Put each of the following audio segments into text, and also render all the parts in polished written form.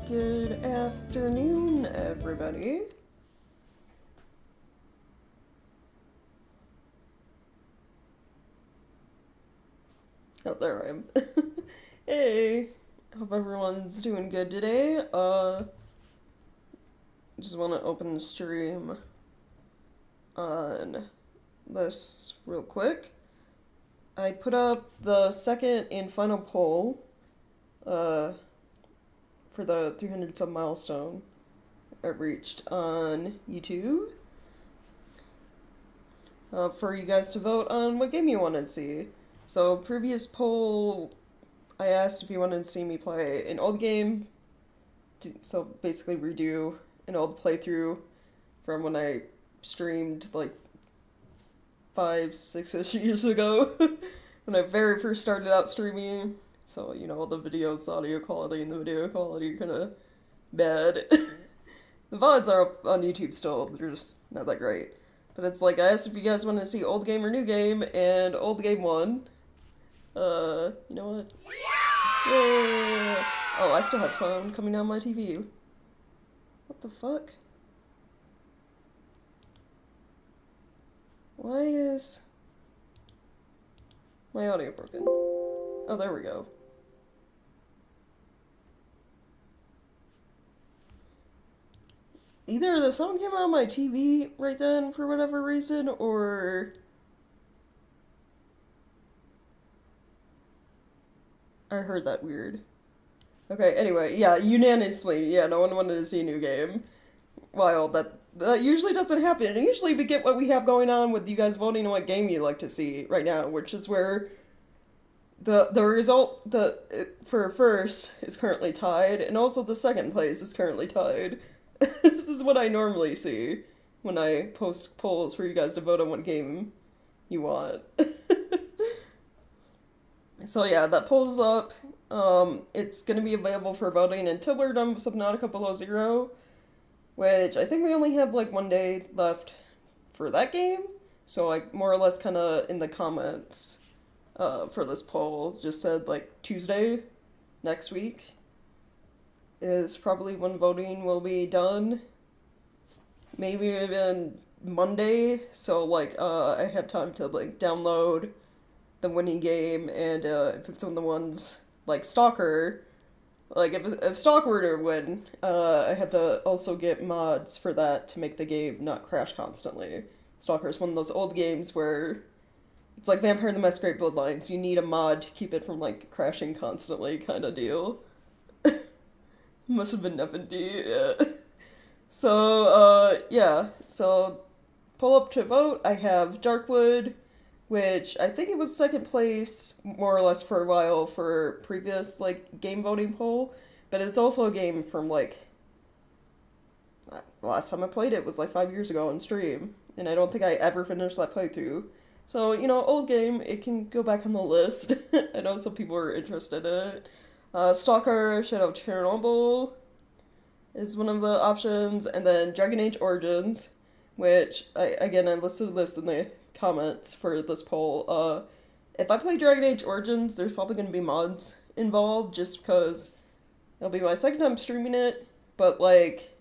Good afternoon, everybody. Oh, there I am. Hey, hope everyone's doing good today. Just want to open the stream on this real quick. I put up the second and final poll, for the 300 sub milestone I reached on YouTube. For you guys to vote on what game you wanted to see. So, previous poll, I asked if you wanted to see me play an old game. So, basically, redo an old playthrough from when I streamed like 5, 6-ish years ago. When I very first started out streaming. So, you know, the videos, the audio quality, and the video quality are kind of bad. The VODs are up on YouTube still, they're just not that great. But it's like, I asked if you guys wanted to see old game or new game, and old game won. You know what? Yeah! Oh, I still had sound coming down my TV. What the fuck? Why is my audio broken? Oh, there we go. Either the sound came out on my TV right then for whatever reason, or I heard that weird. Okay, anyway, yeah, unanimously, yeah, no one wanted to see a new game. Wild, that usually doesn't happen. And usually we get what we have going on with you guys voting on what game you'd like to see right now, which is where the result for first is currently tied, and also the second place is currently tied. This is what I normally see when I post polls for you guys to vote on what game you want. So yeah, that poll's up. It's gonna be available for voting until we're done with Subnautica Below Zero, which I think we only have like 1 day left for that game. So like more or less kind of in the comments for this poll just said like Tuesday next week is probably when voting will be done. Maybe even Monday, so like I had time to like download the winning game, and if it's one of the ones like Stalker, like if Stalker were to win, I had to also get mods for that to make the game not crash constantly. Stalker is one of those old games where it's like Vampire the Masquerade Bloodlines. You need a mod to keep it from like crashing constantly, kind of deal. Must have been F&D, yeah. So, yeah. So, pull up to vote. I have Darkwood, which I think it was second place, more or less, for a while for previous, like, game voting poll. But it's also a game from, like, the last time I played it was, like, 5 years ago on stream. And I don't think I ever finished that playthrough. So, you know, old game, it can go back on the list. I know some people are interested in it. Stalker Shadow of Chernobyl is one of the options, and then Dragon Age Origins, which, I listed this in the comments for this poll. If I play Dragon Age Origins, there's probably going to be mods involved, just because it'll be my second time streaming it, but, like,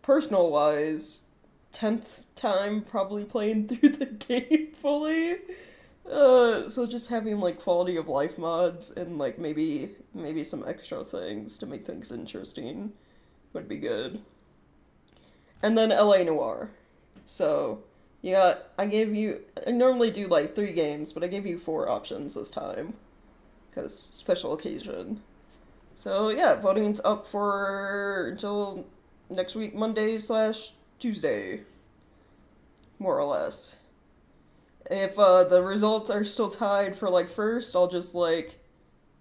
personal-wise, 10th time probably playing through the game fully. So just having like quality of life mods and like maybe some extra things to make things interesting would be good. And then LA Noire. So I normally do like 3 games, but I gave you 4 options this time because special occasion. So yeah, voting's up for until next week, Monday/Tuesday, more or less. If the results are still tied for like first, I'll just like,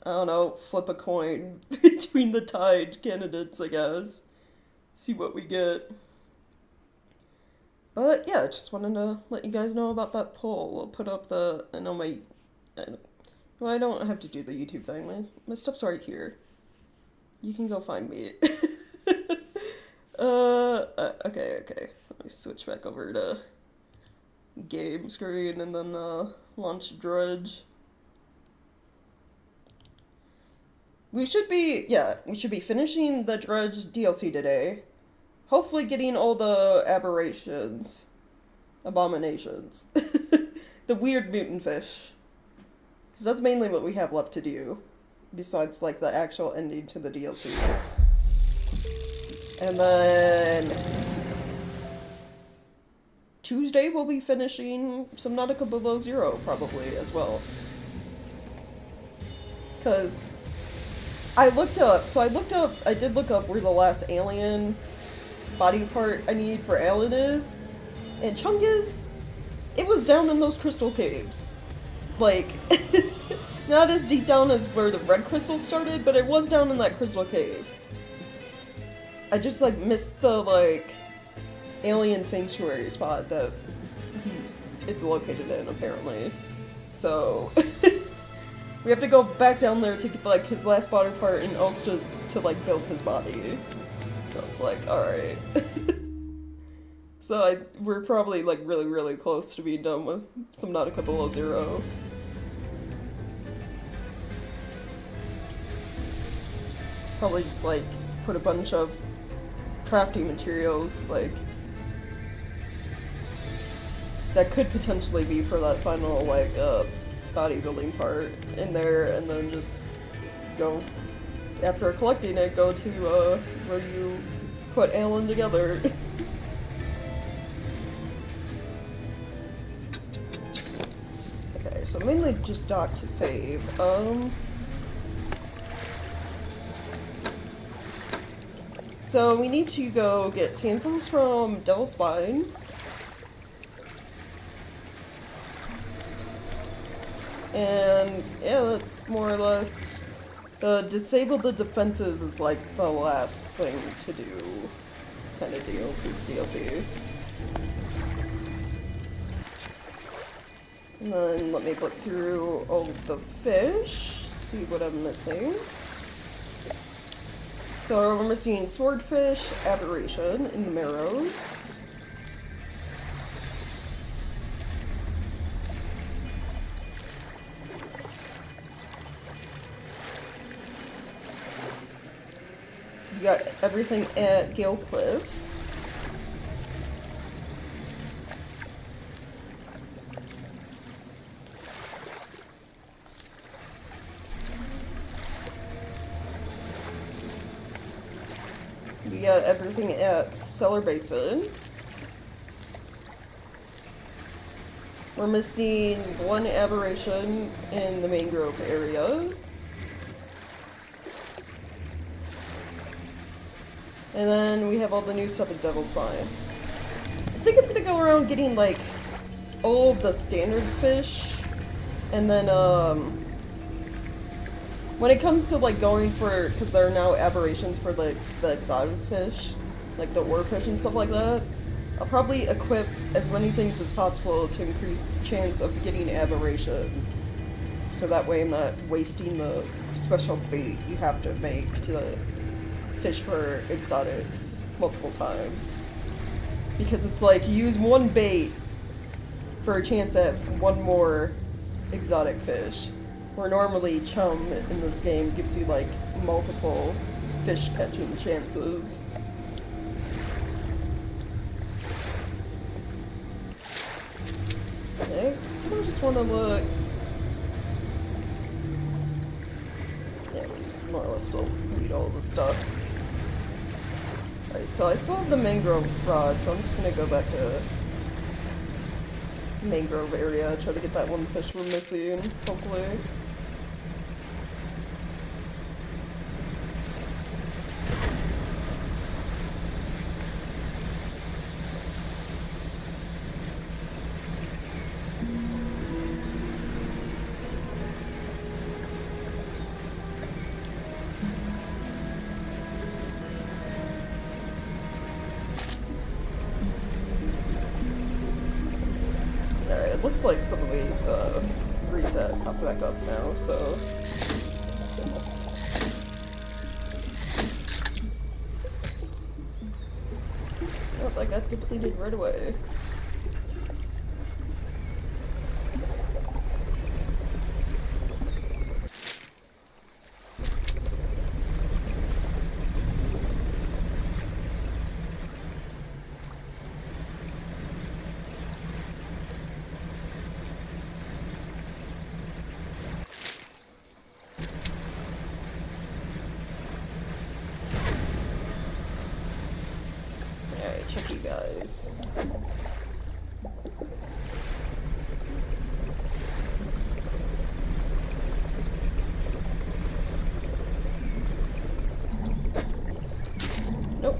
I don't know, flip a coin between the tied candidates, I guess. See what we get. But yeah, just wanted to let you guys know about that poll. I'll put up I don't have to do the YouTube thing. My stuff's right here. You can go find me. Okay. Let me switch back over to game screen and then launch Dredge. we should be, yeah, we should be finishing the Dredge DLC today. Hopefully getting all the aberrations. Abominations. The weird mutant fish. Because that's mainly what we have left to do. Besides, like, the actual ending to the DLC. And then... Tuesday we'll be finishing Subnautica Below Zero, probably, as well. Because... I did look up where the last alien body part I need for Alan is. And Chungus, it was down in those crystal caves. Like, not as deep down as where the red crystal started, but it was down in that crystal cave. I just, like, missed the, like, alien sanctuary spot that it's located in, apparently. So, we have to go back down there to get, like, his last body part and also to like, build his body. So it's like, alright. So we're probably, like, really, really close to being done with Subnautica Below Zero. Probably just, like, put a bunch of crafting materials, like, that could potentially be for that final, like, bodybuilding part in there, and then just go, after collecting it, go to, where you put Alan together. Okay, so mainly just dock to save. So we need to go get samples from Devil's Spine. And yeah, that's more or less... disable the defenses is like the last thing to do kind of deal for DLC. And then let me look through all of the fish, see what I'm missing. So we're missing swordfish, aberration in the marrows. You got everything at Gale Cliffs. You got everything at Stellar Basin. We're missing one aberration in the mangrove area. And then we have all the new stuff at Devil's Spine. I think I'm gonna go around getting, like, all of the standard fish. And then, when it comes to, like, going for, because there are now aberrations for, like, the exotic fish, like the ore fish and stuff like that, I'll probably equip as many things as possible to increase chance of getting aberrations. So that way I'm not wasting the special bait you have to make to fish for exotics multiple times. Because it's like, you use one bait for a chance at one more exotic fish. Where normally chum in this game gives you like multiple fish catching chances. Okay, I just want to look. Yeah, we more or less still need all of the stuff. Alright, so I still have the mangrove rod, so I'm just gonna go back to mangrove area, try to get that one fish we're missing, hopefully. It looks like some of these reset pop back up now, so... Oh, that got depleted right away. eyes. Nope.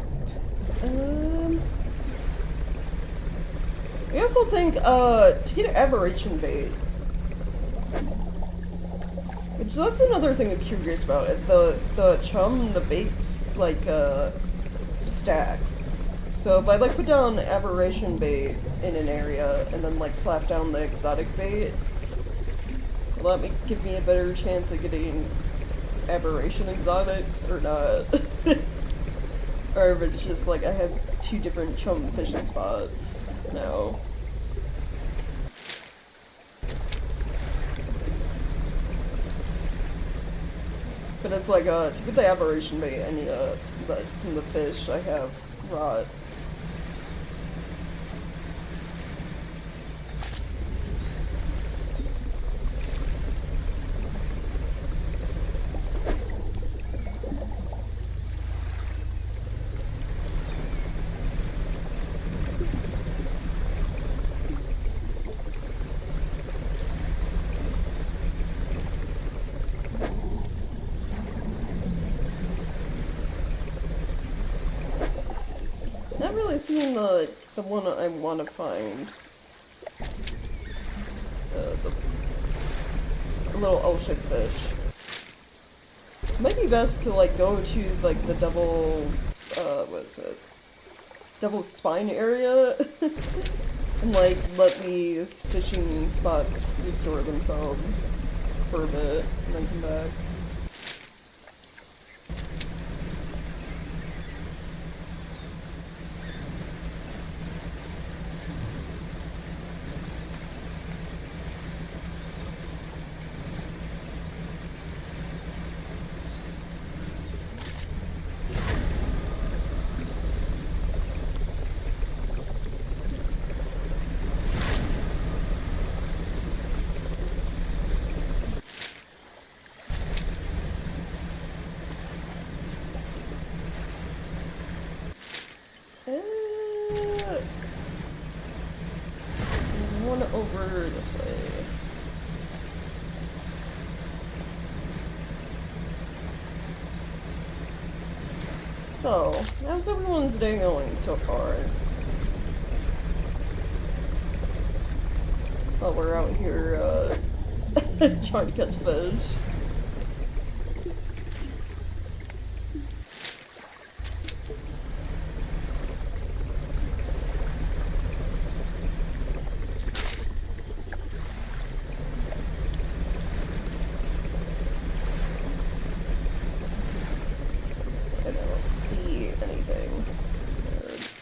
I also think, to get aberration bait, which that's another thing I'm curious about, the chum, the baits, like, stack. So if I, like, put down aberration bait in an area, and then, like, slap down the exotic bait, will that give me a better chance of getting aberration exotics, or not? Or if it's just, like, I have 2 different chum fishing spots now. But it's like, to get the aberration bait, I need, some of the fish I have rot. Not really seeing the one I want to find. The little ocean fish. Might be best to like go to like the devil's what is it? Devil's Spine area and like let these fishing spots restore themselves for a bit and then come back. One over this way. So, how's everyone's day going so far? Well, we're out here, trying to catch fish.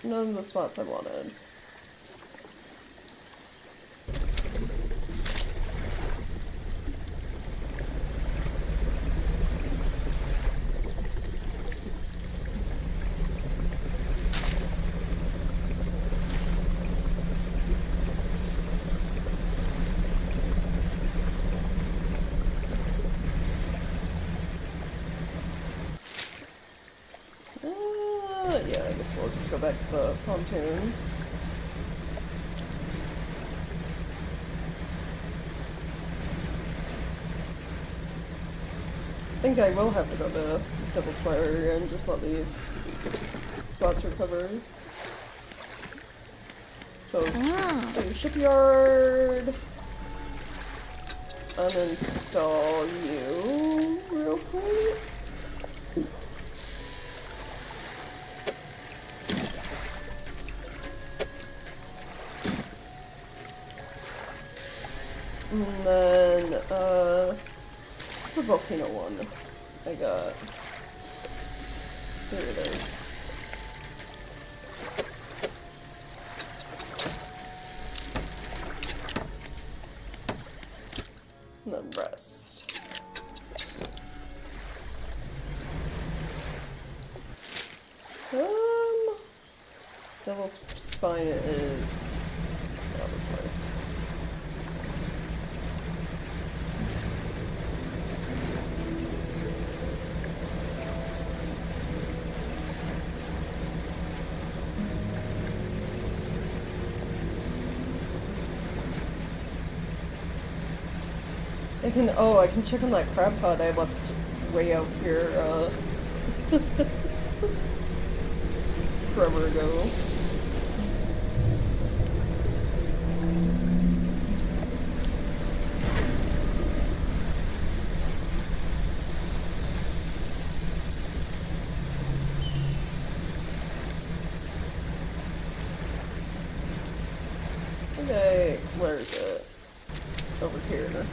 None of the spots I wanted. Yeah, I guess we'll just go back to the pontoon. I think I will have to go to Devil's Spire and just let these spots recover. So, so shipyard. Uninstall you real quick. And then, what's the volcano one I got? Here it is. And then rest. Devil's Spine is not this way. I can check on that crab pot I left way out here, forever ago. Okay, where is it? Over here.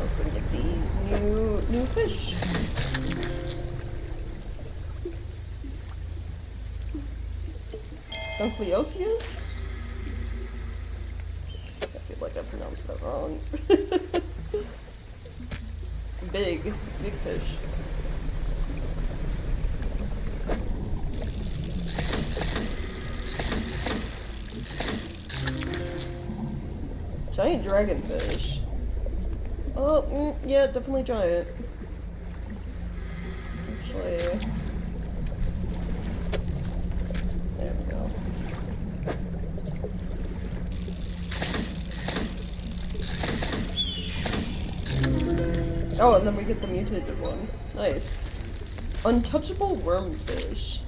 Let's get these new fish. Dunkleosius? I feel like I pronounced that wrong. Big fish. Giant dragonfish. Oh, yeah, definitely giant. Actually, there we go. Oh, and then we get the mutated one. Nice. Untouchable wormfish.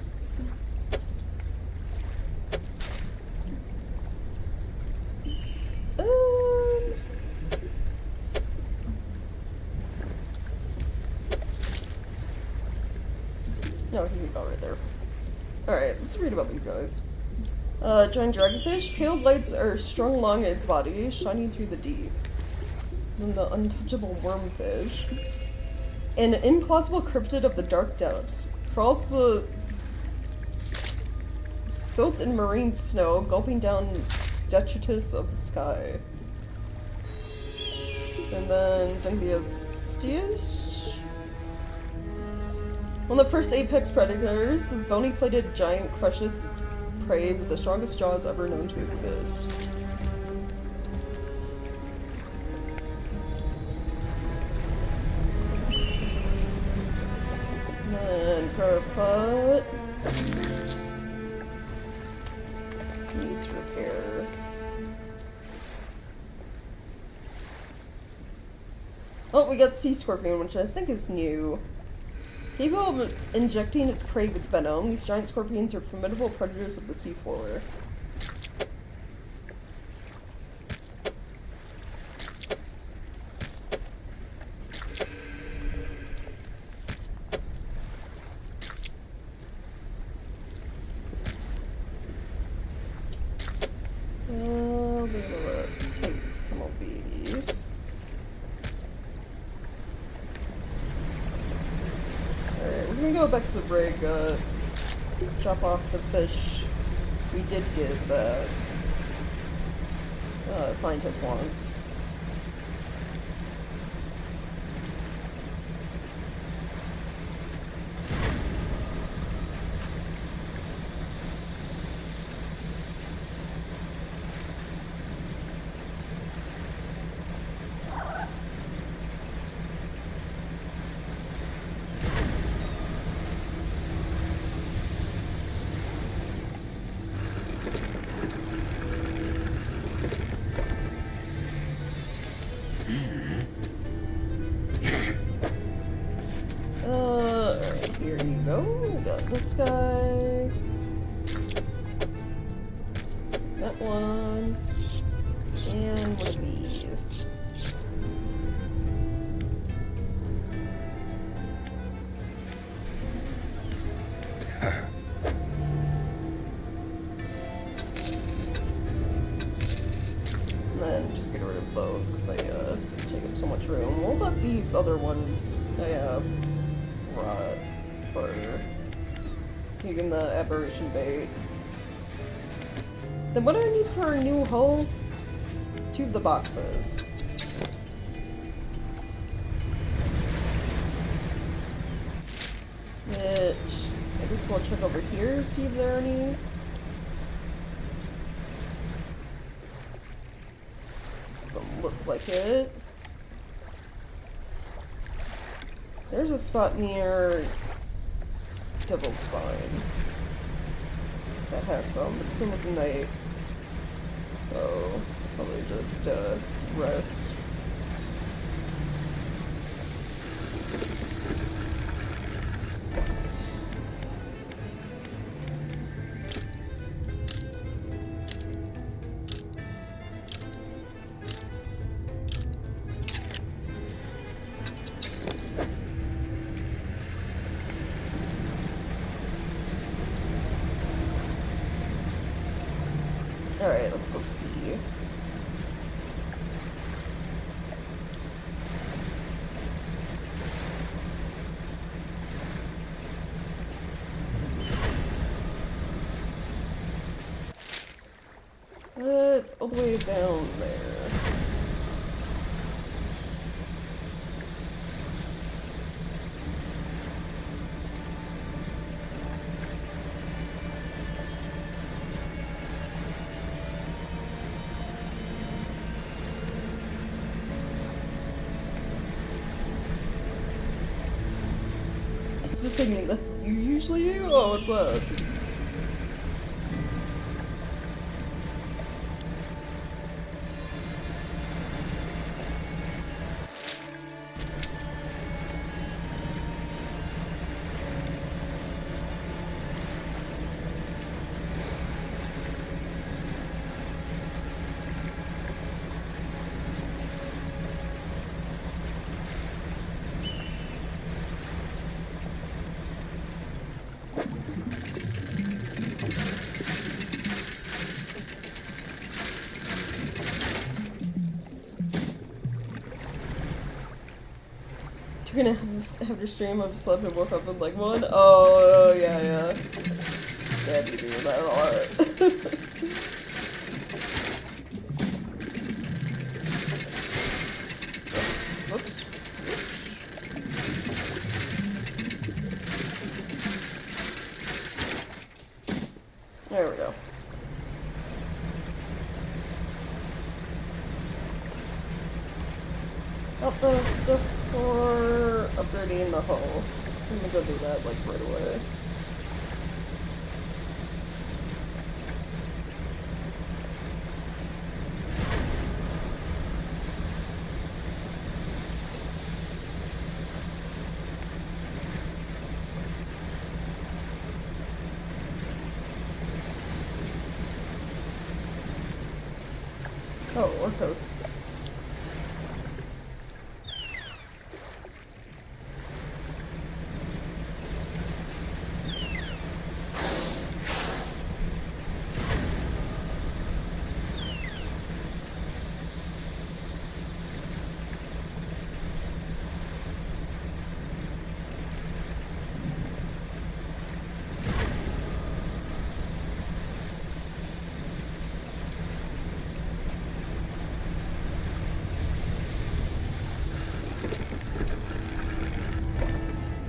No, he can go right there. Alright, let's read about these guys. Giant dragonfish. Pale lights are strung along its body, shining through the deep. Then the untouchable wormfish. An implausible cryptid of the dark depths. Crawls the silt and marine snow, gulping down detritus of the sky. And then Dunkleosius. One of the first apex predators, this bony-plated giant crushes its prey with the strongest jaws ever known to exist. And Paraput needs repair. Oh, we got Sea Scorpion, which I think is new. Capable of injecting its prey with venom, these giant scorpions are formidable predators of the seafloor. I'll be able to take some of these. Alright, we're gonna go back to the brig, drop off the fish we did get that scientist wants. Alright, here you go. We got this guy. That one. And one of these. And then just get rid of those because they take up so much room. We'll let these other ones I have rot for using the aberration bait. Then what do I need for a new hull? 2 of the boxes. Which I guess we'll check over here, see if there are any. Doesn't look like it. There's a spot near Devil's Spine that has some, but it's almost night. So, probably just rest. Alright, let's go see. It's all the way down there. The thing that you usually do? Oh, what's up? You're gonna have your stream of slept and woke up with like one? Oh, yeah. Yeah, I'd be doing that a lot. Whoops. There we go. Up the stuff for upgrading the hull. I'm gonna go do that like right away. Oh, Orcos.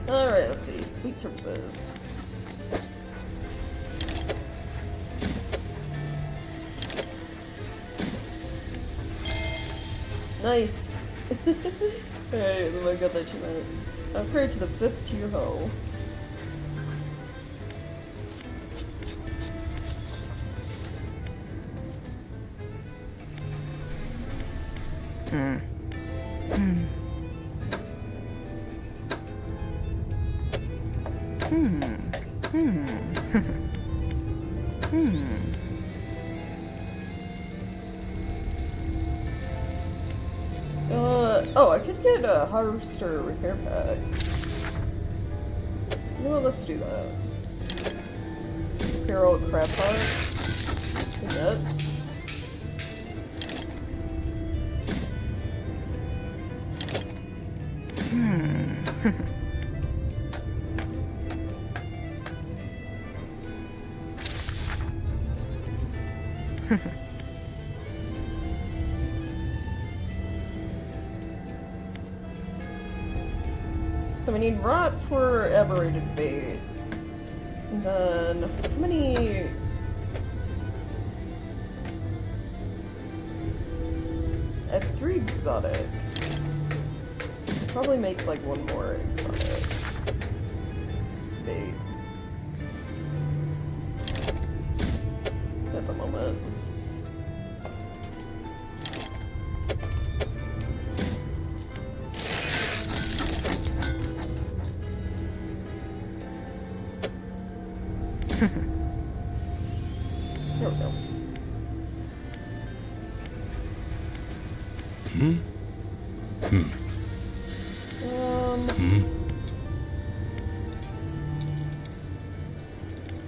Alright, let's see. Fleet services. Nice! Alright, then I got that tonight. Upgrade to the 5th tier hull. Oh, I could get harvester repair packs. Well, let's do that. Repair all the crab parts. Nuts. So we need rot for aberrated bait. And then, how many... I have 3 exotic. probably make like one more exotic bait at the moment. There we go.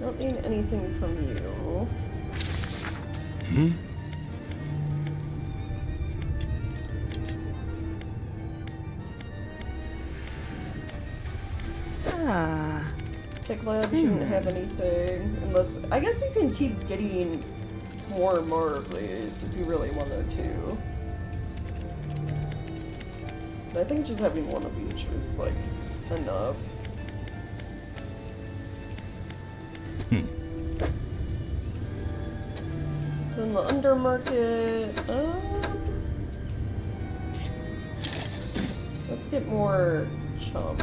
Don't need anything from you. Tech Lab shouldn't have anything, unless, I guess you can keep getting more and more of these if you really wanted to. But I think just having one of each was, like, enough. Then the undermarket, let's get more chum.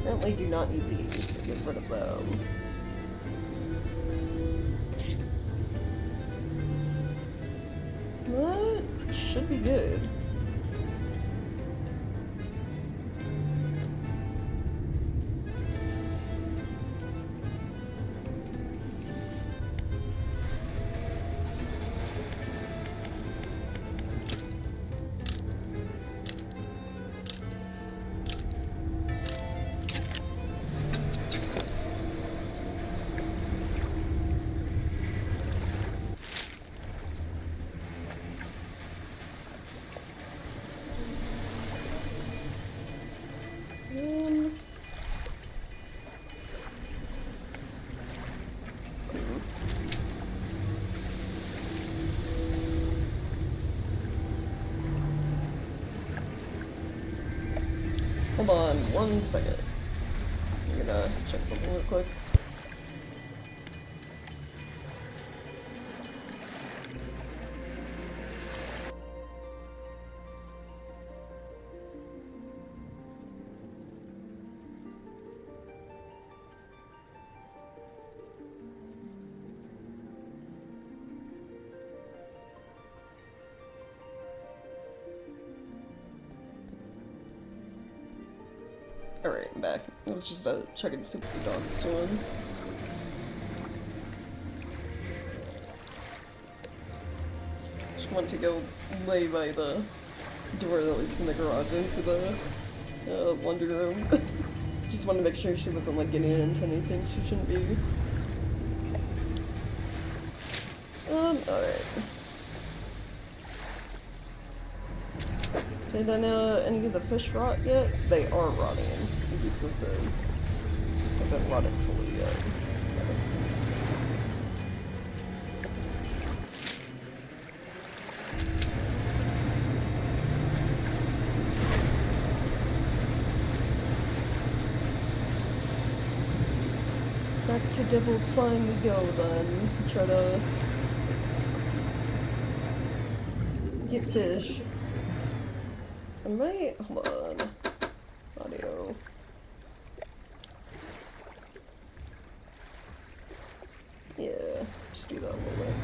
Apparently do not need these, so get rid of them. That should be good. Hold on 1 second. I'm gonna check something real quick. Alright, I'm back. I was just checking to see what the dog's doing. Just want to go lay by the door that leads from the garage into the laundry room. Just want to make sure she wasn't like getting into anything she shouldn't be. Alright. Did any of the fish rot yet? They are rotting. At least this is. Just hasn't rotted fully yet. Back to Devil's Spine we go then, to try to get fish. I might, hold on, audio. Yeah, just do that a little bit.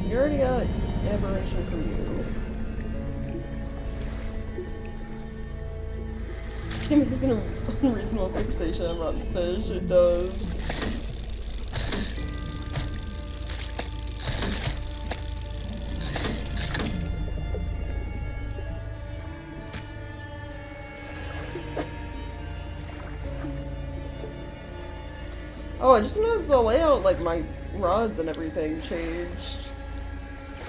You already got aberration from you. Game has an unreasonable fixation on rotten fish. It does. Oh, I just noticed the layout, like my rods and everything changed.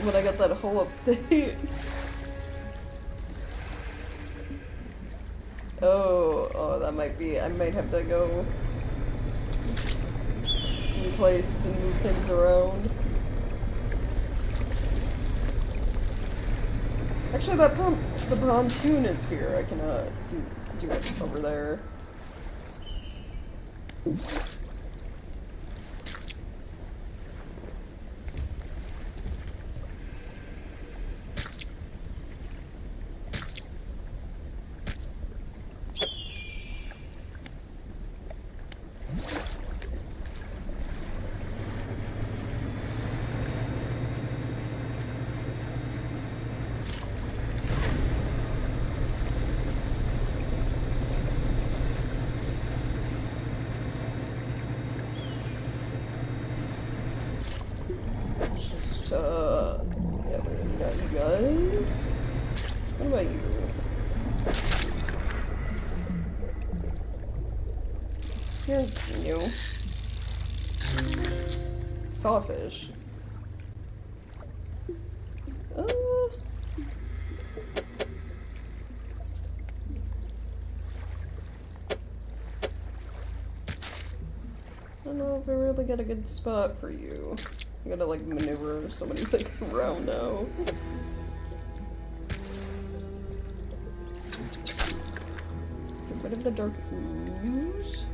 when I got that whole update. Oh, that might be. I might have to go replace and move things around. Actually, the pontoon is here. I can do it over there. Yeah, we got you guys. What about you? You. Sawfish. I don't know if I really got a good spot for you. You gotta like maneuver so many things around now. Get rid of the dark ooze.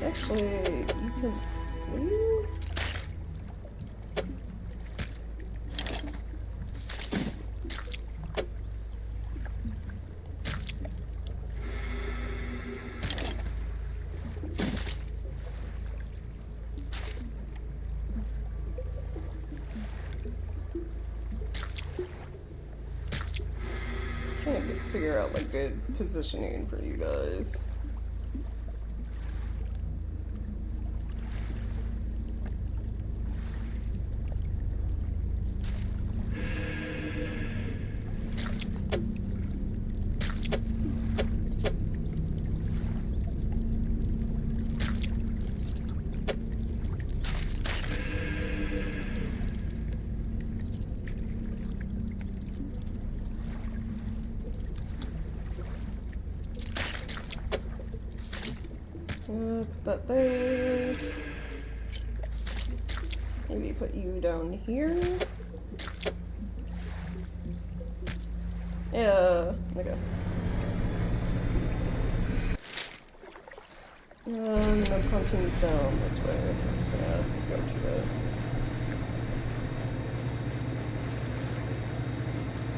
Actually, you can... Will you? Trying to figure out like good positioning for you guys. Put that there. Maybe put you down here. Yeah, okay. And the pontoon's down this way. I'm just gonna go to it.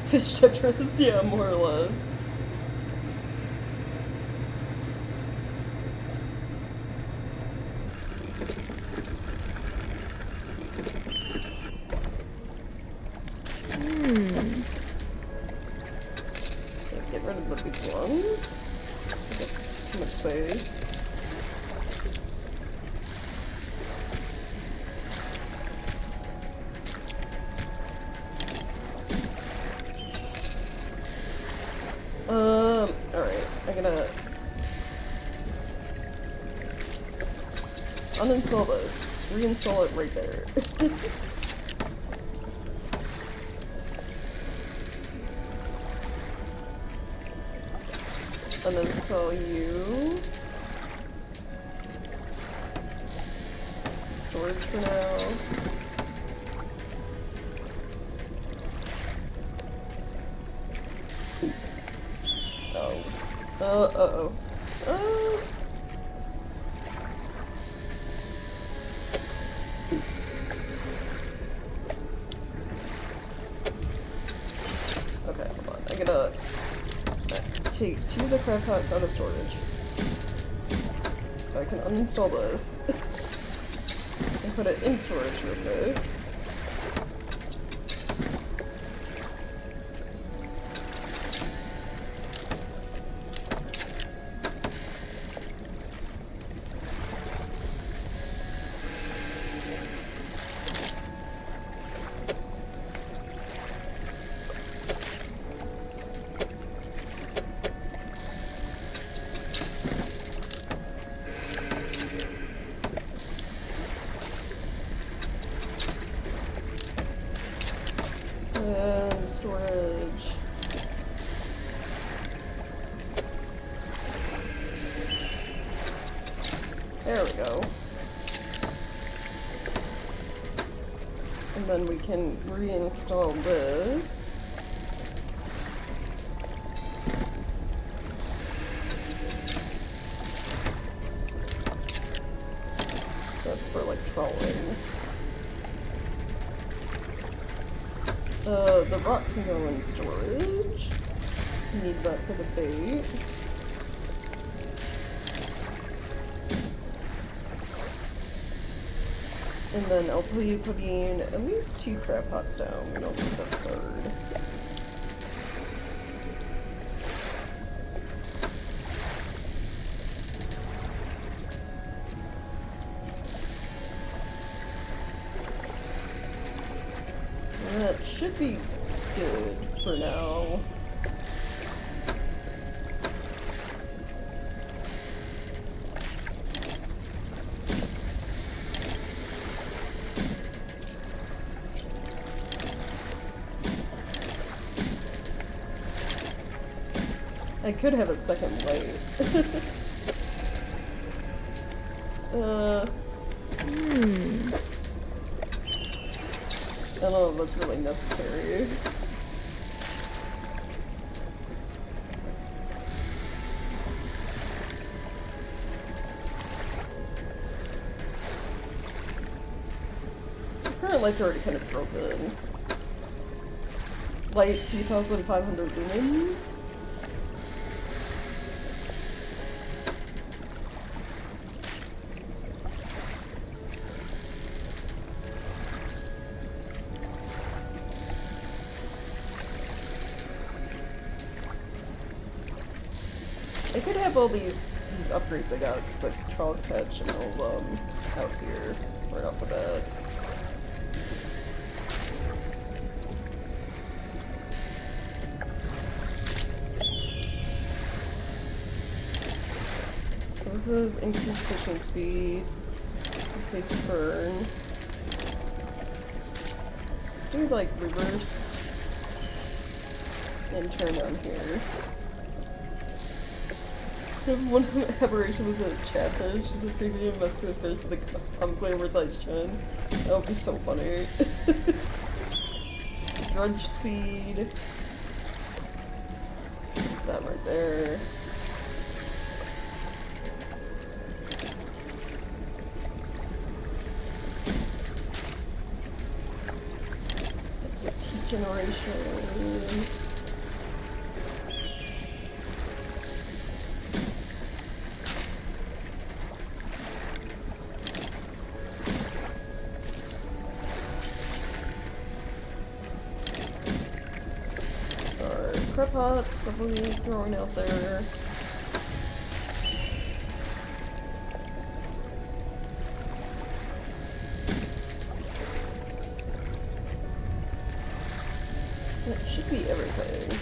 Fish Tetris, yeah, more or less. Get rid of the big ones. Too much space. Alright, I'm gonna uninstall this, reinstall it right there. Uninstall you. It's storage for now. Uh-oh. Okay, hold on. I gotta take 2 of the crab pots out of storage. So I can uninstall this. And put it in storage real quick. storage. There we go. And then we can reinstall this. So that's for like trolling. The rock can go in storage. Need that for the bait. And then I'll be putting at least 2 crab pots down. We don't need the 3rd. That should be good for now. I could have a second light. I don't know if that's really necessary. The current light's already kind of broken. Light's 3,500 lumens. I could have all these upgrades I got, so the trawl catch and all of them out here right off the bat. So this is increased fishing speed, pace of burn. Let's do like reverse and turn on here. One aberration was a chatfish. She's a premium muscular fish with a comically oversized chin. That would be so funny. Dredge speed. Put that right there. There's this heat generation. Crab pots that we'll be throwing out there. That should be everything.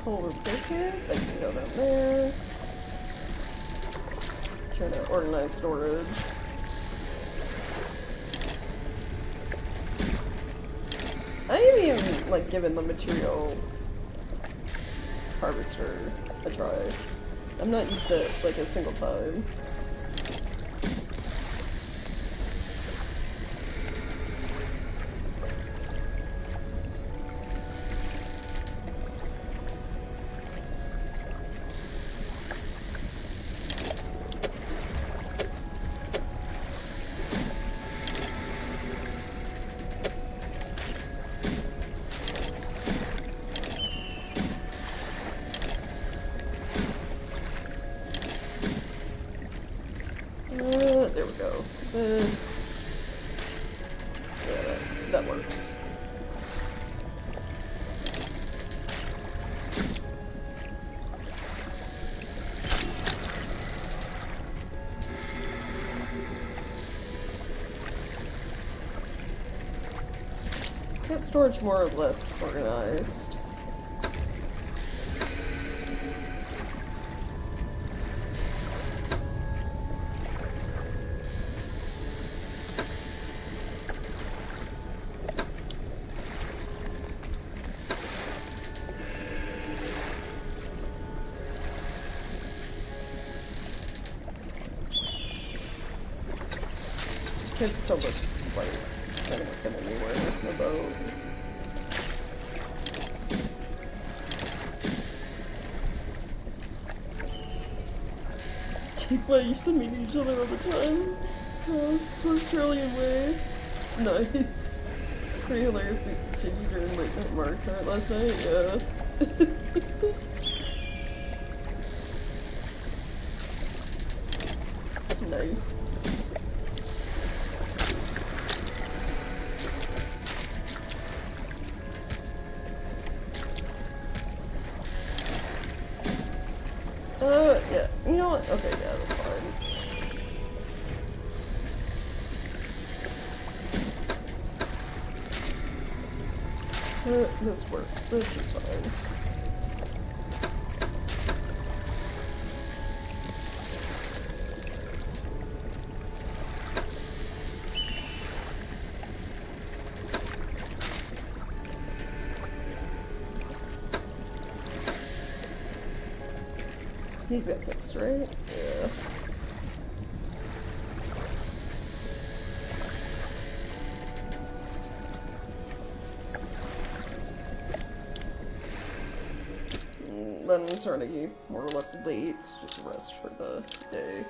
Whole repair kit, that can go down there. Trying to organize storage. I ain't even like given the material harvester a try. I'm not used to it like a single time. There we go. This... yeah, that works. Get storage more or less organized. Could sell this planks. It's not gonna fit anywhere in the boat. Why are you used to meeting each other all the time? Oh, it's the Australian way. Nice. Pretty hilarious exchanging during late night Mario Kart last night, yeah. Nice. Yeah, you know what? Okay, yeah, that's fine. This works. This is fine. These got fixed, right? Yeah. Then it's already more or less late, just rest for the day.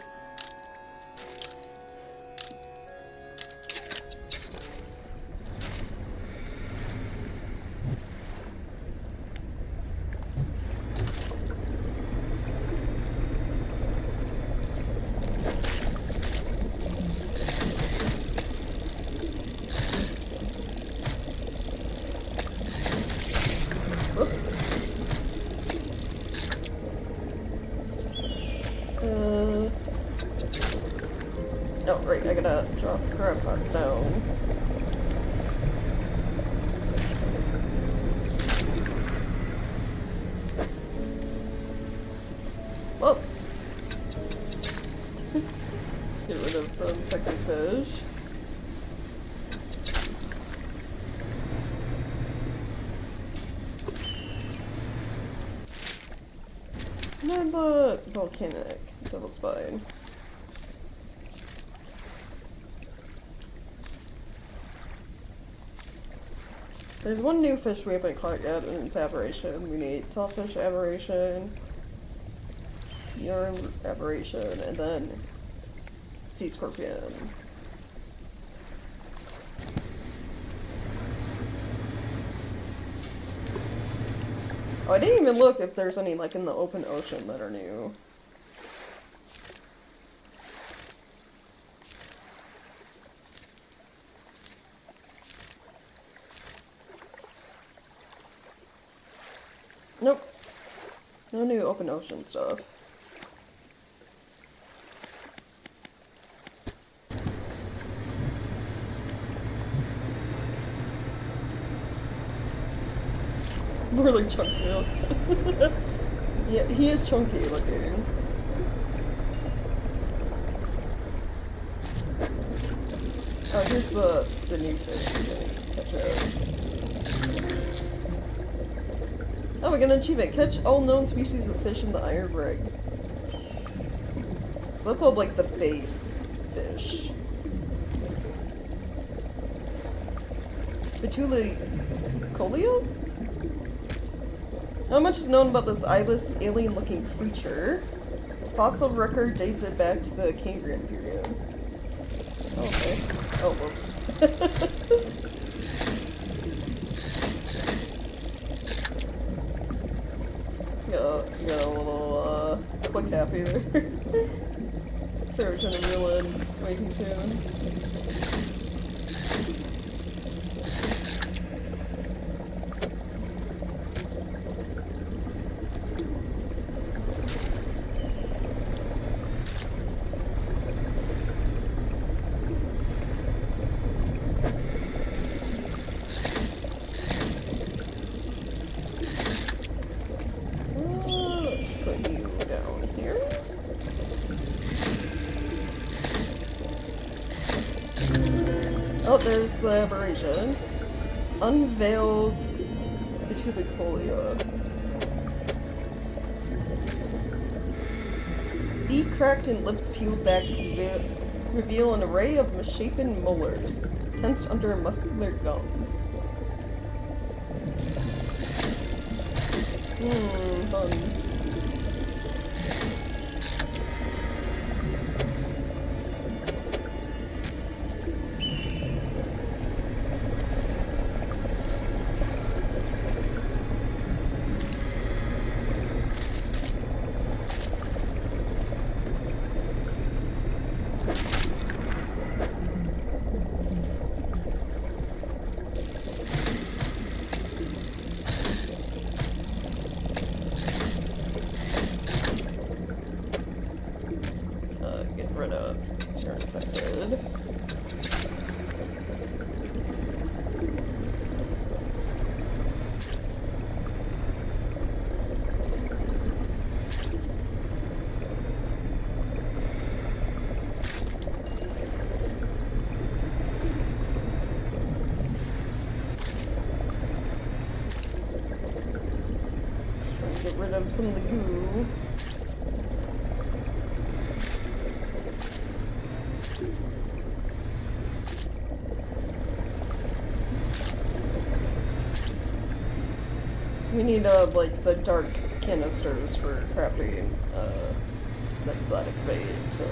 Oh, right, I gotta drop crab pots down. Well, let's get rid of the infected fish. And then the volcanic devil spine. There's one new fish we haven't caught yet, and it's aberration. We need sawfish aberration, urine aberration, and then sea scorpion. Oh, I didn't even look if there's any, like, in the open ocean that are new. Nope. No new open ocean stuff. More like chunky roast. Yeah, he is chunky looking. Oh, here's the new fish we can catch out. Oh, we're gonna achieve it. Catch all known species of fish in the iron rig. So that's all like the base fish. Vitulicolio? Not much is known about this eyeless, alien-looking creature. Fossil record dates it back to the Cambrian period. Oh, okay. Oh, whoops. You got a little, click happy there. Sorry, we're trying to reel in way too soon. there's the aberration. Unveiled vitubicolia. Beak cracked and lips peeled back reveal an array of misshapen molars, tensed under muscular gums. Fun. Get rid of you're infected. Just trying to get rid of some of the goo. We need, like, the dark canisters for crafting, the exotic bait, so...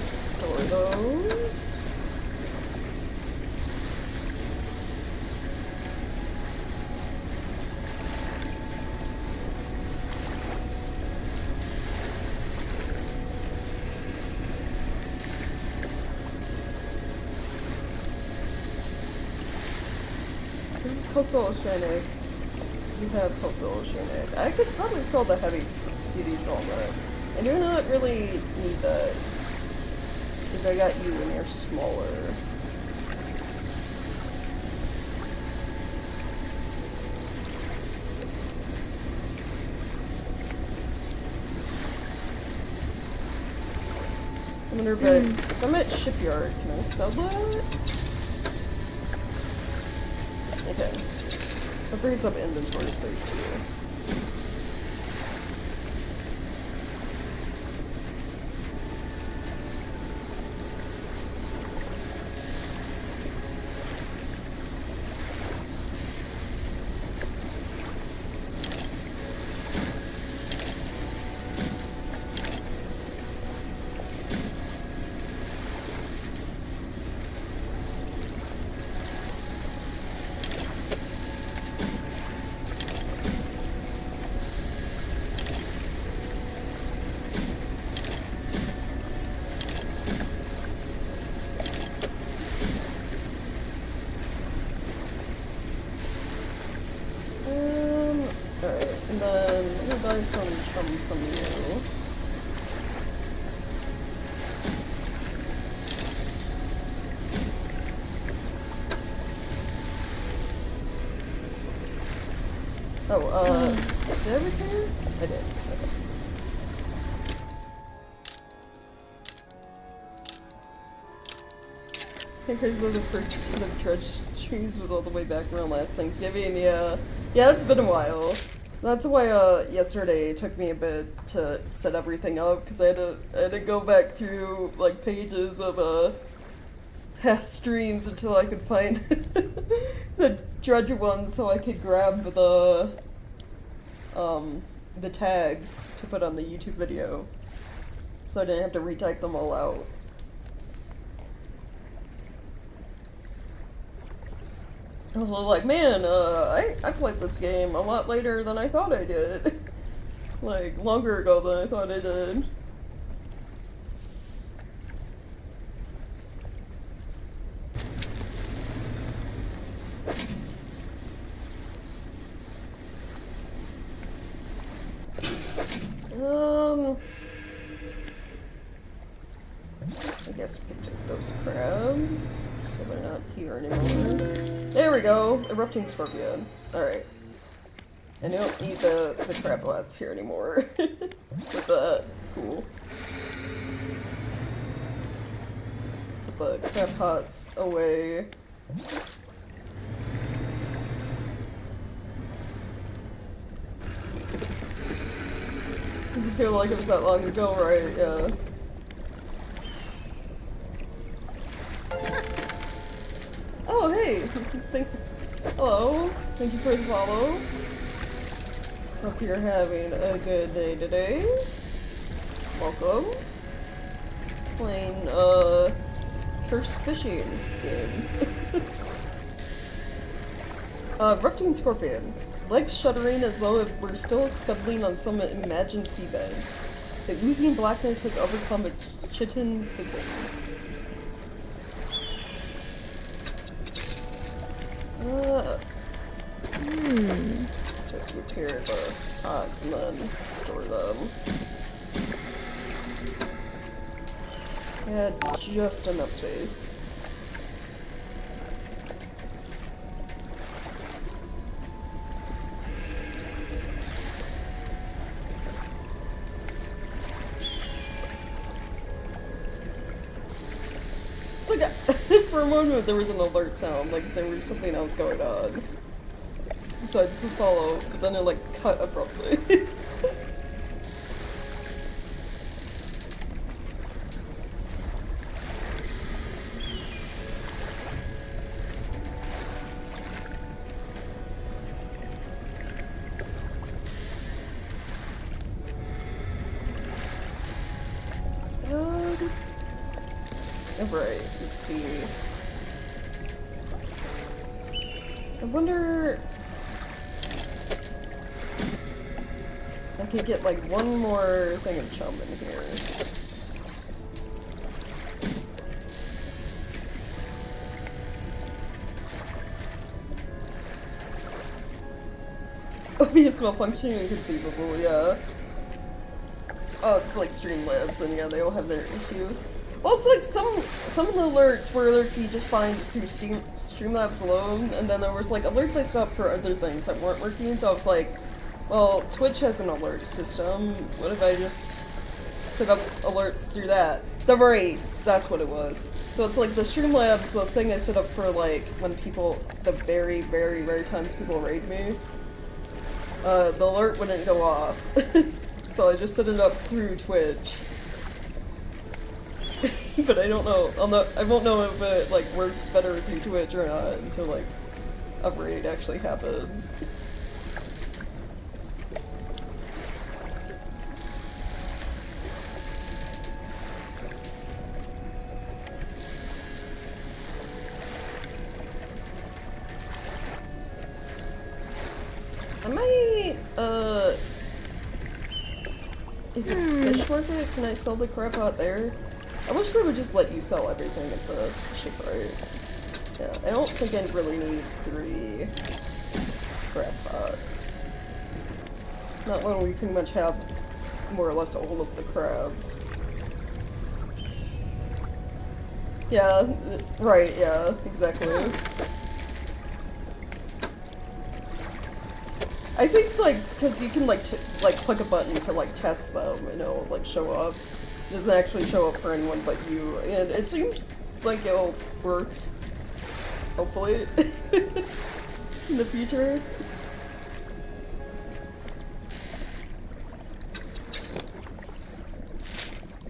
Store those. This is Coastal Oceanic. You have Coastal Oceanic. I could probably sell the heavy duty helmet. I do not really need that. If I got you and you're smaller. I wonder if I'm at Shipyard, can I sell that? Okay. That brings up inventory space too. Alright, and then I'm gonna buy some chum from you. Oh, did I repair? I did. Okay. Because the first set of Dredge trees was all the way back around last Thanksgiving, yeah. Yeah, it's been a while. That's why, yesterday it took me a bit to set everything up, because I had to go back through, like, pages of, past streams until I could find the Dredge ones so I could grab the tags to put on the YouTube video. So I didn't have to retype them all out. I was like, man, I played this game a lot later than I thought I did. Like, longer ago than I thought I did. guess we can take those crabs, so they're not here anymore. There we go! Erupting scorpion. Alright. And I don't need the crab pots here anymore. With that. Cool. Put the crab pots away. Does it feel like it was that long ago, right? Yeah. Oh, hey! Hello. Thank you for the follow. Hope you're having a good day today. Welcome. Playing, Cursed Fishing game. Erupting Scorpion. Legs shuddering as though it were still scuttling on some imagined seabed. The oozing blackness has overcome its chitin prison. Just repair the pots and then store them. Had just enough space. It's like for a moment there was an alert sound, like there was something else going on. Besides the follow, but then it like cut abruptly. Right, let's see. I wonder... I could get like one more thing of chum in here. OBS malfunctioning inconceivable, yeah. Oh, it's like Streamlabs, and yeah, they all have their issues. Well, it's like some of the alerts were alerty just fine just through Streamlabs alone, and then there was like alerts I set up for other things that weren't working, so I was like, well, Twitch has an alert system, what if I just set up alerts through that? The raids, that's what it was. So it's like the Streamlabs, the thing I set up for like when people, the very, very rare times people raid me, the alert wouldn't go off. So I just set it up through Twitch. But I don't know. I won't know if it like works better through Twitch or not until like a raid actually happens. I might is it fish market? Can I sell the crap out there? I wish they would just let you sell everything at the shipyard. Yeah, I don't think I really need 3 crab pots. Not when we pretty much have more or less all of the crabs. Yeah, right, yeah, exactly. I think, like, because you can, like, click a button to, like, test them, and it'll, like, show up. It doesn't actually show up for anyone but you, and it seems like it'll work, hopefully, in the future.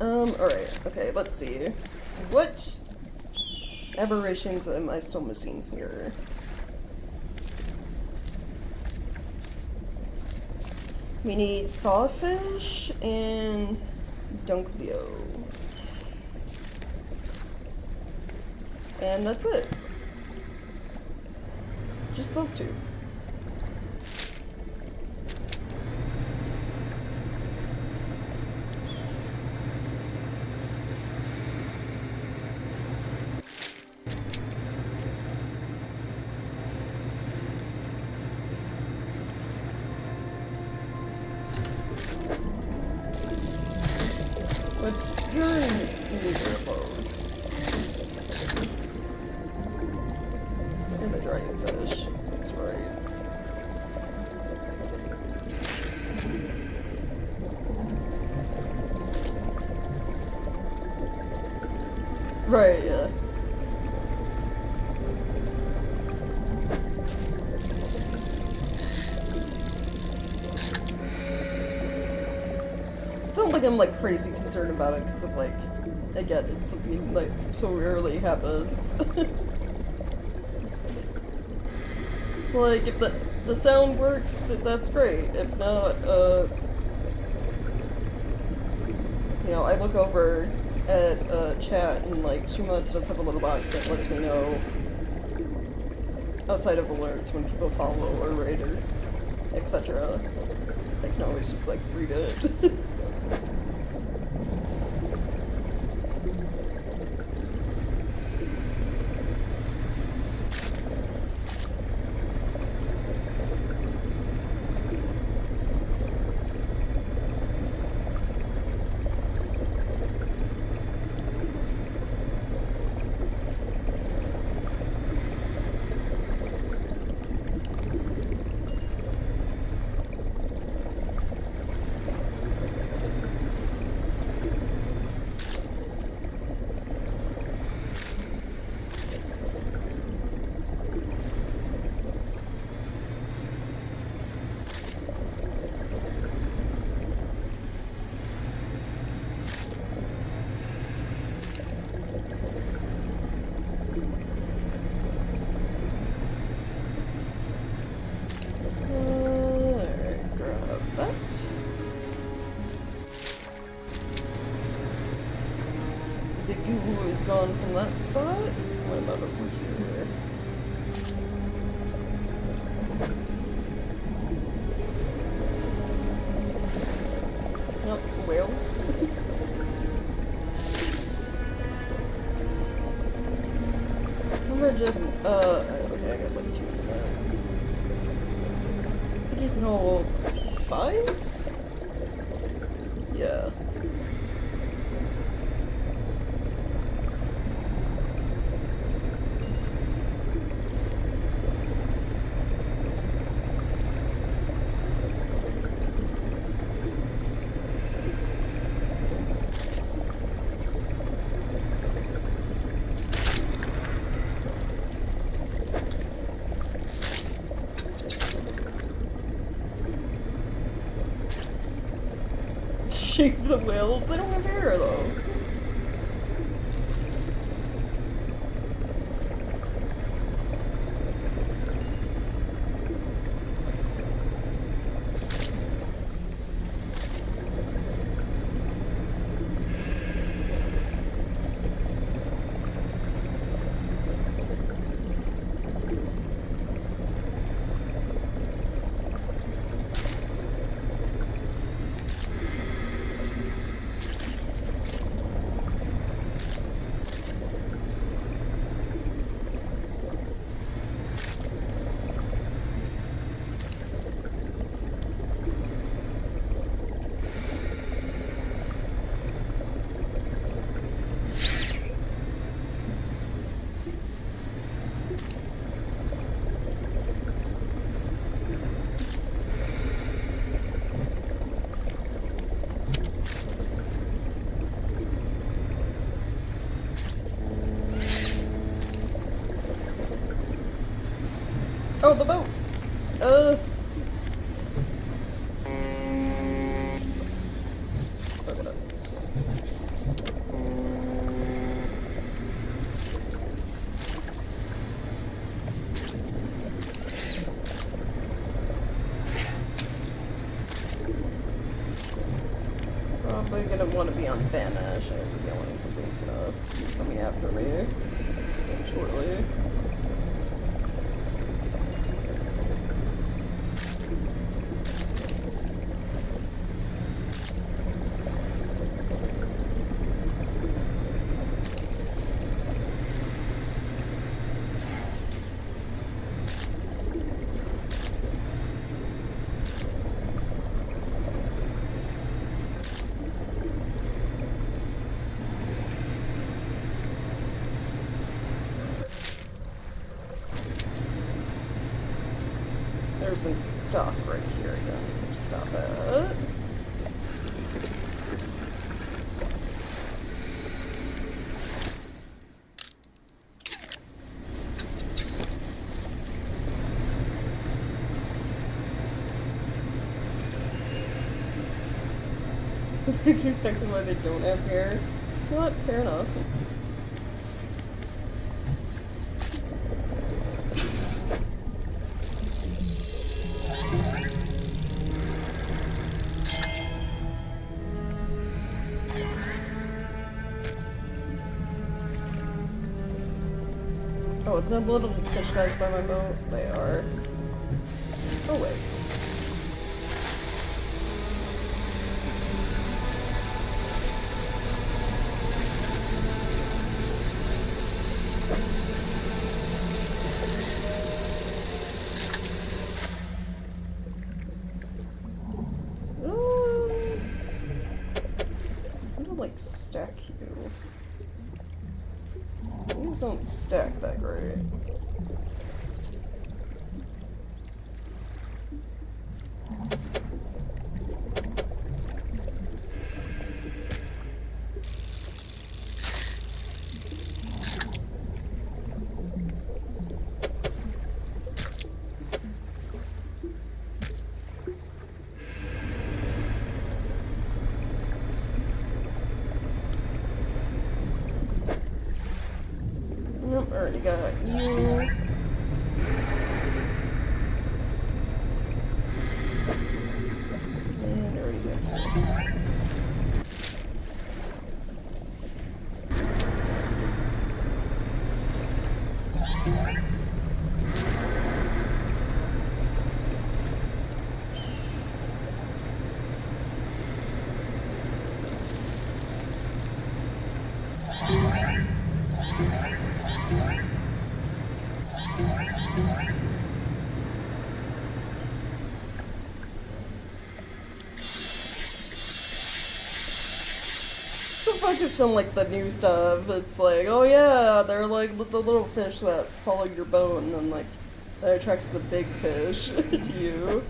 Alright, okay, let's see. What aberrations am I still missing here? We need sawfish and Dunkleo. And that's it. Just those 2. But you're in These are opposed. And the dragonfish. That's right. Right, yeah. It's not like I'm like crazy concerned about it because of like, again, it's something like so rarely happens. It's like if the sound works, that's great. If not, you know, I look over at chat and like Streamlabs does have a little box that lets me know outside of alerts when people follow or rate or etc. I can always just like read it. Gone from that spot. What about over here? Nope, whales. Imagine, okay, I got like 2 of that. I think you can hold 5? Yeah. Shape the whales. They don't have hair though. Oh, the boat! Fuck it up. Probably gonna want to be on Banish. I have a feeling something's gonna be coming after me shortly. dock right here again. Stop it. That's exactly why they don't have hair. Not fair enough. Oh, the little fish guys by my boat? They are. Oh, wait. I'm gonna, like, stack you. These don't stack that great. Nope, already got you. And already got you. So focused on like the new stuff. It's like, oh yeah, they're like the little fish that follow your boat, and then like that attracts the big fish to you.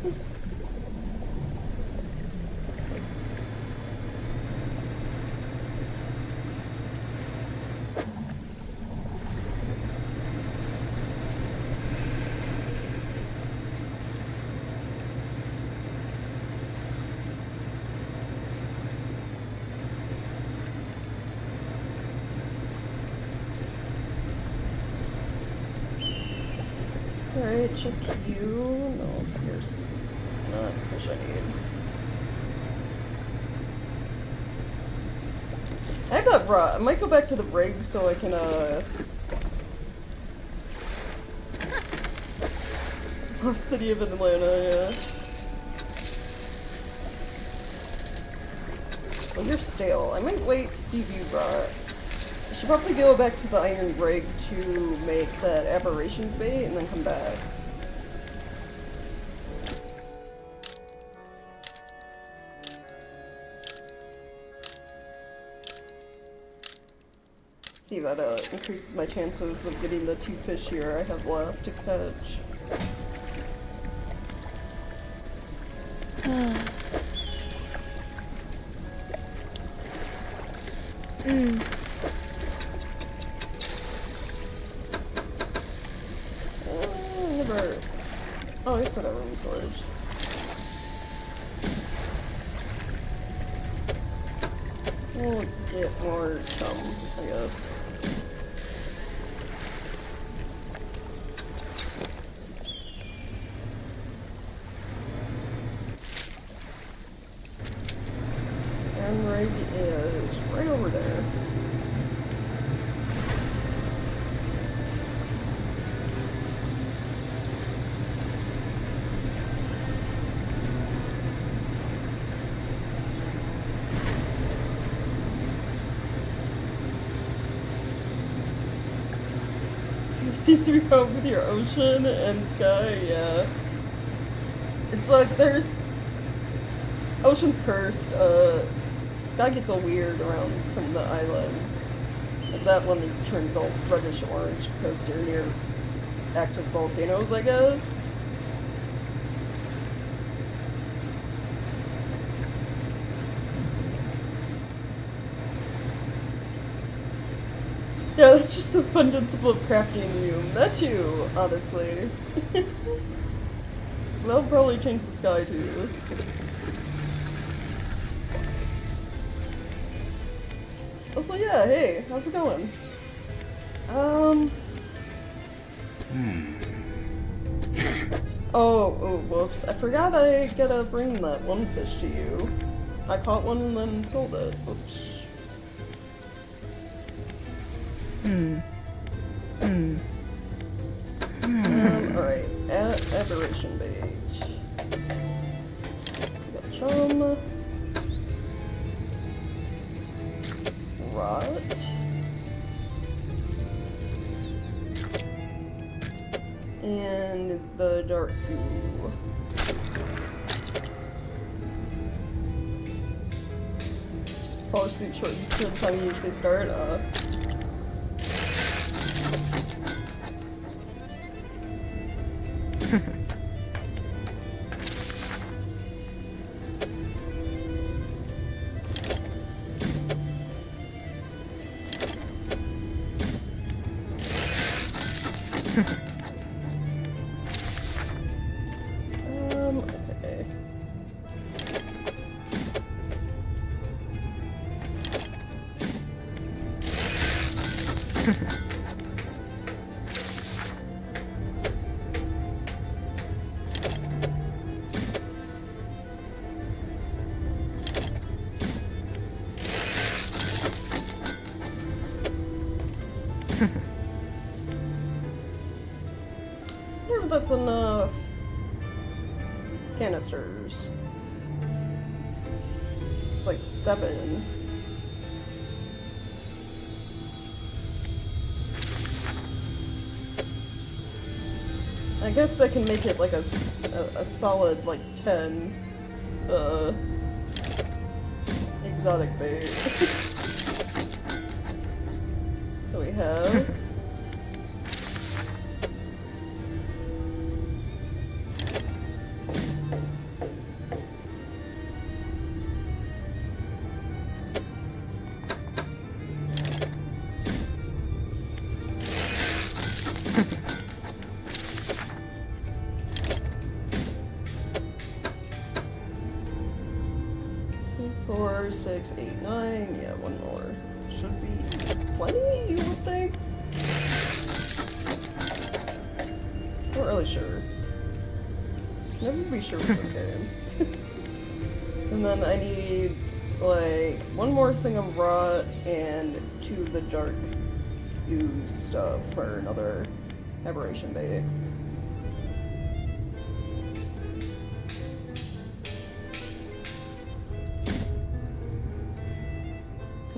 Alright, check you. No, here's not fish I need. I have that bra. I might go back to the rig so I can, City of Atlanta, yeah. Oh, you're stale. I might wait to see if you brought. I should probably go back to the iron rig to make that aberration bait and then come back. See if that increases my chances of getting the 2 fish here I have left to catch. Never. Oh, I still got room storage. We'll get more chum, I guess. And rig is right over there. Seems to be home with your ocean and sky, yeah. It's like there's ocean's cursed, sky gets all weird around some of the islands. Like that one turns all reddish orange because you're near active volcanoes, I guess. Yeah, that's just the abundance of crafting you. That too, honestly. They'll probably change the sky too. Also, yeah, hey, how's it going? Oh, whoops. I forgot I gotta bring that one fish to you. I caught one and then sold it. Oops. Alright, aberration bait. We got chum. Rot. And the dark goo. Just fall asleep short until the time you usually start. Okay. I wonder if that's enough canisters. It's like 7. I guess I can make it like a solid like 10 exotic bait. What do we have? Four, 6, 8, 9. Yeah, one more. Should be plenty, you would think? Not really sure. Never be sure with this game. And then I need, like, one more thing of rot and 2 of the dark ooze stuff for another aberration bait.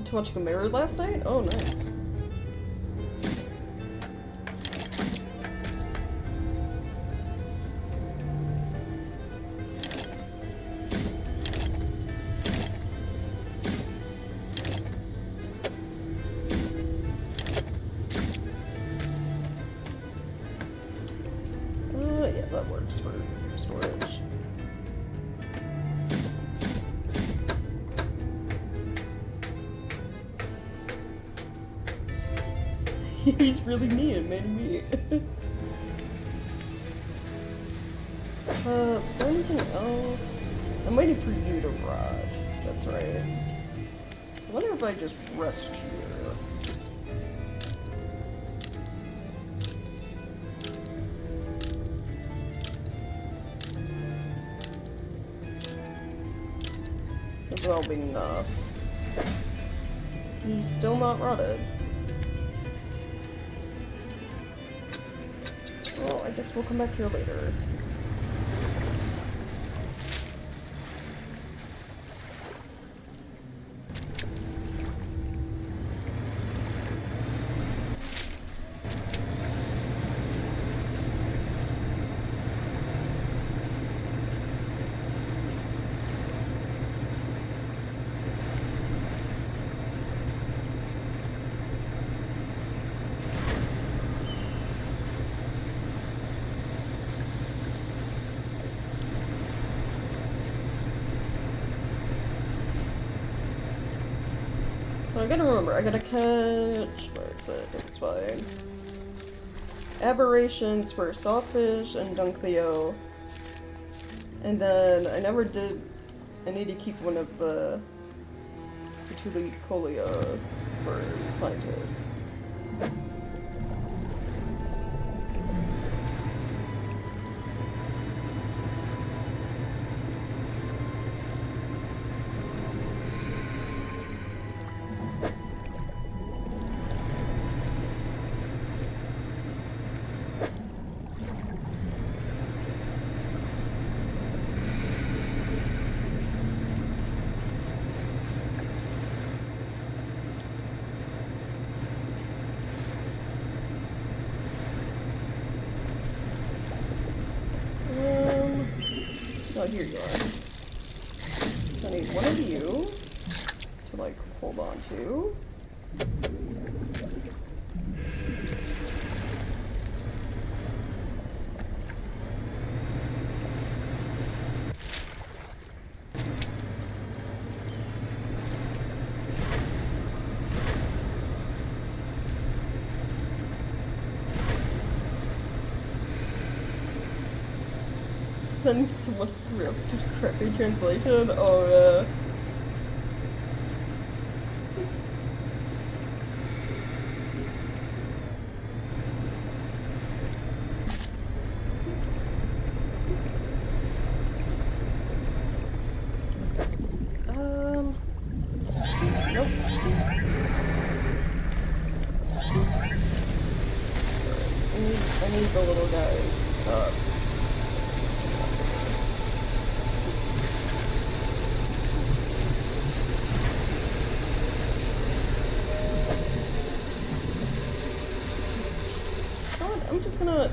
To watch a mirror last night? Oh, nice. Yeah, that works for storage. He's really mean, made me. Is there anything else? I'm waiting for you to rot. That's right. So I wonder if I just rest here. That'll be enough. He's still not rotted. Well, I guess we'll come back here later. So I gotta remember, I gotta catch, where is it? It's fine. Aberrations for Sawfish and Dunktheo. And then I never did, I need to keep one of the Vtuber for scientists. Oh, here you are. So I need one of you to, like, hold on to. Then someone else did a crappy translation. Oh yeah. Nope. I need the little guys to stop.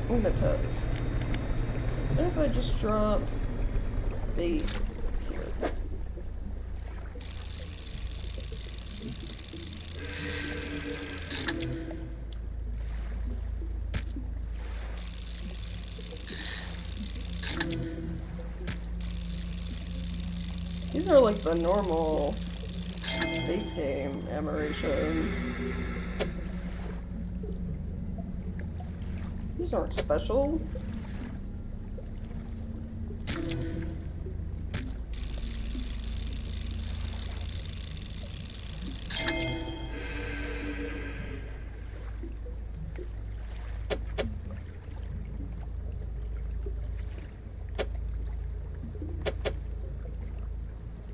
I'm gonna test. What if I just drop bait here? These are like the normal base game aberrations. These aren't special.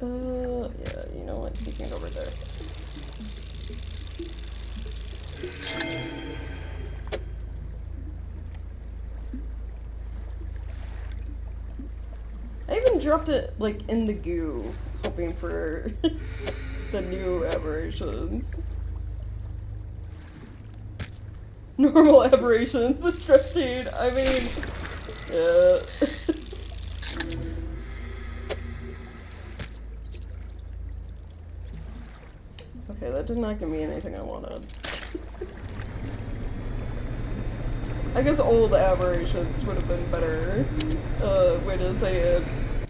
Yeah, you know what? You can go over there. I even dropped it, like, in the goo, hoping for the new aberrations. Normal aberrations, interesting. I mean, yeah. Okay, that did not give me anything I wanted. I guess old aberrations would have been better way to say it.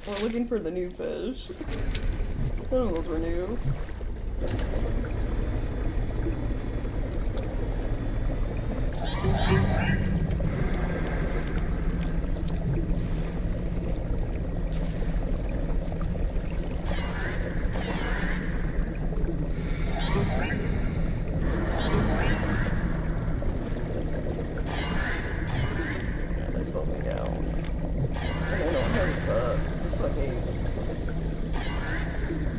We're looking for the new fish. None of those were new. Yeah, they slowed me down. I don't know how to fucking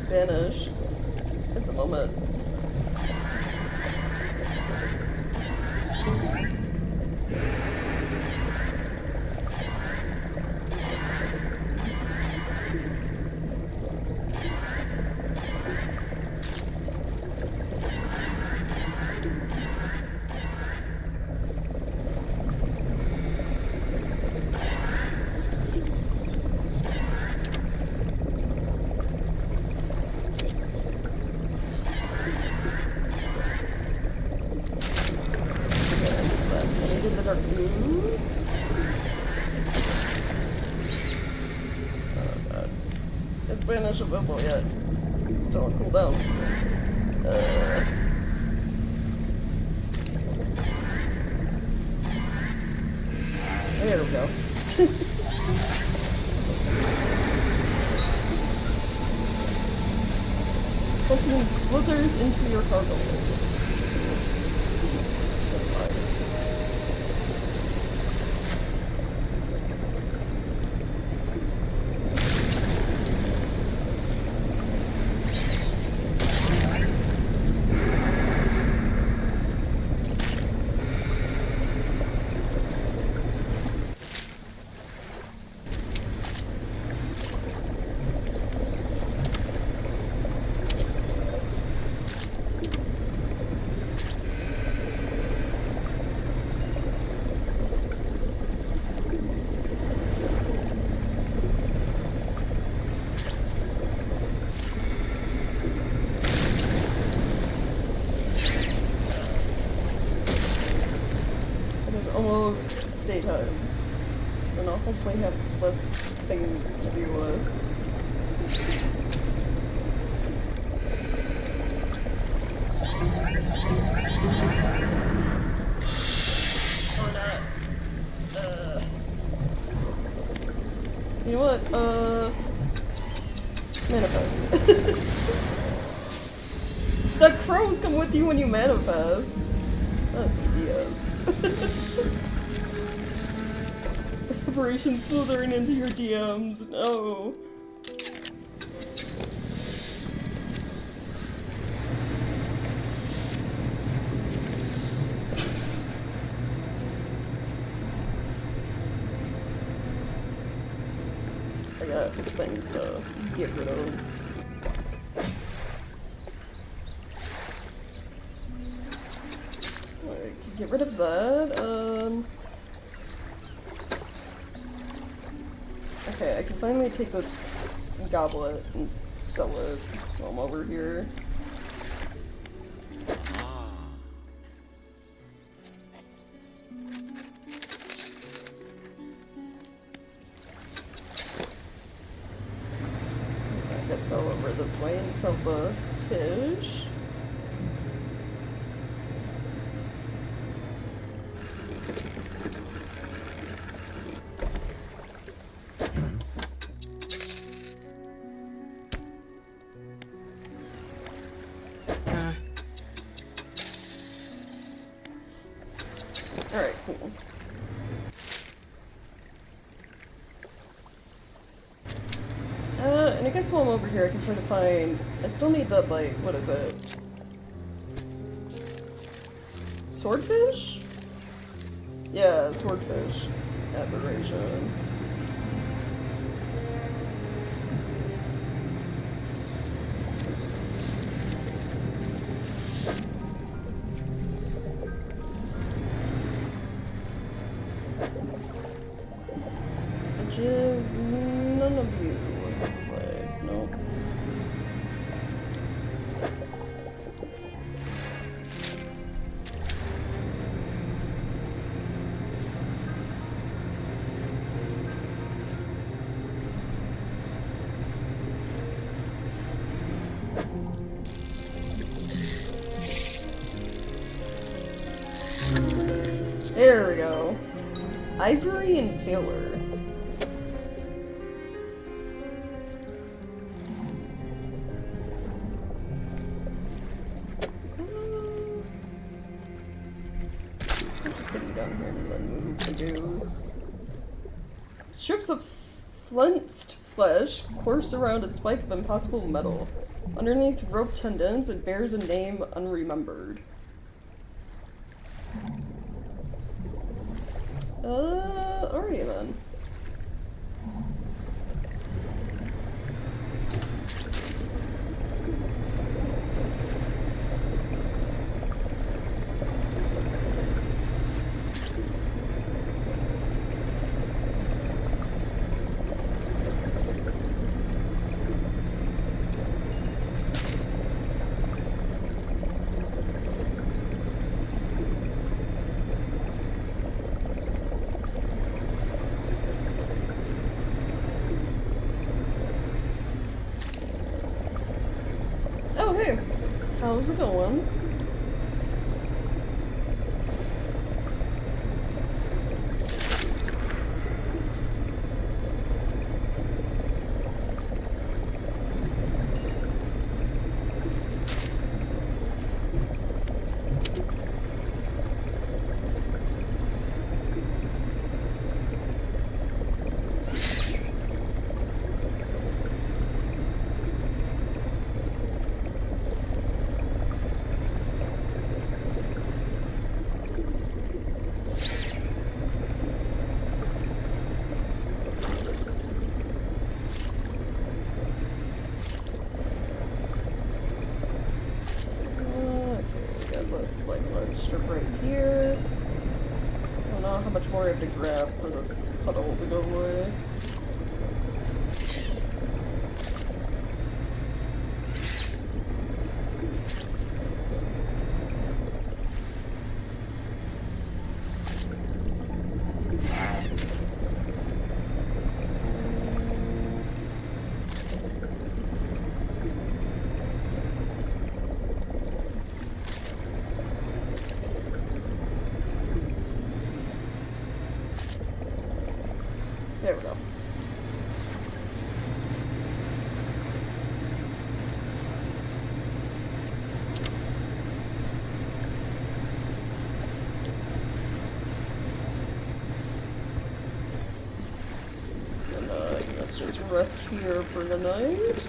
vanish at the moment. Vanish available yet. It's still on cooldown. There we go. Something slithers into your cargo hold. That's fine. Almost daytime, and I'll hopefully have less things to do with. Or not. You know what? Manifest. The crows come with you when you manifest. That's BS. Operation slithering into your DMs. No. I got things to get rid of. Alright, can get rid of that. Okay, I can finally take this goblet and sell it while I'm over here. I guess go over this way and sell the fish. Alright, cool. And I guess while I'm over here I can try to find... I still need that, like, what is it? Swordfish? Yeah, swordfish. Aberration. Which is none of you, it looks like. Nope. There we go. Ivory Impaler. Just put it down here and then move to do. Strips of flensed flesh course around a spike of impossible metal. Underneath rope tendons, it bears a name unremembered. Alrighty then. How's it going? Strip right here. I don't know how much more I have to grab for this puddle to go away. There we go. And let's just rest here for the night.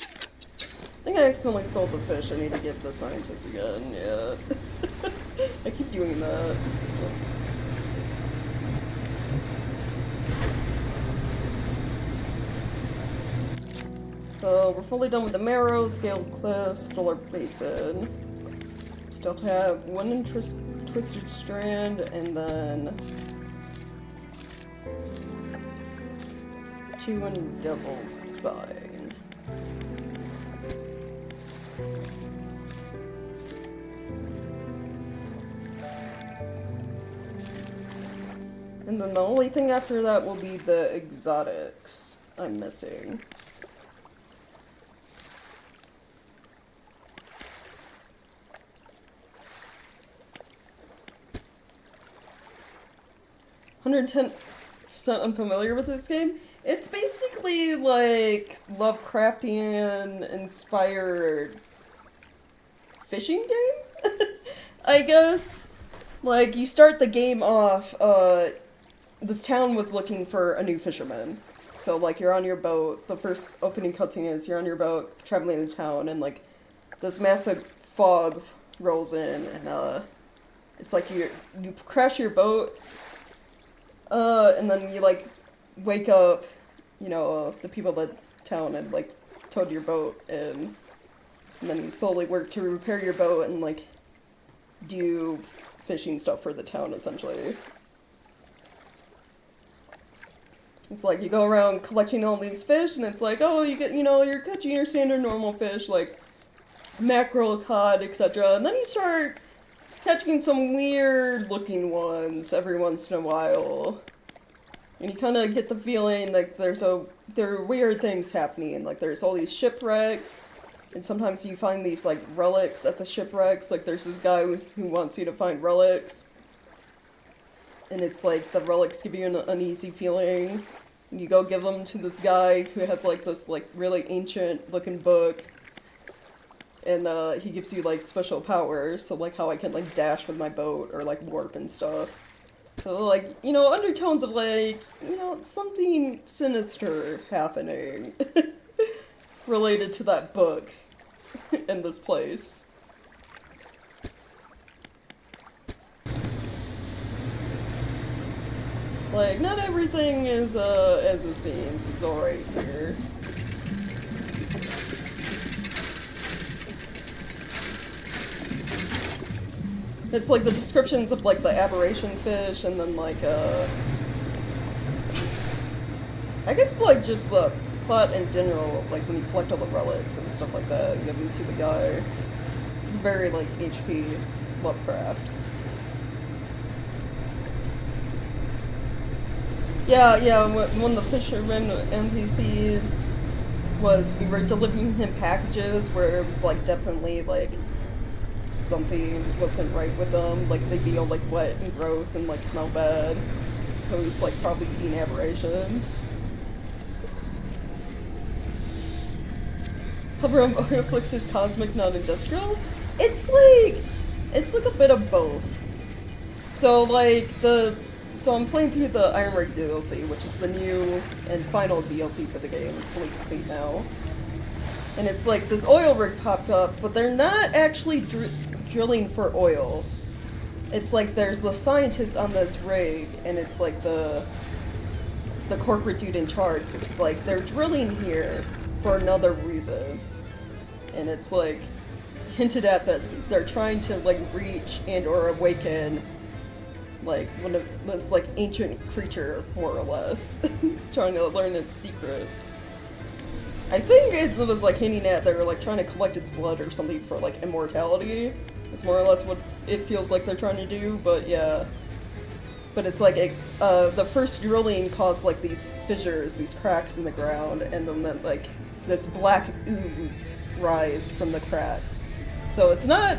I think I accidentally sold the fish. I need to give the scientist again, yeah. I keep doing that. Oops. So we're fully done with the marrow, scaled cliff, stellar basin. Still have one twisted strand, and then 2 on devil's spine. And then the only thing after that will be the exotics I'm missing. "110% unfamiliar with this game." It's basically like Lovecraftian inspired fishing game? I guess. Like, you start the game off, this town was looking for a new fisherman. So, like, you're on your boat, the first opening cutscene is you're on your boat, traveling the town, and, like, this massive fog rolls in, and, it's like you crash your boat, and then you, like, wake up, you know, the people of the town had, like, towed your boat, and then you slowly work to repair your boat and, like, do fishing stuff for the town, essentially. It's like you go around collecting all these fish, and it's like, oh, you get, you know, you're catching your standard normal fish, like mackerel, cod, etc. And then you start catching some weird looking ones every once in a while. And you kind of get the feeling like there are weird things happening. Like there's all these shipwrecks, and sometimes you find these like relics at the shipwrecks. Like there's this guy who wants you to find relics. And it's like the relics give you an uneasy feeling. And you go give them to this guy who has like this like really ancient looking book. And he gives you like special powers, so like how I can like dash with my boat or like warp and stuff. So like, you know, undertones of like, you know, something sinister happening related to that book in this place. Like, not everything is, as it seems. It's alright here. It's like the descriptions of, like, the aberration fish, and then, like, I guess, like, just the plot in general, like, when you collect all the relics and stuff like that, and give them to the guy. It's very, like, HP Lovecraft. Yeah, one of the fisherman NPCs was, we were delivering him packages where it was like definitely like something wasn't right with them, like they'd be all like wet and gross and like smell bad, so he's like probably eating aberrations. Hover on Oilslix is cosmic, not industrial? It's like a bit of both. So so I'm playing through the Iron Rig DLC, which is the new and final DLC for the game. It's fully complete now. And it's like this oil rig popped up, but they're not actually drilling for oil. It's like there's the scientist on this rig, and it's like the corporate dude in charge. It's like they're drilling here for another reason. And it's like hinted at that they're trying to like reach and or awaken like one of this like ancient creature, more or less, trying to learn its secrets. I think it was like hinting at they were like trying to collect its blood or something for like immortality. It's more or less what it feels like they're trying to do, but yeah. But it's like the first drilling caused like these fissures, these cracks in the ground, and then like this black ooze rise from the cracks. So it's not,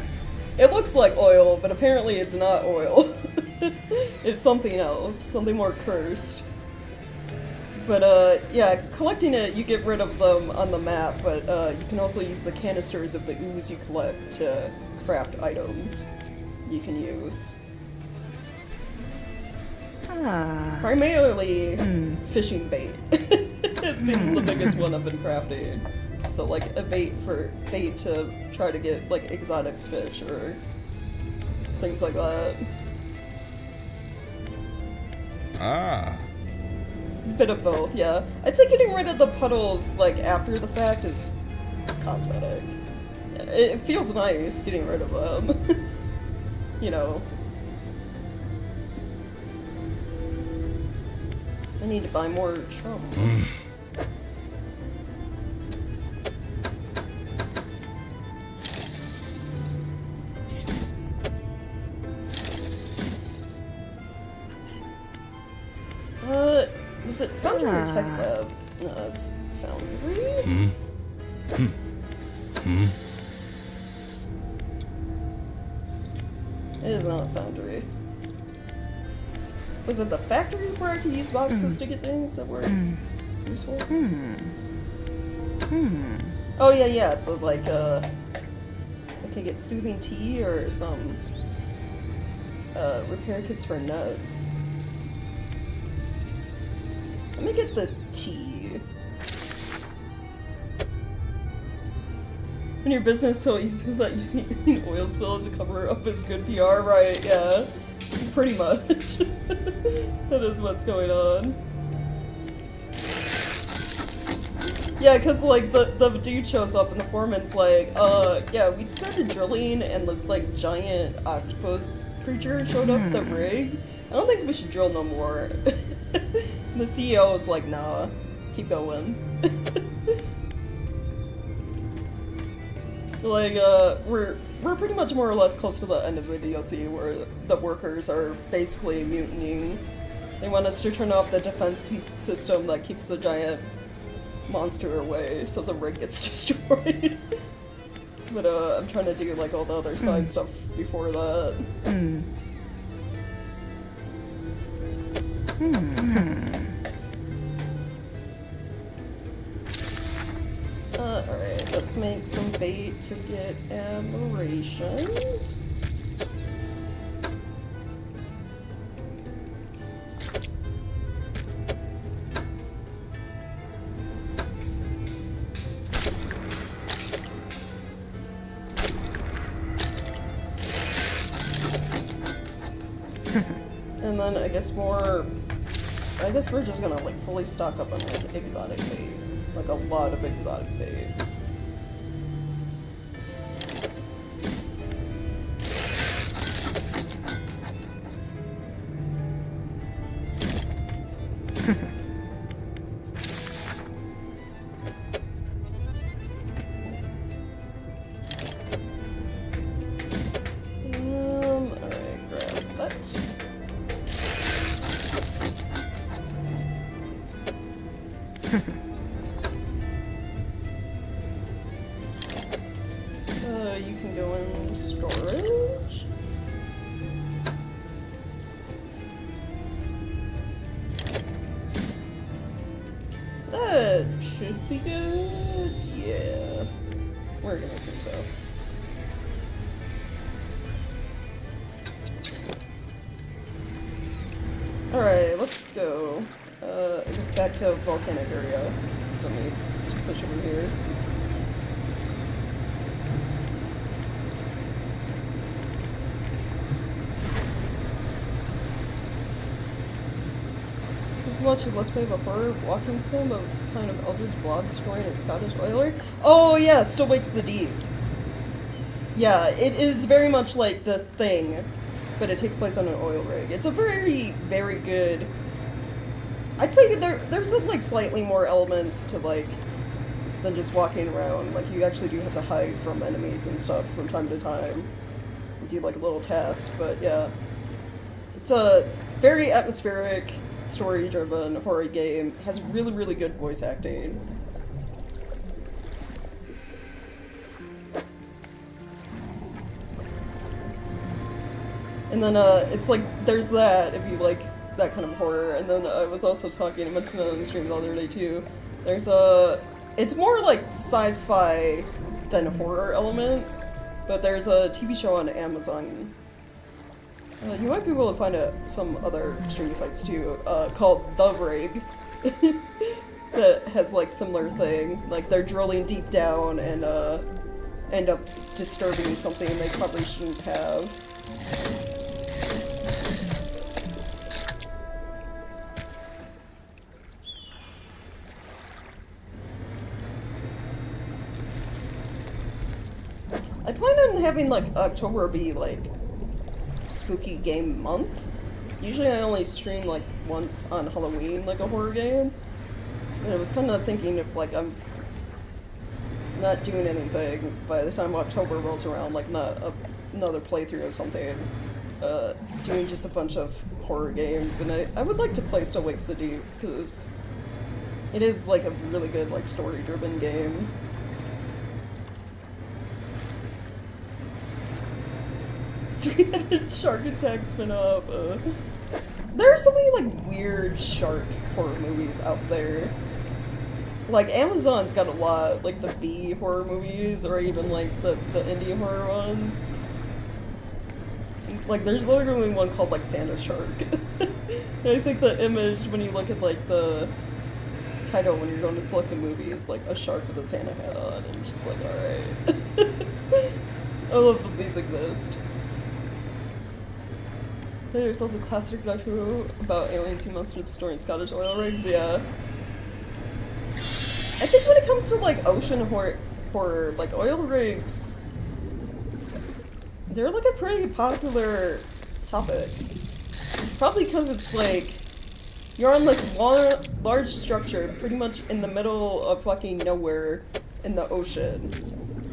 it looks like oil, but apparently it's not oil. It's something else, something more cursed. But yeah, collecting it, you get rid of them on the map, but you can also use the canisters of the ooze you collect to craft items you can use. Primarily fishing bait has been the biggest one I've been crafting. So like a bait to try to get like exotic fish or things like that. Bit of both, yeah. I'd say getting rid of the puddles like after the fact is cosmetic. It feels nice getting rid of them. You know. I need to buy more chum. Was it Foundry or Tech Lab? No, it's Foundry? It is not Foundry. Was it the factory where I could use boxes to get things that were useful? Oh yeah, but like, I could get soothing tea or some, repair kits for nuts. Let me get the tea. When your business so easy that using an oil spill as a cover up is good PR, right? Yeah, pretty much. That is what's going on. Yeah, cause like the dude shows up and the foreman's like, yeah, we started drilling and this like giant octopus creature showed up at the rig. I don't think we should drill no more. The CEO is like, nah, keep going. Like, we're pretty much more or less close to the end of the DLC where the workers are basically mutinying. They want us to turn off the defense system that keeps the giant monster away so the rig gets destroyed. But, I'm trying to do, like, all the other side stuff before that. Alright, let's make some bait to get aberrations. And then I guess we're just gonna like fully stock up on like exotic bait. Like a lot of exotic bait. Alright, grab that. You can go in storage. That should be good. Yeah. We're gonna assume so. Alright, let's go. I guess back to volcanic area. Still need to push over here. Just watching Let's Play of a horror walking sim of some kind of eldritch blob destroying a Scottish oiler. Oh yeah, Still Wakes the Deep. Yeah, it is very much like The Thing, but it takes place on an oil rig. It's a very, very good... I'd say there's like slightly more elements to like than just walking around. Like you actually do have to hide from enemies and stuff from time to time. Do like little tasks, but yeah. It's a very atmospheric, story-driven horror game. It has really, really good voice acting. And then it's like there's that if you like that kind of horror, and then I was also talking, I mentioned it on the stream the other day too, there's it's more like sci-fi than horror elements, but there's a TV show on Amazon, you might be able to find it some other streaming sites too, called The Rig, that has like similar thing, like they're drilling deep down and end up disturbing something they probably shouldn't have. I plan on having like October be like spooky game month. Usually I only stream like once on Halloween, like a horror game. And I was kind of thinking if like I'm not doing anything by the time October rolls around, like not another playthrough of something, doing just a bunch of horror games. And I would like to play Still Wakes the Deep because it is like a really good like story-driven game. Three-headed shark attack spin-off. There are so many like weird shark horror movies out there. Like Amazon's got a lot, like the B horror movies, or even like the indie horror ones. Like there's literally one called like Santa Shark. And I think the image when you look at like the title when you're going to select the movie is like a shark with a Santa hat on, and it's just like, alright. I love that these exist. There's also a classic Doctor Who about aliens who monsters destroying Scottish oil rigs, yeah. I think when it comes to like ocean horror, like oil rigs, they're like a pretty popular topic. Probably because it's like, you're on this large structure pretty much in the middle of fucking nowhere in the ocean.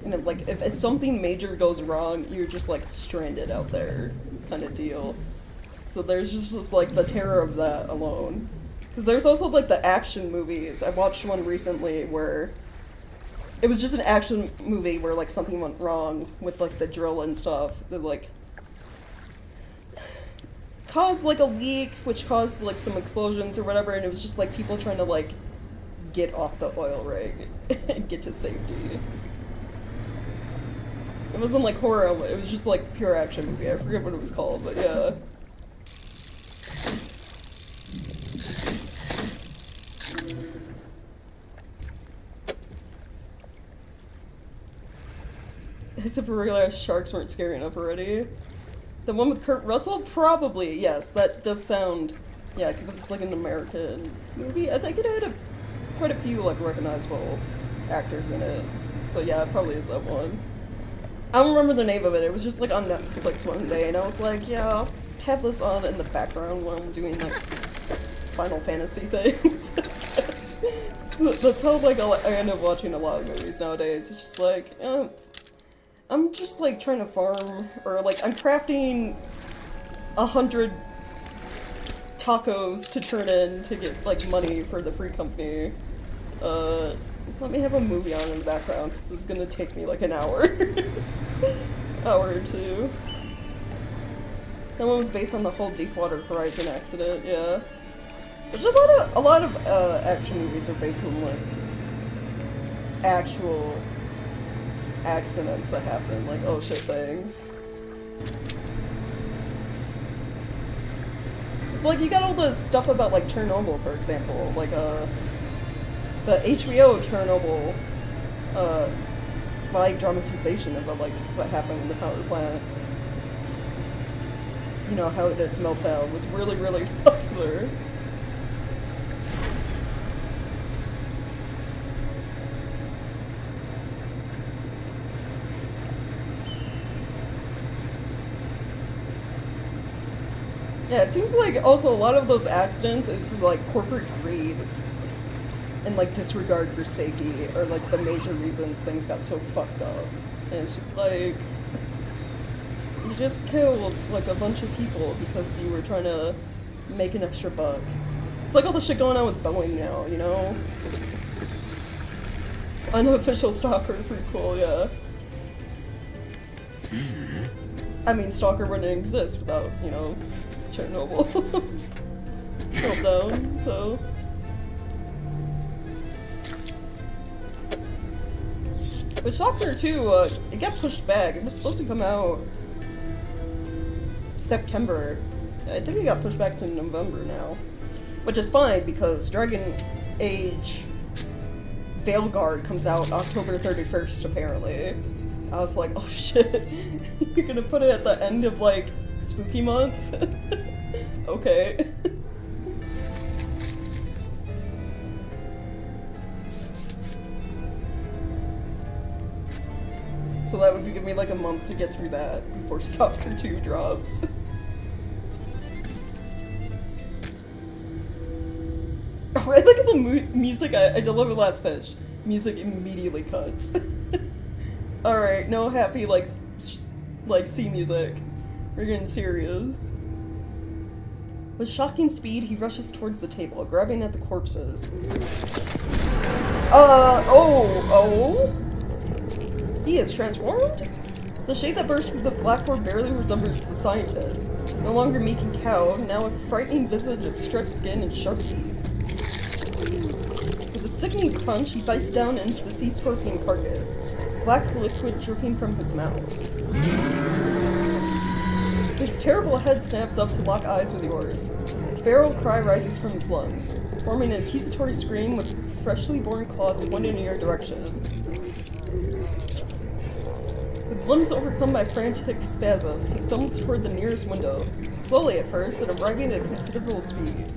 And like, if something major goes wrong, you're just like stranded out there kind of deal. So there's just like the terror of that alone. Because there's also like the action movies. I watched one recently where it was just an action movie where like something went wrong with like the drill and stuff that like caused like a leak, which caused like some explosions or whatever, and it was just like people trying to like get off the oil rig and get to safety. It wasn't like horror, it was just like pure action movie. I forget what it was called, but yeah. Except for realized sharks weren't scary enough already. The one with Kurt Russell? Probably, yes. That does sound... Yeah, because it's like an American movie. I think it had quite a few like recognizable actors in it. So yeah, it probably is that one. I don't remember the name of it. It was just like on Netflix one day, and I was like, yeah, I'll have this on in the background while I'm doing like Final Fantasy things. That's how like I end up watching a lot of movies nowadays. It's just like, I'm just like trying to farm, or like I'm crafting 100 tacos to turn in to get like money for the free company. Let me have a movie on in the background, because it's gonna take me like an hour. Hour or two. That one was based on the whole Deepwater Horizon accident, yeah. Which a lot of action movies are based on, like, actual accidents that happen, like, oh shit things. It's like, you got all the stuff about, like, Chernobyl, for example, like, the HBO Chernobyl, live dramatization of, like, what happened in the power plant. You know, how its meltdown was really, really popular. Yeah, it seems like also a lot of those accidents, it's like corporate greed and like disregard for safety are like the major reasons things got so fucked up. And it's just like, you just killed like a bunch of people because you were trying to make an extra buck. It's like all the shit going on with Boeing now, you know? Unofficial Stalker prequel, yeah. I mean, Stalker wouldn't exist without, you know, Chernobyl meltdown, so. But Stalker 2, it got pushed back. It was supposed to come out September. I think it got pushed back to November now. Which is fine, because Dragon Age Veilguard comes out October 31st, apparently. I was like, oh shit, you're gonna put it at the end of, like, spooky month? Okay. So that would give me like a month to get through that before Stalker 2 drops. Oh, I look at the music I delivered last pitch. Music immediately cuts. Alright, no happy like C music. We're getting serious. With shocking speed, he rushes towards the table, grabbing at the corpses. Oh? He is transformed? The shape that bursts through the blackboard barely resembles the scientist. No longer meek and cowed, now a frightening visage of stretched skin and sharp teeth. With a sickening crunch, he bites down into the sea scorpion carcass, black liquid dripping from his mouth. His terrible head snaps up to lock eyes with yours. A feral cry rises from his lungs, forming an accusatory scream with freshly born claws pointed in your direction. With limbs overcome by frantic spasms, he stumbles toward the nearest window, slowly at first, and arriving at considerable speed.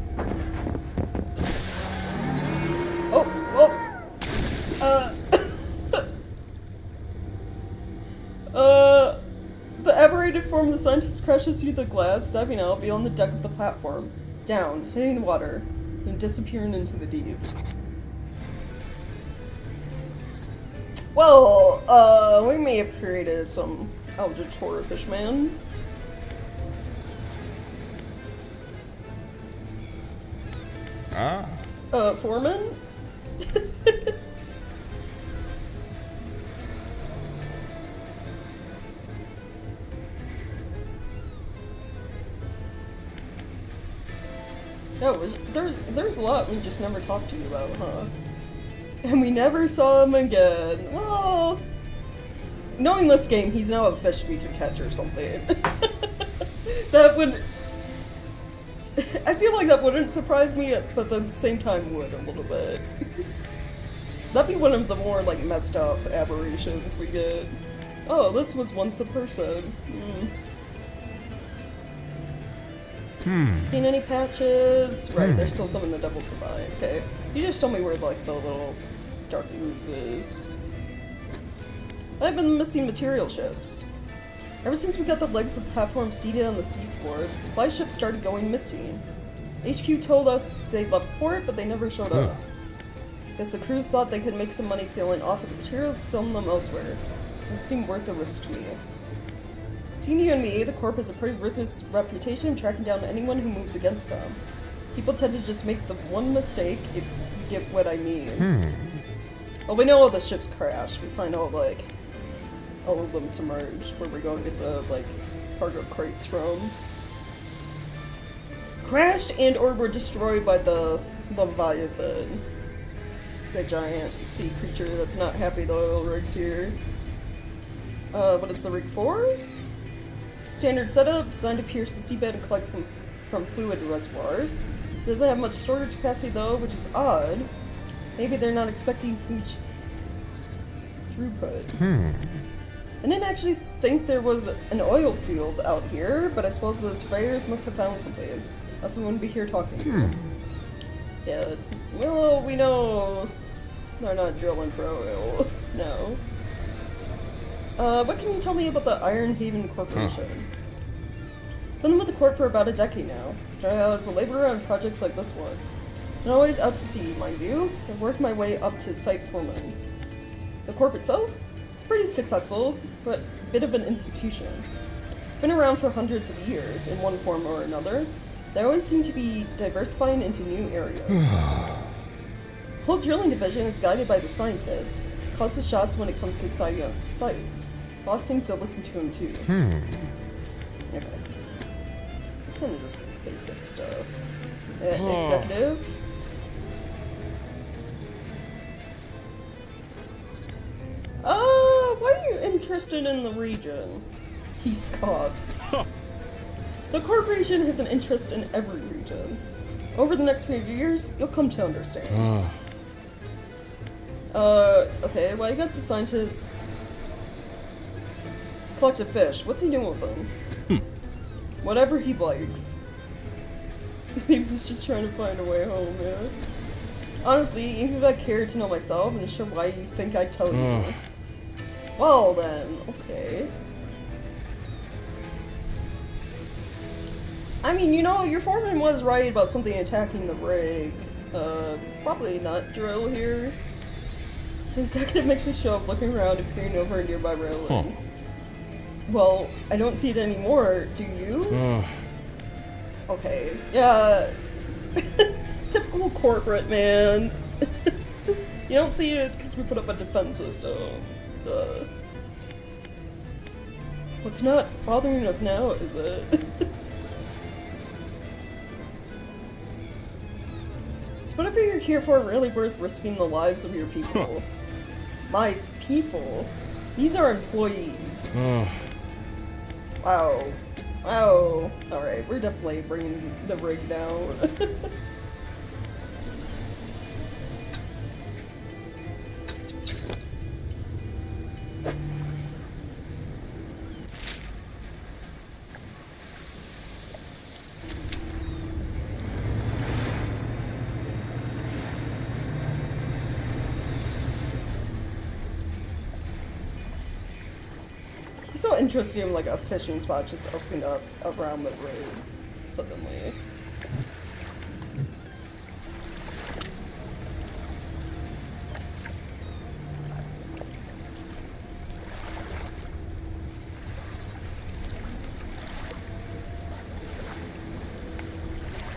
The aberrated form of the scientist crashes through the glass, diving out beyond the deck of the platform, down, hitting the water, then disappearing into the deep. Well, we may have created some alligator fishman. Foreman? No, there's a lot we just never talked to you about, huh? And we never saw him again. Well, knowing this game, he's now a fish we can catch or something. That would... I feel like that wouldn't surprise me, but at the same time would a little bit. That'd be one of the more, like, messed up aberrations we get. Oh, this was once a person. Seen any patches? Right, there's still some in the Devil's Divine. Okay. You just told me where, like, the little dark ooze is. I've been missing material ships. Ever since we got the legs of the platform seated on the seafloor, the supply ships started going missing. HQ told us they left port, but they never showed up. Guess the crews thought they could make some money sailing off of the materials and selling them elsewhere. This seemed worth the risk to me. Between you and me, the Corp has a pretty ruthless reputation of tracking down anyone who moves against them. People tend to just make the one mistake, if you get what I mean. Well, we know all the ships crashed. We find all, like, all of them submerged, where we go and get the, like, cargo crates from. Crashed and or were destroyed by the Leviathan. The giant sea creature that's not happy the oil rig's here. What is the rig for? Standard setup, designed to pierce the seabed and collect some from fluid reservoirs. It doesn't have much storage capacity though, which is odd. Maybe they're not expecting huge throughput. I didn't actually think there was an oil field out here, but I suppose the sprayers must have found something. Else we wouldn't be here talking to you. Yeah, well, we know they're not drilling for oil. No. What can you tell me about the Iron Haven Corporation? Been with the Corp for about a decade now. Started out as a laborer on projects like this one. And always out to sea, mind you. I've worked my way up to site foreman. The Corp itself? It's pretty successful, but a bit of an institution. It's been around for hundreds of years, in one form or another. They always seem to be diversifying into new areas. The whole drilling division is guided by the scientists. Calls the shots when it comes to sighting up sites. Boss seems to listen to him too. Okay. It's kind of just basic stuff. Executive. Why are you interested in the region? He scoffs. The corporation has an interest in every region. Over the next few years, you'll come to understand. Okay, well, you got the scientists collect a fish. What's he doing with them? Whatever he likes. He was just trying to find a way home, man. Honestly, even if I cared to know myself, I'm not sure why you think I'd tell you. Well then, okay. I mean, you know, your foreman was right about something attacking the rig. Probably not drill here. The executive makes you show up looking around and peering over a nearby railing. Well, I don't see it anymore, do you? Okay, yeah. Typical corporate, man. You don't see it because we put up a defense system. What's not bothering us now, is it? Is whatever you're here for really worth risking the lives of your people? My people? These are employees. Wow. Wow. Alright, we're definitely bringing the rig down. It's so interesting, like a fishing spot just opened up around the road suddenly.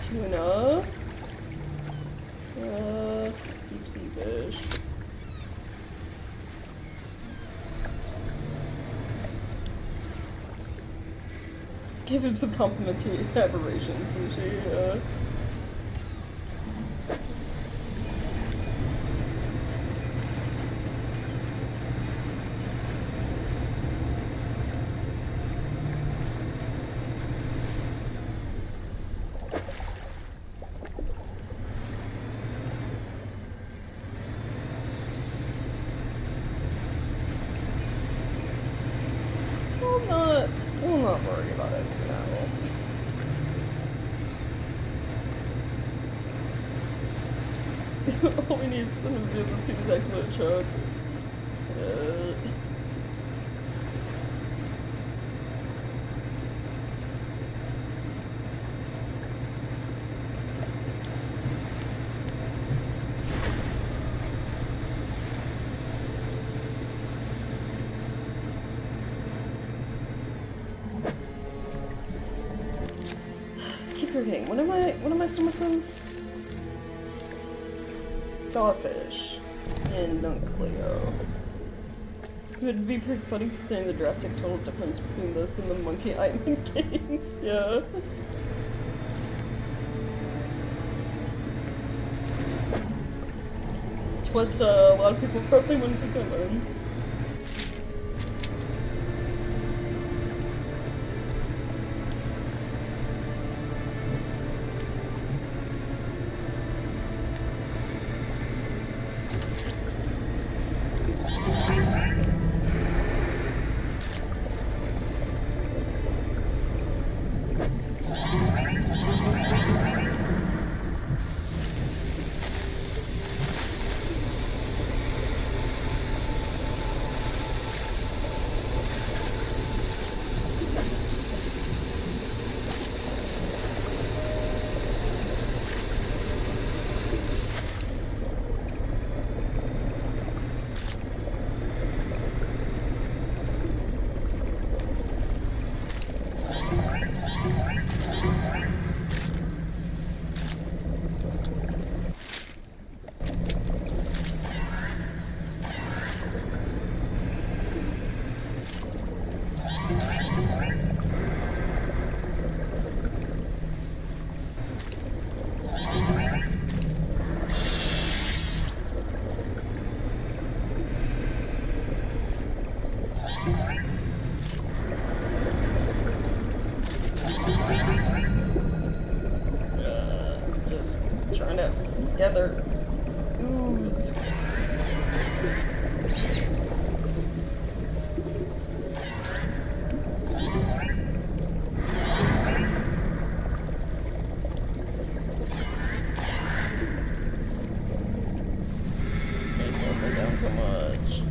Tuna. Deep sea fish. Give him some complimentary aberrations and shit, We'll not worry about it for now. All we need is someone to be able to see this excellent truck. forgetting. What am I still missing? Sawfish and Nuncleo. It would be pretty funny considering the drastic total difference between this and the Monkey Island games, yeah. Twist, a lot of people probably wouldn't see coming. Together. Ooze. They slow me down so much.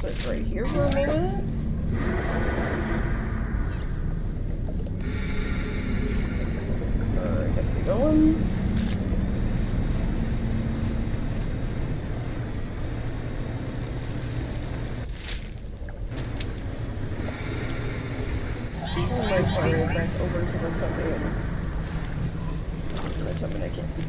Sit right here for a moment. I guess they going. I might fire it back over to the company. It's not something I can't see.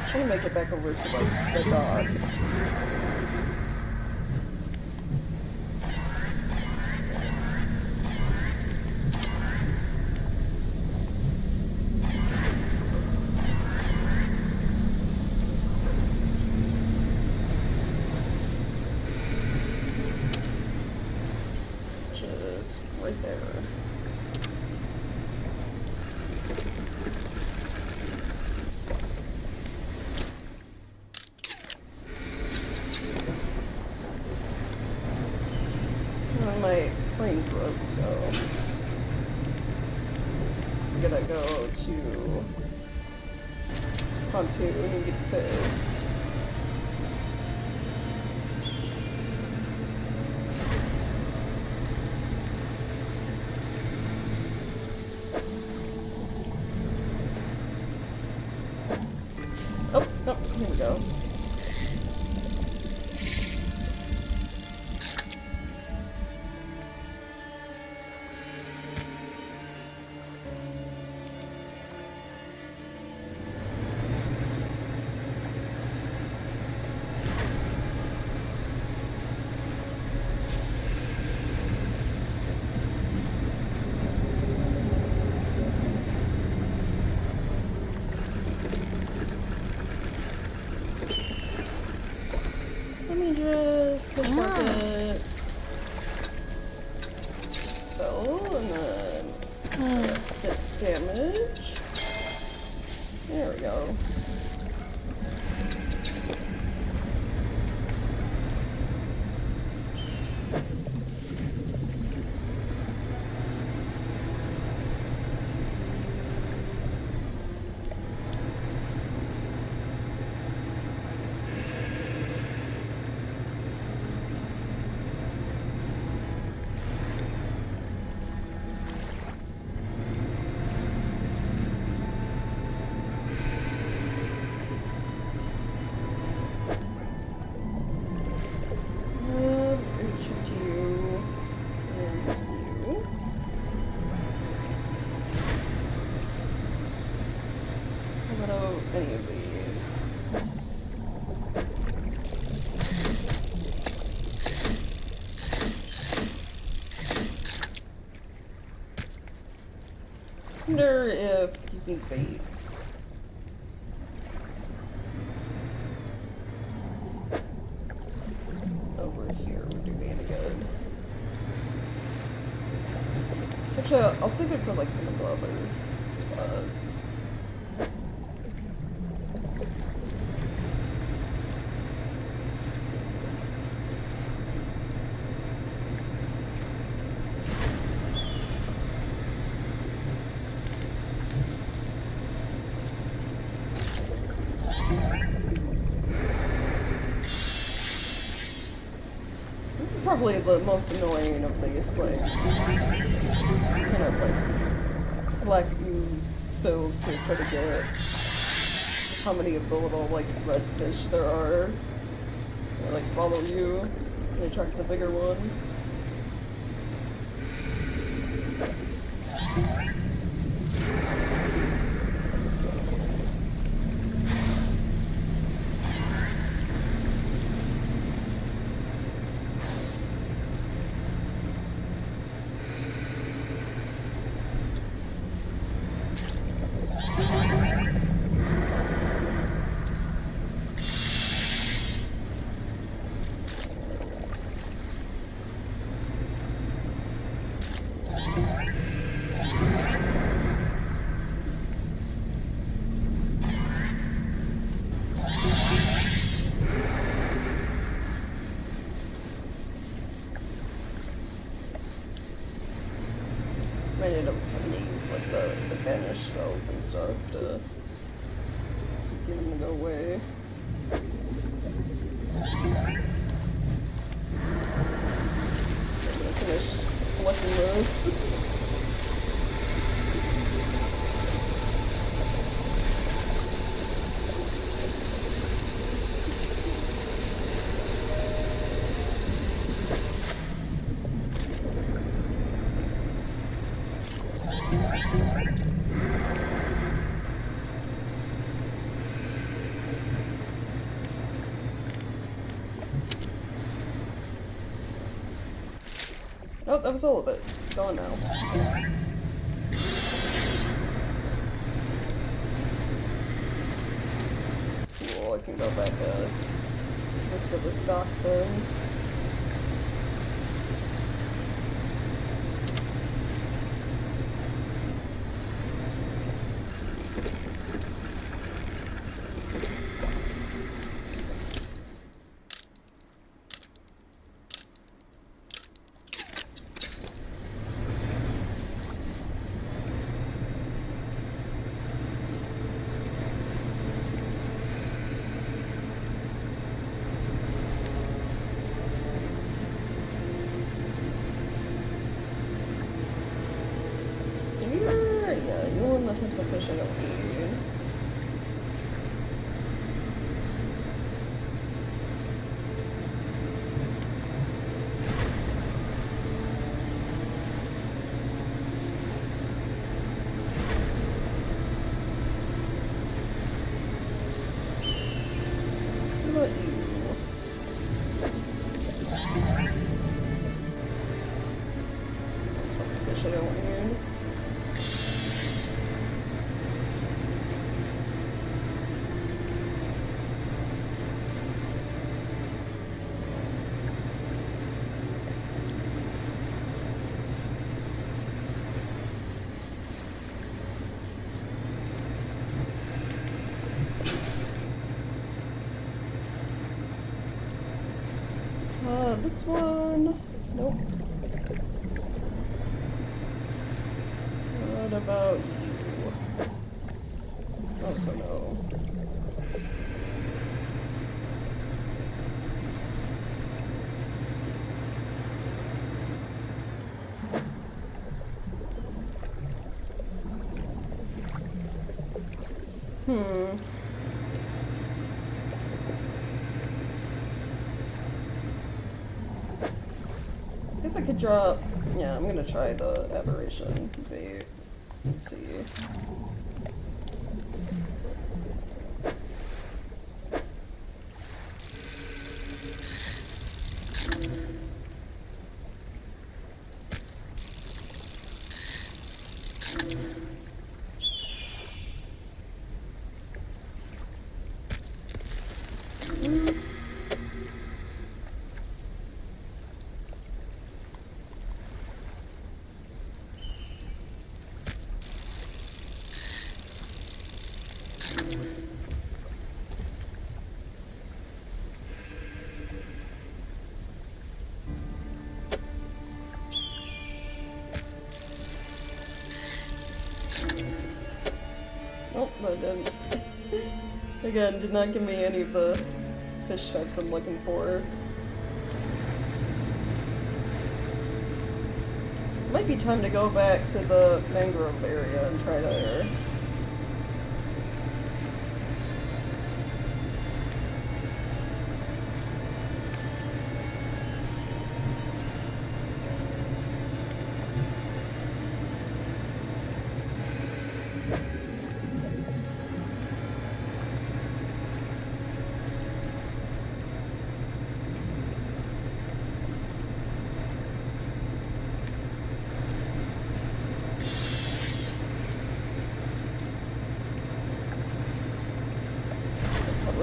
Trying to make it back over to like the dog. Which is right there. My brain broke, so I'm gonna go to Pontoon and get fixed. Oh, here we go. Let me just push market. So, and then fix damage. There we go. any of these. I wonder if using bait. Over here would do me any good. Actually, I'll save it for like one of the other spots. This is probably the most annoying of these, like, kind of like black ooze spills to try to get how many of the little like red fish there are. They like follow you and attract the bigger one. I ended up having to use like the banish spells and stuff to get them to go away. So I'm gonna finish collecting those. Oh, that was all of it. It's gone now. Cool, I can go back most of this dock thing. So you're one of the types of fish I don't need. What about you? Some fish I don't need. This one, nope. What about you? Also no. I guess I could drop. Yeah, I'm gonna try the aberration bait. Let's see. Oh, that didn't. Again, did not give me any of the fish types I'm looking for. Might be time to go back to the mangrove area and try there.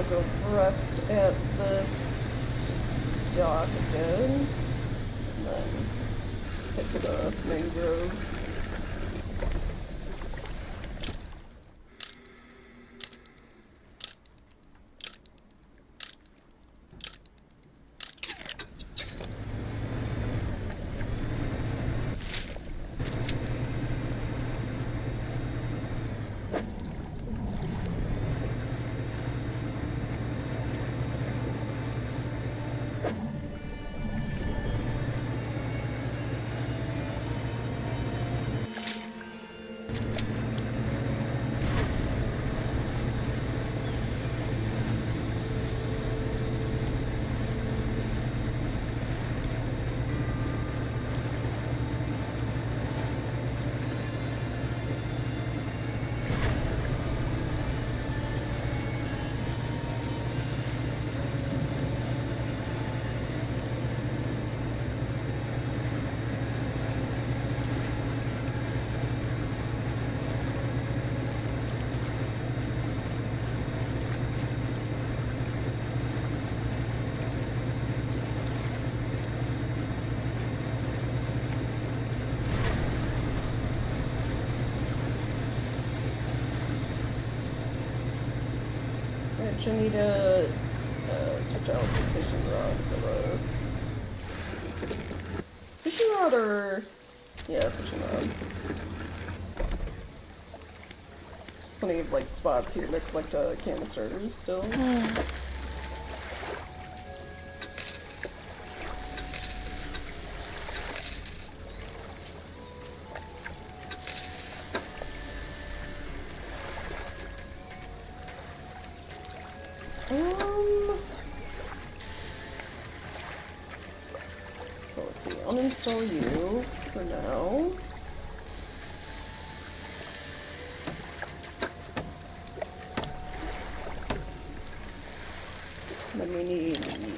Go rest at this dock again, and then head to the mangroves. I need to switch out the fishing rod for this. Fishing rod or... yeah, fishing rod. Just plenty of like spots here to collect canisters still. So let's see, uninstall you for now. Then we need you.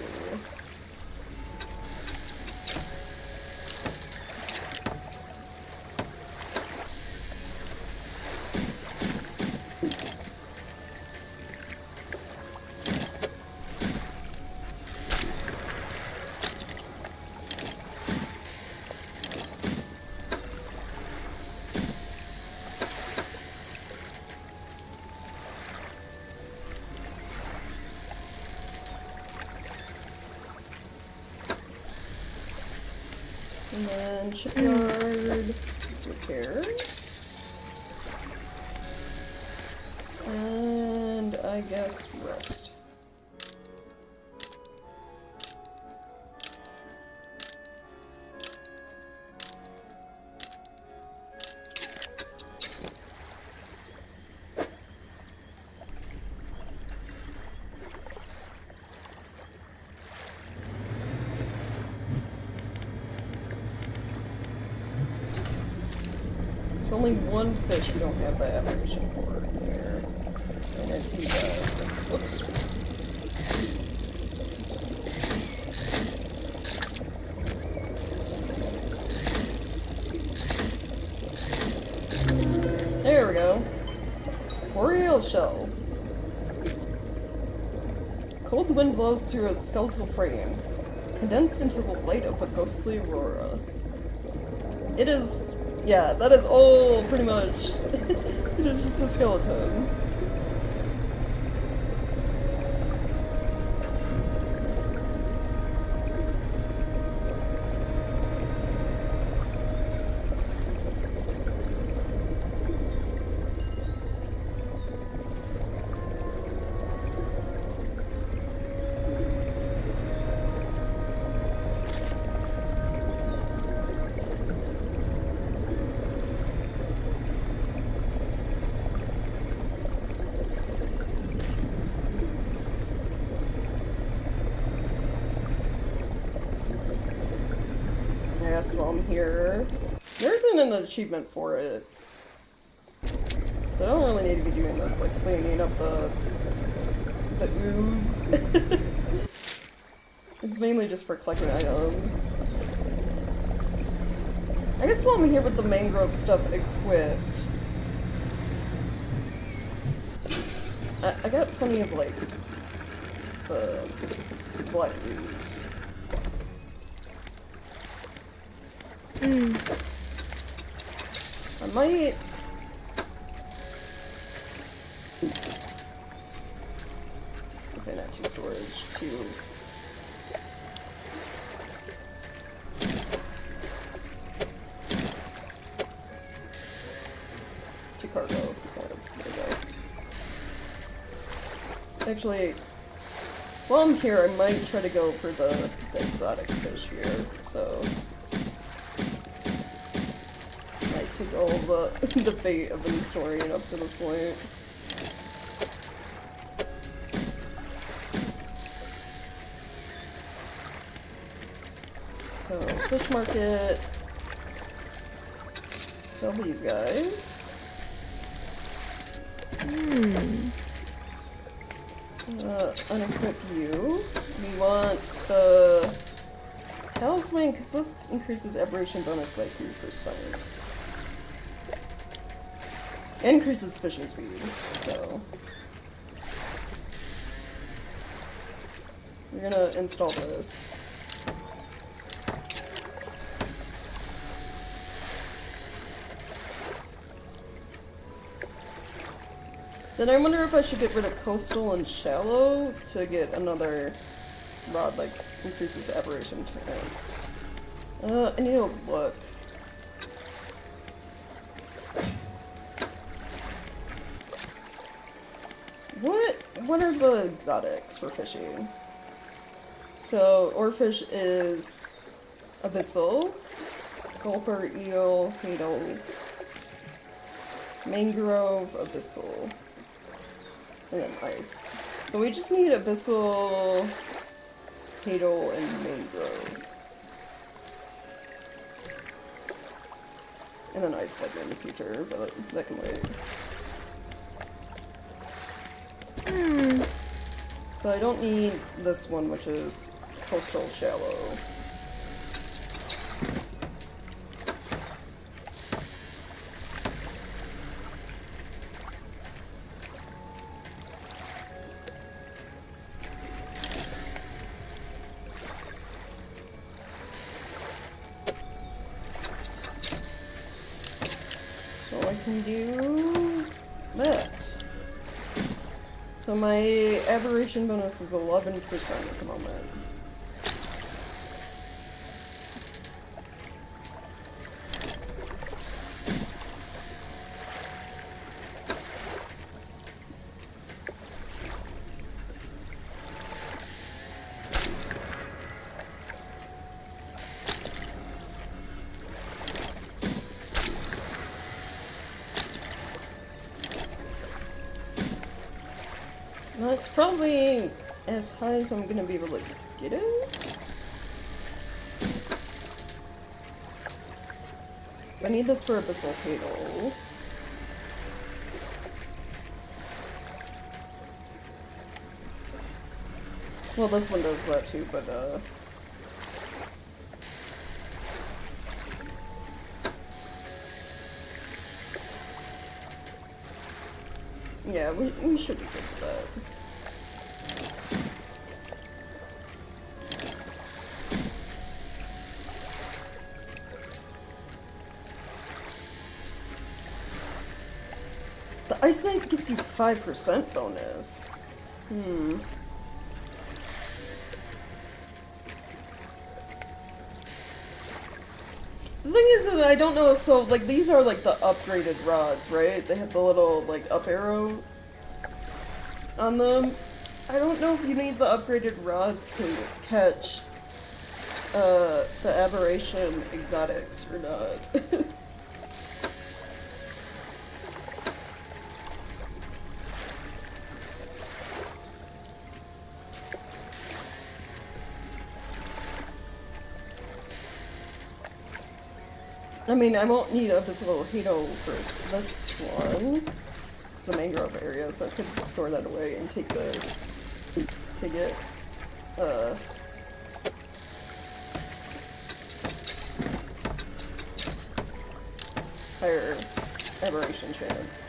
And then shipyard repair. And I guess rest. There's only one fish we don't have the aberration for in here. And it's you guys. Whoops. There we go. Boreal shell. Cold wind blows through a skeletal frame, condensed into the light of a ghostly aurora. It is... yeah, that is all pretty much. It is just a skeleton. guess, while I'm here. There isn't an achievement for it. So I don't really need to be doing this, like cleaning up the ooze. It's mainly just for collecting items. I guess while I'm here with the mangrove stuff equipped, I got plenty of, like, the black ooze. I might... Okay, not 2 storage, 2... cargo. There we go. Actually, while I'm here, I might try to go for the exotic fish here, so... Might take all the bait I've been storing up to this point. So, fish market... Sell these guys. Unequip you. We want the talisman, because this increases aberration bonus by 3%. Increases fishing speed, so... We're gonna install this. Then I wonder if I should get rid of coastal and shallow to get another rod, like, increases aberration chance. I need to look. What are the exotics for fishing? So, oarfish is abyssal, gulper, eel, hadal, mangrove, abyssal. And then ice. So we just need abyssal, hadal, and mangrove. And then ice later in the future, but that can wait. So I don't need this one, which is coastal shallow. Can do that. So my aberration bonus is 11% at the moment. That's probably as high as I'm gonna be able to get it. So I need this for abyssal hadal. Well, this one does that too, but yeah, we should be good with that. The Ice Knight gives you 5% bonus. The thing is that I don't know, so, like, these are, like, the upgraded rods, right? They have the little, like, up arrow on them. I don't know if you need the upgraded rods to catch, the aberration exotics or not. I mean, I won't need a Abyssal Hito for this one. It's the mangrove area, so I could store that away and take this to get, higher aberration chance.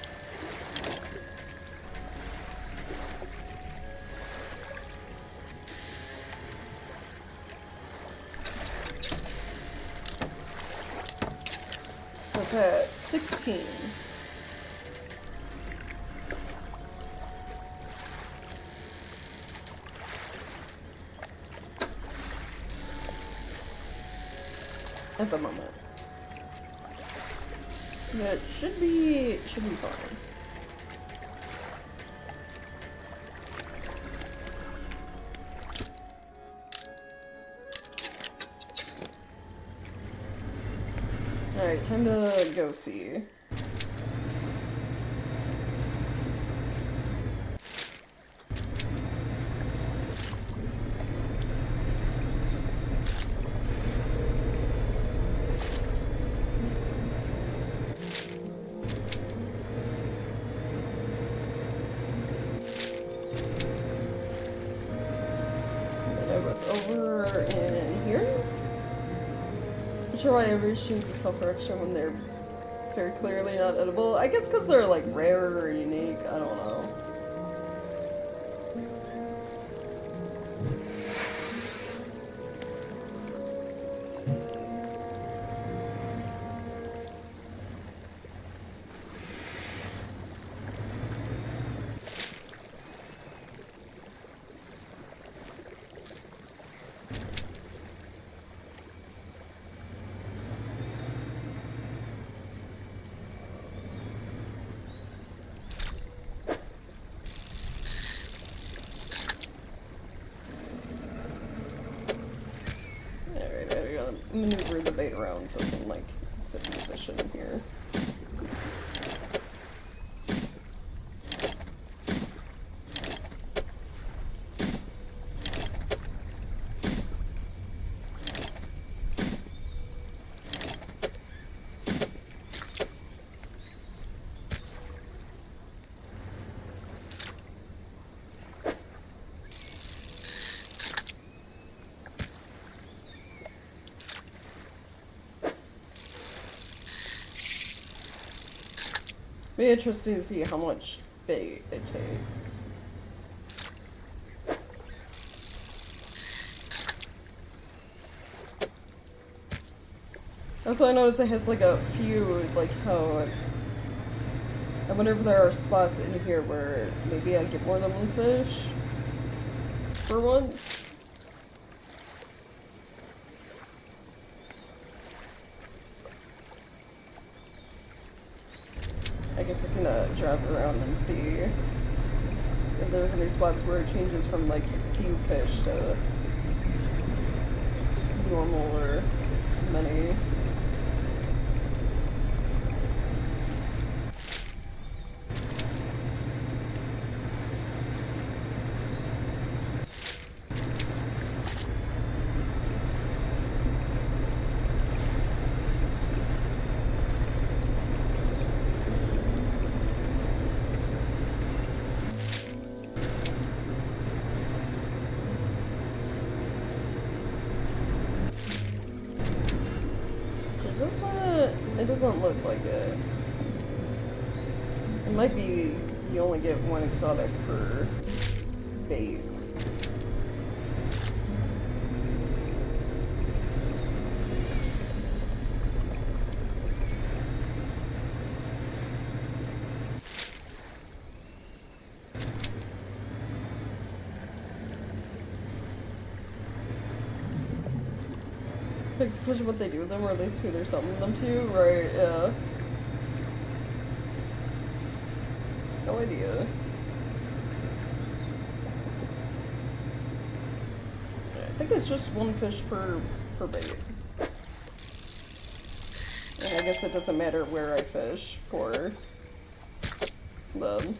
So it's at 16. At the moment. It should be fine. Alright, time to go see. Over in here? Not sure why every seems to self-correction when they're very clearly not edible. I guess because they're like rare or unique, I don't know. Maneuver the bait around so I can like fit this fish in here. Be interesting to see how much bait it takes. Also, I noticed it has like a few, like how. I wonder if there are spots in here where maybe I get more than one fish for once. I guess I can drive around and see if there's any spots where it changes from like few fish to normal or many. It doesn't look like it. It might be you only get one exotic per bait. Begs the question what they do with them, or at least who they're selling them to, right? Yeah. No idea. I think it's just one fish per bait. And I guess it doesn't matter where I fish for them.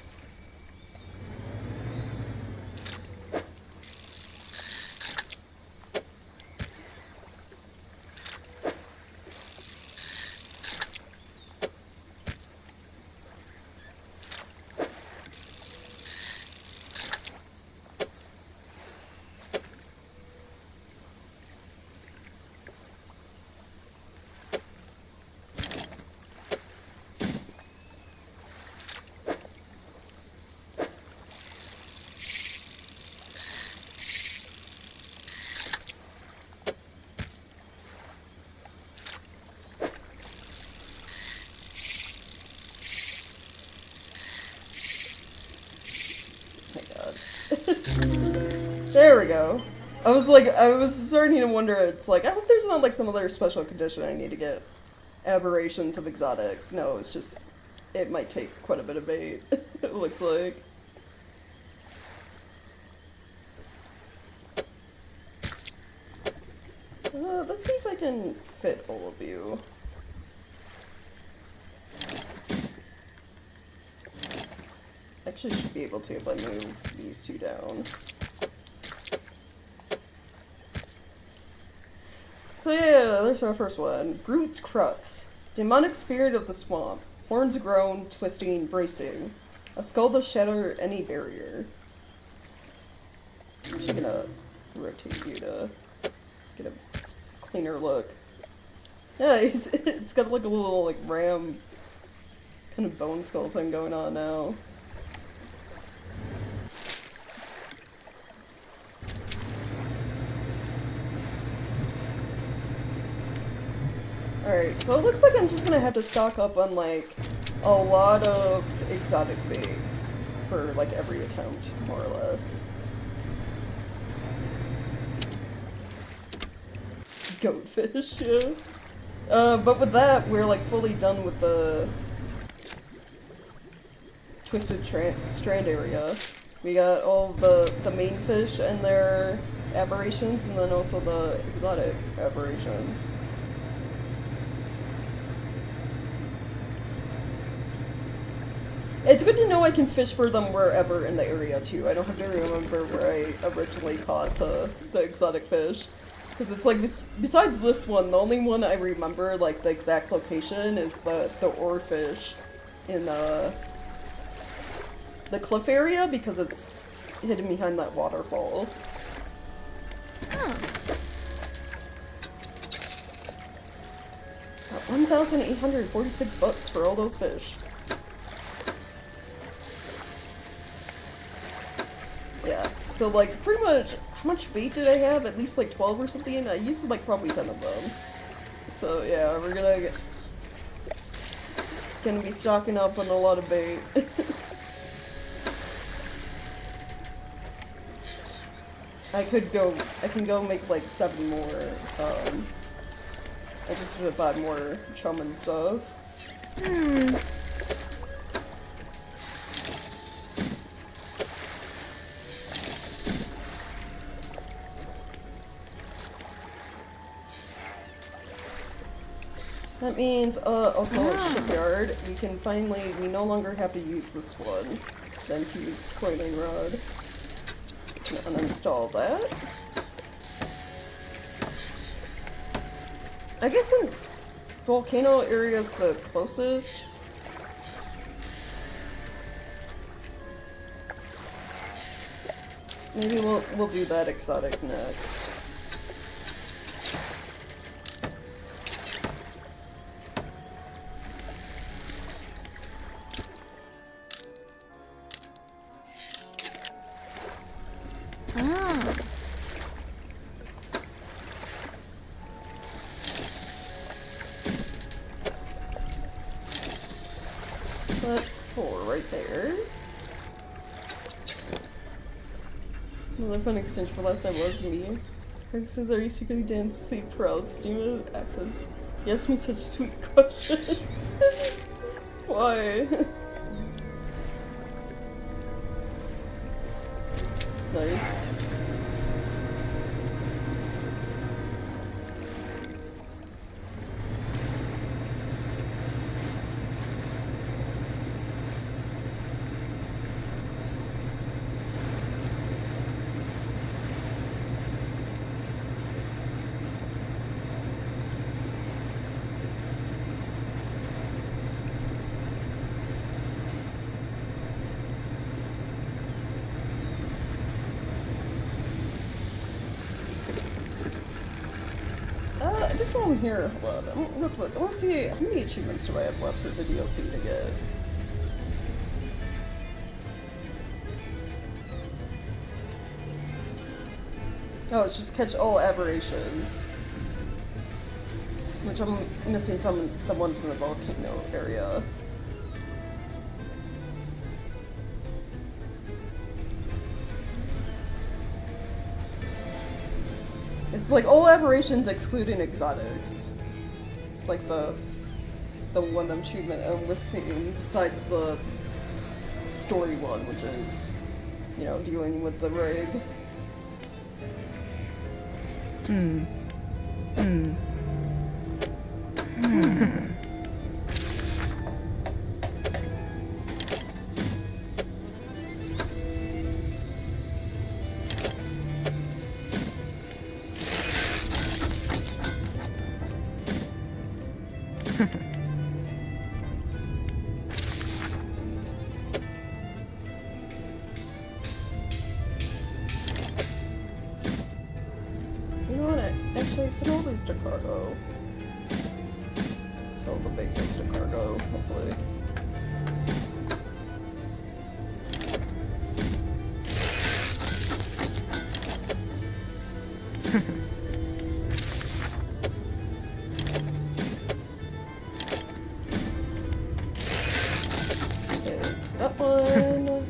we go. I was starting to wonder, it's like, I hope there's not like some other special condition I need to get aberrations of exotics. No, it's just, it might take quite a bit of bait, it looks like. Let's see if I can fit all of you. Actually should be able to if I move these two down. So yeah, there's our first one. Groot's Crux. Demonic spirit of the swamp. Horns groan, twisting, bracing. A skull to shatter any barrier. I'm just gonna rotate you to get a cleaner look. Yeah, it's got like a little like ram kind of bone skull thing going on now. Alright, so it looks like I'm just gonna have to stock up on like a lot of exotic bait for like every attempt, more or less. Goatfish, yeah. But with that, we're like fully done with the Twisted Strand area. We got all the main fish and their aberrations, and then also the exotic aberration. It's good to know I can fish for them wherever in the area too. I don't have to remember where I originally caught the exotic fish. Because it's like, besides this one, the only one I remember, like, the exact location is the oarfish in, the cliff area, because it's hidden behind that waterfall. Oh. 1,846 bucks for all those fish. Yeah, so like, pretty much, how much bait did I have? At least like 12 or something? I used like probably 10 of them. So yeah, we're gonna be stocking up on a lot of bait. I can go make like 7 more. I just have to buy more chum and stuff. That means, also at Shipyard, we no longer have to use this one, the infused coiling rod. Gonna uninstall that. I guess since volcano area is the closest, maybe we'll do that exotic next. That's 4 right there. Another fun exchange for last time was me. Eric says, are you secretly dancing proud? Steam access. You ask me such sweet questions. Why? Nice. This one here, hold on, real quick, I want to see how many achievements do I have left for the DLC to get. Oh, it's just catch all aberrations. Which I'm missing some of the ones in the volcano area. It's like all aberrations excluding exotics. It's like the one achievement I'm listing besides the story one, which is, you know, dealing with the rig. You know what? Actually, send all these to cargo. Sell the big ones to cargo, hopefully. Okay, that one.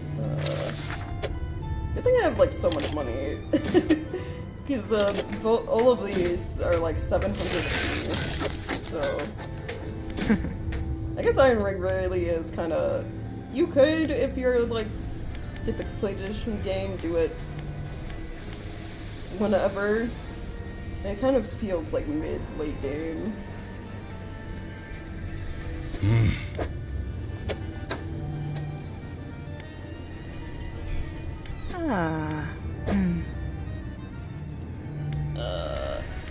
I think I have like so much money. Because all of these are like 700 apiece, so I guess Iron Ring really is kind of, you could, if you're like, get the complete edition game, do it whenever. It kind of feels like late game.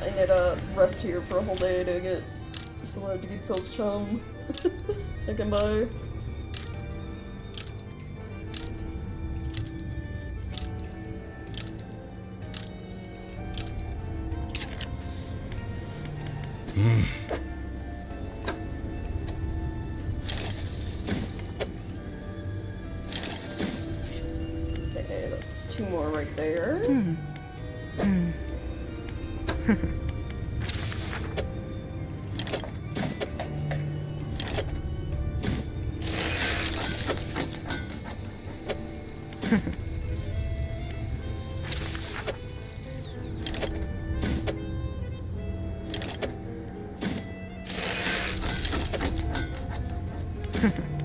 I need a rest here for a whole day to get somewhere to get Cell's chum. I can buy. Okay, that's 2 more right there.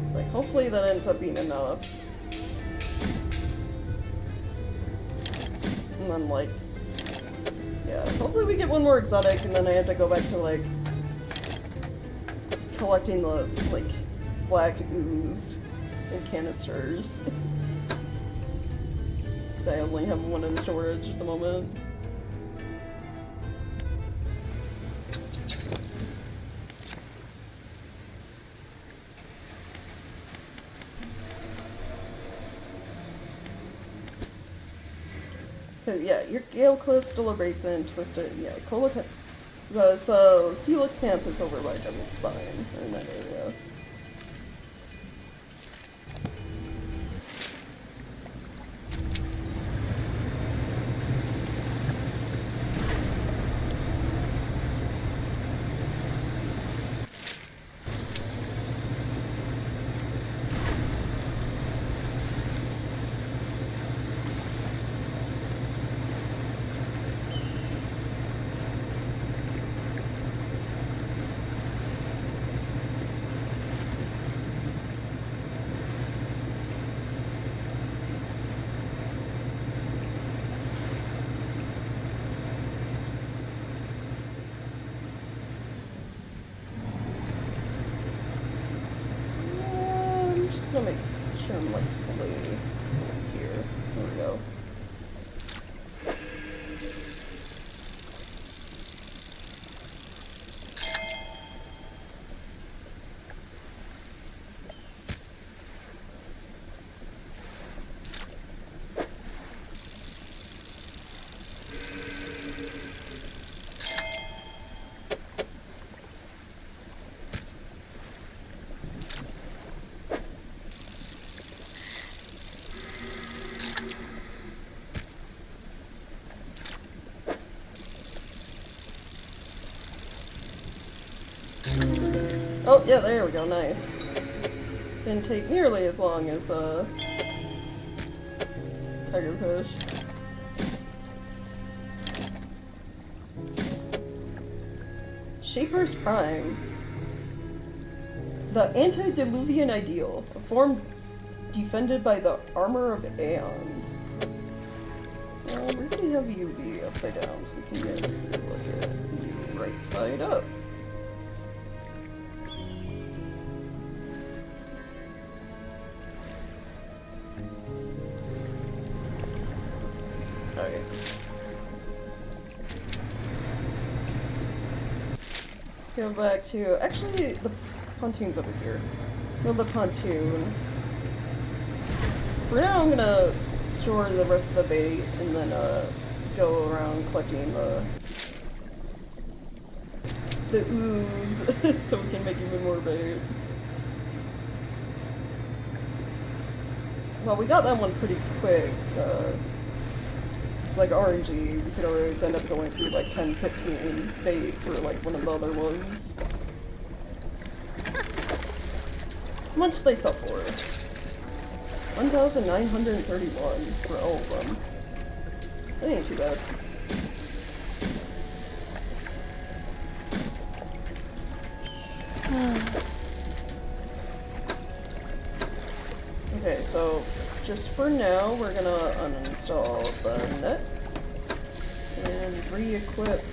It's like, hopefully that ends up being enough. And then, like, yeah, hopefully we get one more exotic, and then I have to go back to, like, collecting the, like, black ooze in canisters. Because I only have one in storage at the moment. Yeah, your Gale Cliff, Stellar Basin, Twisted, yeah, the coelacanth is over by Devil's Spine, or in that area. I'm gonna make sure I'm like fully here. There we go. Oh, yeah, there we go, nice. Didn't take nearly as long as, Tigerfish. Shaper's Prime. The antediluvian ideal, a form defended by the armor of aeons. We're gonna have you be upside down so we can get a look at you right side up. Okay. Go back to, actually, the pontoon's over here. Build the pontoon. For now, I'm gonna store the rest of the bait and then go around collecting the ooze so we can make even more bait. Well, we got that one pretty quick. It's like RNG. We could always end up going through like 10, 15 bait for like one of the other ones. How much do they sell for? 1,931 for all of them. That ain't too bad. Okay, so just for now, we're gonna uninstall the net and re-equip you.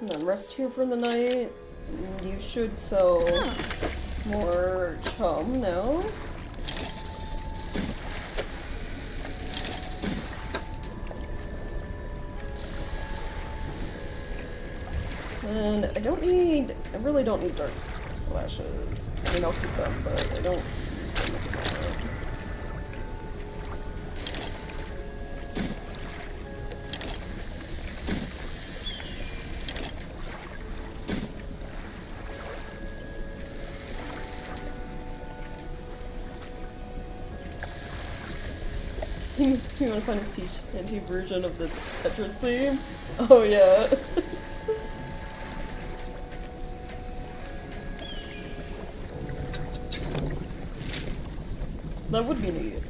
And then rest here for the night. You should sell more chum now. And I really don't need dark splashes. I mean, I'll keep them, but I don't need them at the moment. It makes me want to find a sea shanty version of the Tetris theme. Oh yeah. That would be neat.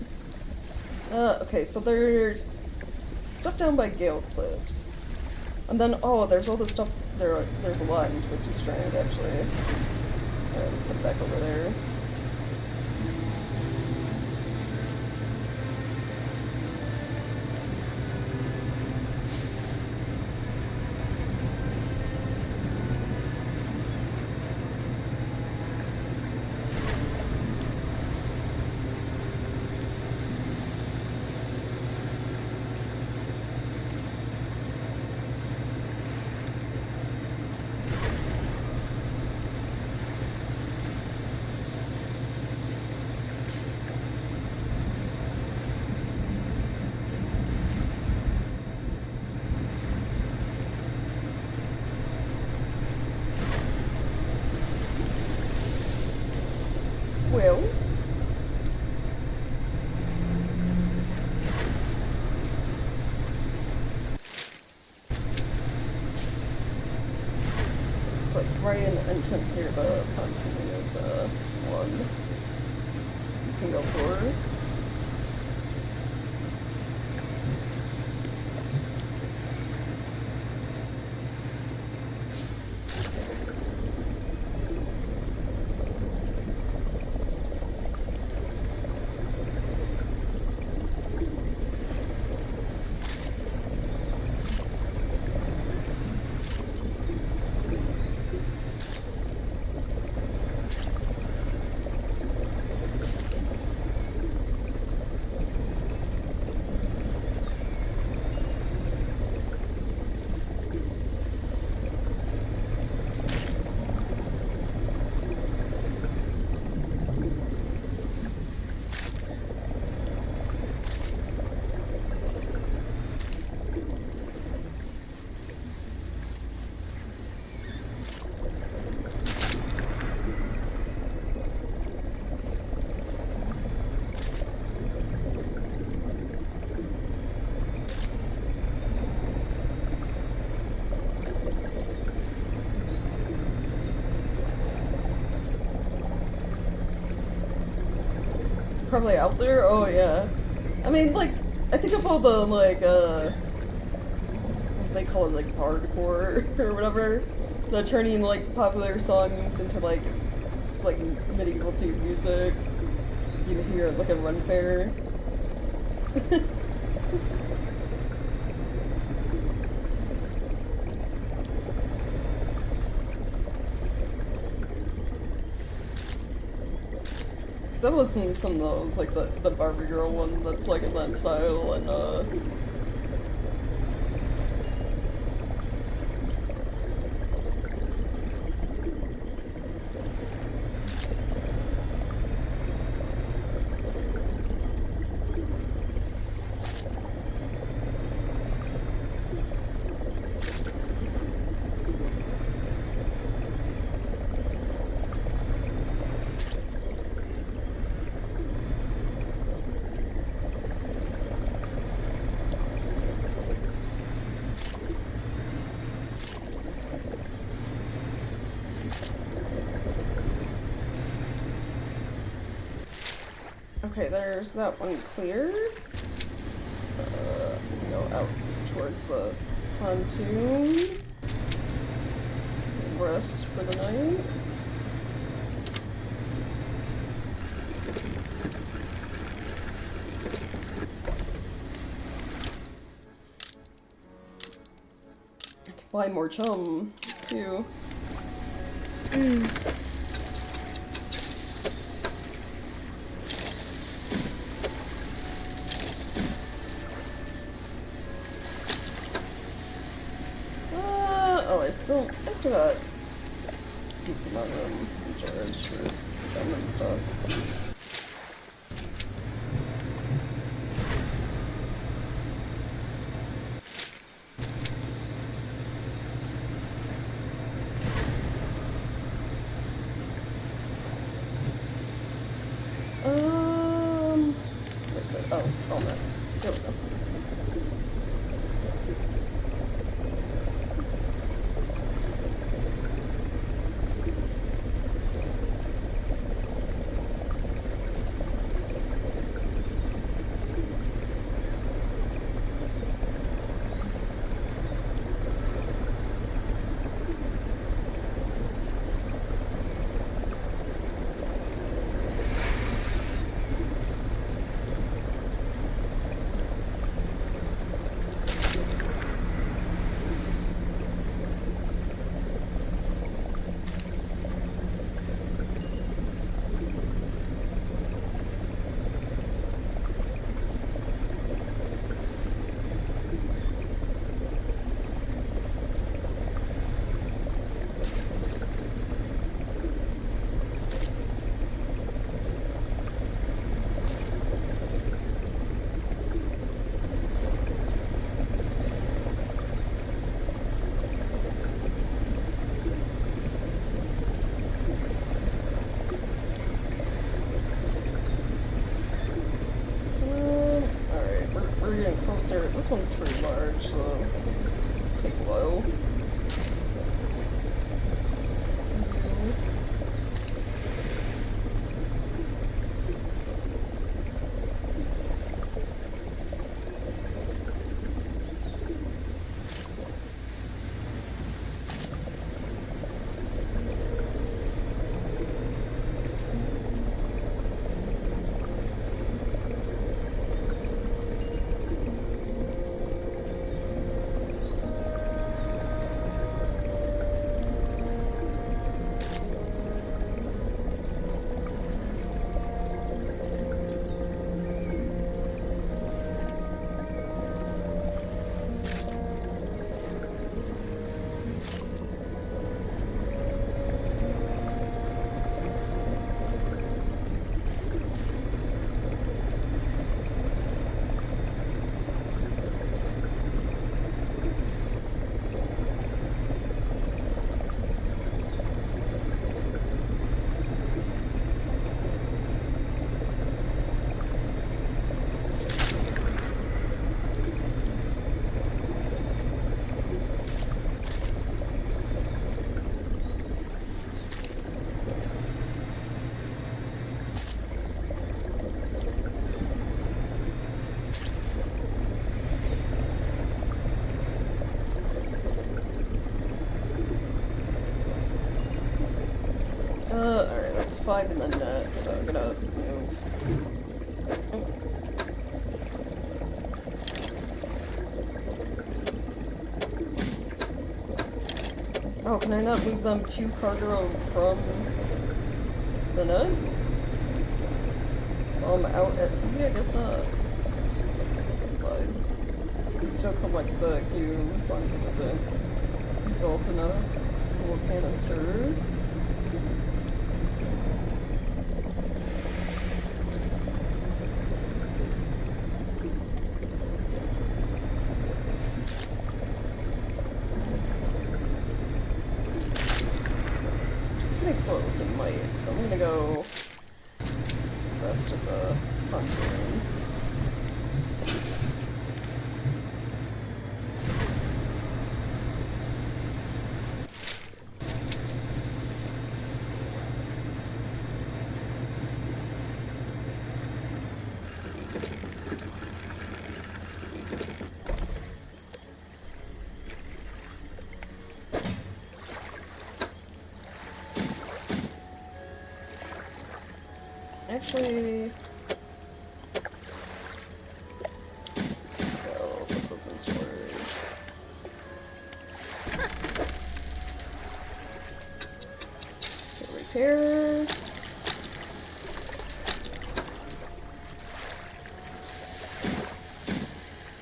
Okay, so there's stuff down by Gale Cliffs. And then, oh, there's all this stuff, there's a lot in Twisted Strand, actually. Alright, let's head back over there. Well, it's like right in the entrance here, the pontoon is one you can go for. probably out there. Oh yeah. I mean, like, I think of all the like what they call it, like hardcore or whatever, the turning like popular songs into like like medieval themed music. You can hear it like a Run Fair. Cause I've listened to some of those, like the Barbie Girl one that's like in that style, and okay, there's that one cleared. Go out towards the pontoon. Rest for the night. I can buy more chum, too. I still got a decent amount of room in storage for gum and stuff. Where's it? Oh, no. There we go. Closer. This one's pretty large, so take a while. it's 5 in the net, so I'm gonna move. Oh, can I not move them to cargo from the net? While I'm out at sea? I guess not. Inside. It still come like the goo as long as it doesn't result in a full canister. It's getting close, it might, so I'm gonna go rest of the pontoon. Actually, I'll put this in storage. Okay, repair.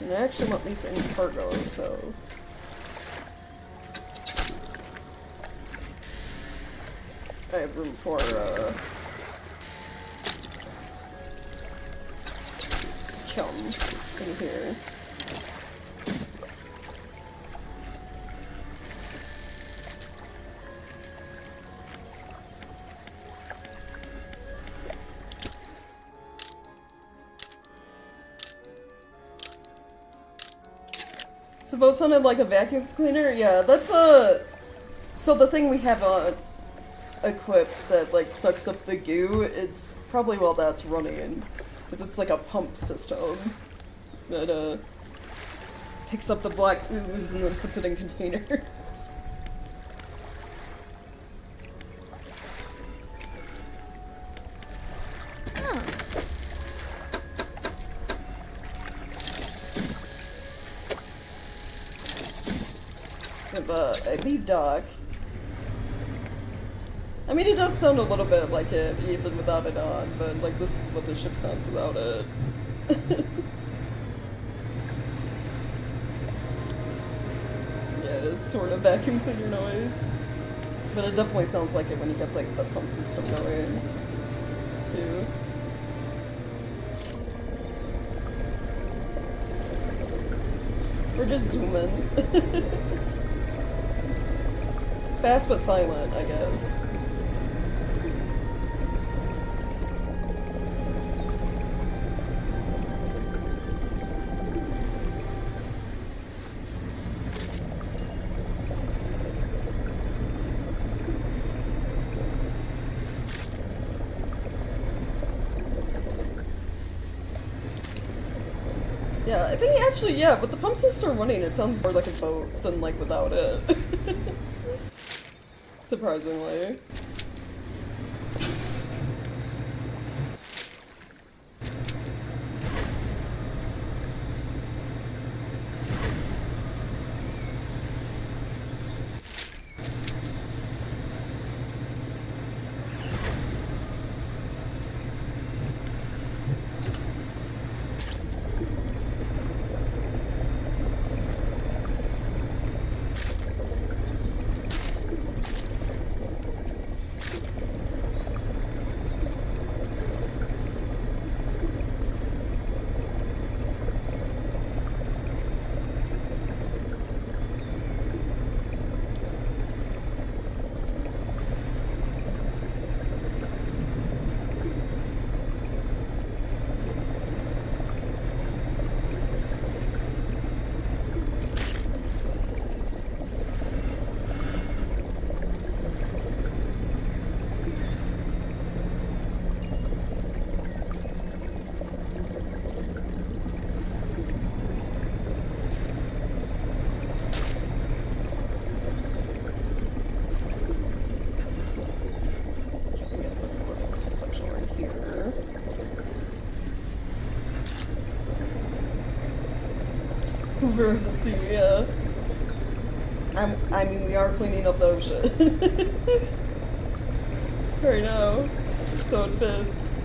And I actually want these in cargo, so I have room for chum in here. So both sounded like a vacuum cleaner? Yeah, that's so the thing we have equipped that like sucks up the goo, it's probably while that's running. Because it's like a pump system that picks up the black ooze and then puts it in containers. Huh. So, I leave dock. I mean, it does sound a little bit like it, even without it on, but, like, this is what the ship sounds without it. Yeah, it is sort of vacuum cleaner noise. But it definitely sounds like it when you get, like, the pump system going, too. We're just zooming. Fast but silent, I guess. Yeah, I think actually, yeah, with the pump system running, it sounds more like a boat than like without it. Surprisingly. Hoover of the sea, yeah. I mean, we are cleaning up the ocean. Right now. So it fits.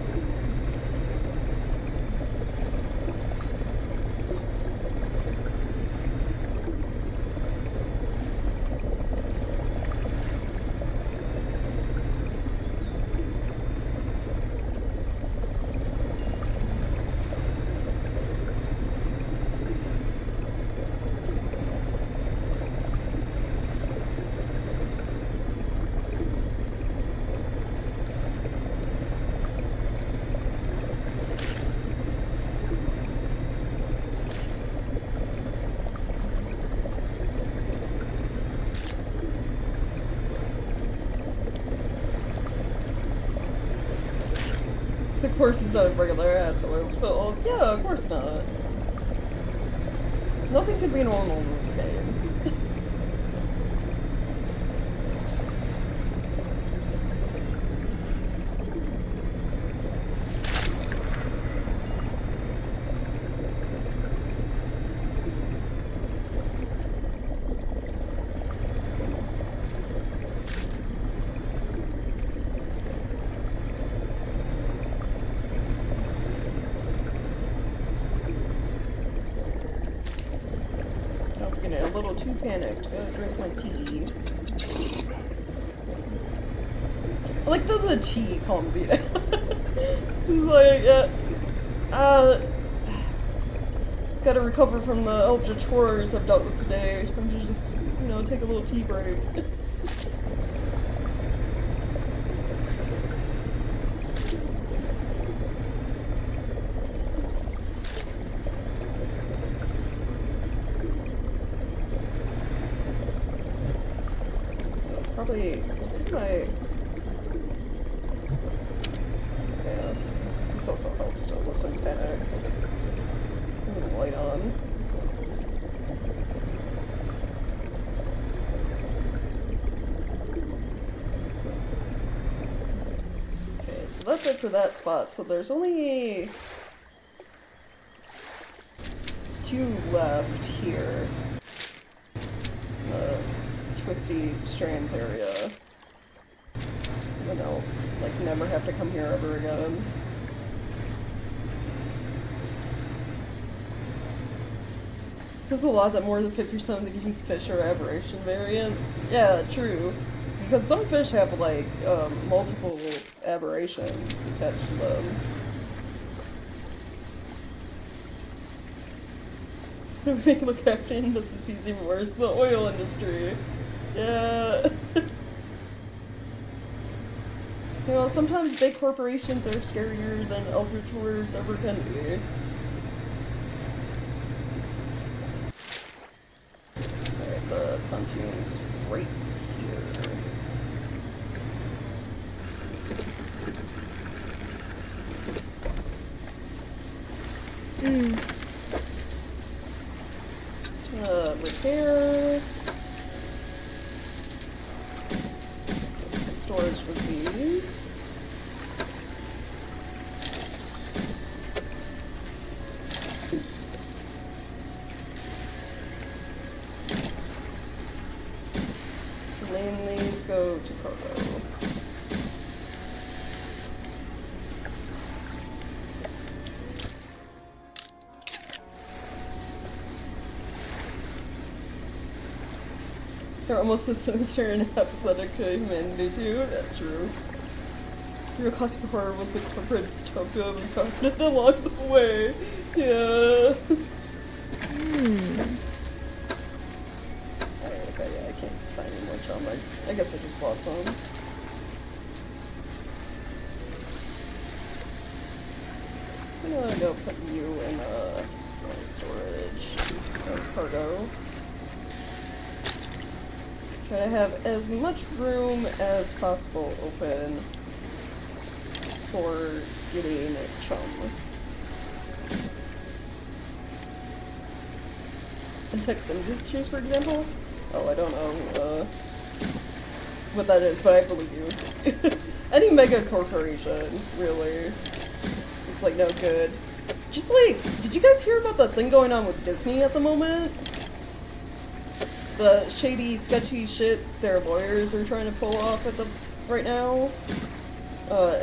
Of course it's not a regular ass oil spill. Yeah, of course not. Nothing could be normal in this game. A little too panicked. Gotta drink my tea. I like that the tea calms you down. It's like, gotta recover from the ultra chores I've dealt with today. Time to just, you know, take a little tea break. Probably, I think yeah, this also helps to listen panic. With the light on. Okay, so that's it for that spot. So there's only 2 left here. Twisty Strands area. And I'll, like, never have to come here ever again. This says a lot that more than 50% of the game's fish are aberration variants. Yeah, true. Because some fish have, like, multiple aberrations attached to them. Make the captain, this is easy worse, the oil industry. Yeah. You know, sometimes big corporations are scarier than eldritch wars ever can be. Alright, the pontoon's right here. Repair. Just to storage with these. Name these, go to cargo. They're almost as sinister and apathetic to humanity too. That's true. Your classic horror was the corporate dystopia we found it along the way. Yeah. Okay, yeah, I can't find any more trauma. I guess I just bought some. I'm gonna go put you in storage cargo. Try to have as much room as possible open for getting chum. Intex Industries, for example? Oh, I don't know what that is, but I believe you. Any mega corporation, really, is like no good. just like, did you guys hear about the thing going on with Disney at the moment? The shady, sketchy shit their lawyers are trying to pull off at the right now,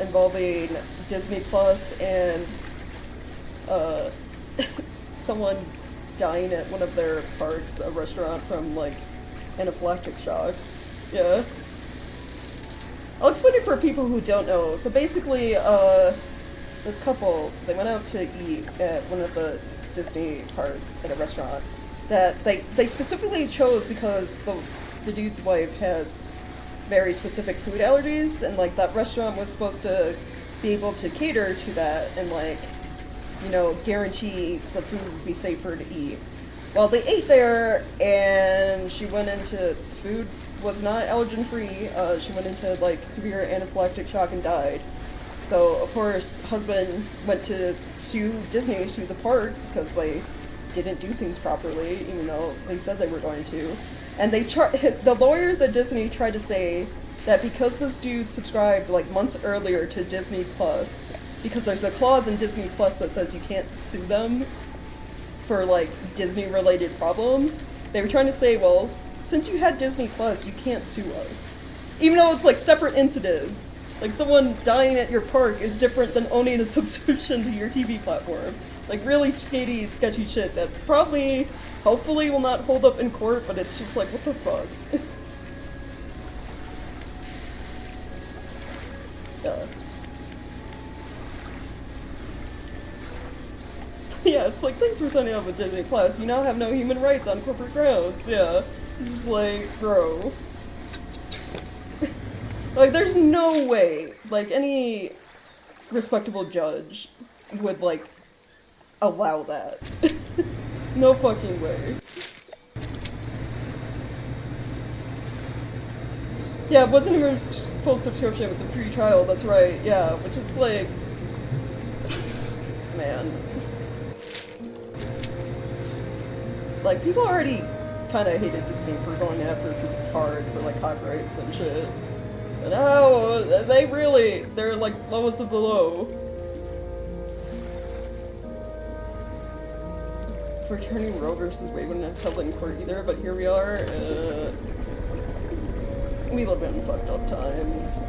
involving Disney Plus and someone dying at one of their parks, a restaurant, from like anaphylactic shock. Yeah. I'll explain it for people who don't know. So basically, this couple, they went out to eat at one of the Disney parks at a restaurant that they specifically chose because the dude's wife has very specific food allergies, and like that restaurant was supposed to be able to cater to that and like, you know, guarantee the food would be safer to eat. Well, they ate there, and she went into food was not allergen free. She went into like severe anaphylactic shock and died. So of course, husband went to sue Disney, sue the park because they didn't do things properly, even though they said they were going to. And they the lawyers at Disney tried to say that because this dude subscribed like months earlier to Disney Plus, because there's a clause in Disney Plus that says you can't sue them for like Disney related problems, they were trying to say, well, since you had Disney Plus, you can't sue us. Even though it's like separate incidents. Like someone dying at your park is different than owning a subscription to your TV platform. Like really shady, sketchy shit that probably, hopefully will not hold up in court, but it's just like, what the fuck? Yeah. Yeah, it's like, thanks for signing up with Disney Plus. You now have no human rights on corporate grounds. Yeah. It's just like, bro. Like, there's no way, like, any respectable judge would, like, allow that. No fucking way. Yeah, it wasn't even full subscription, it was a free trial, that's right, yeah, which is like... Man. Like, people already kinda hated Disney for going after people hard for, like, copyrights and shit. But now, they're like lowest of the low. For turning Roe versus Wade wouldn't have held in court either, but here we are. We live in fucked up times.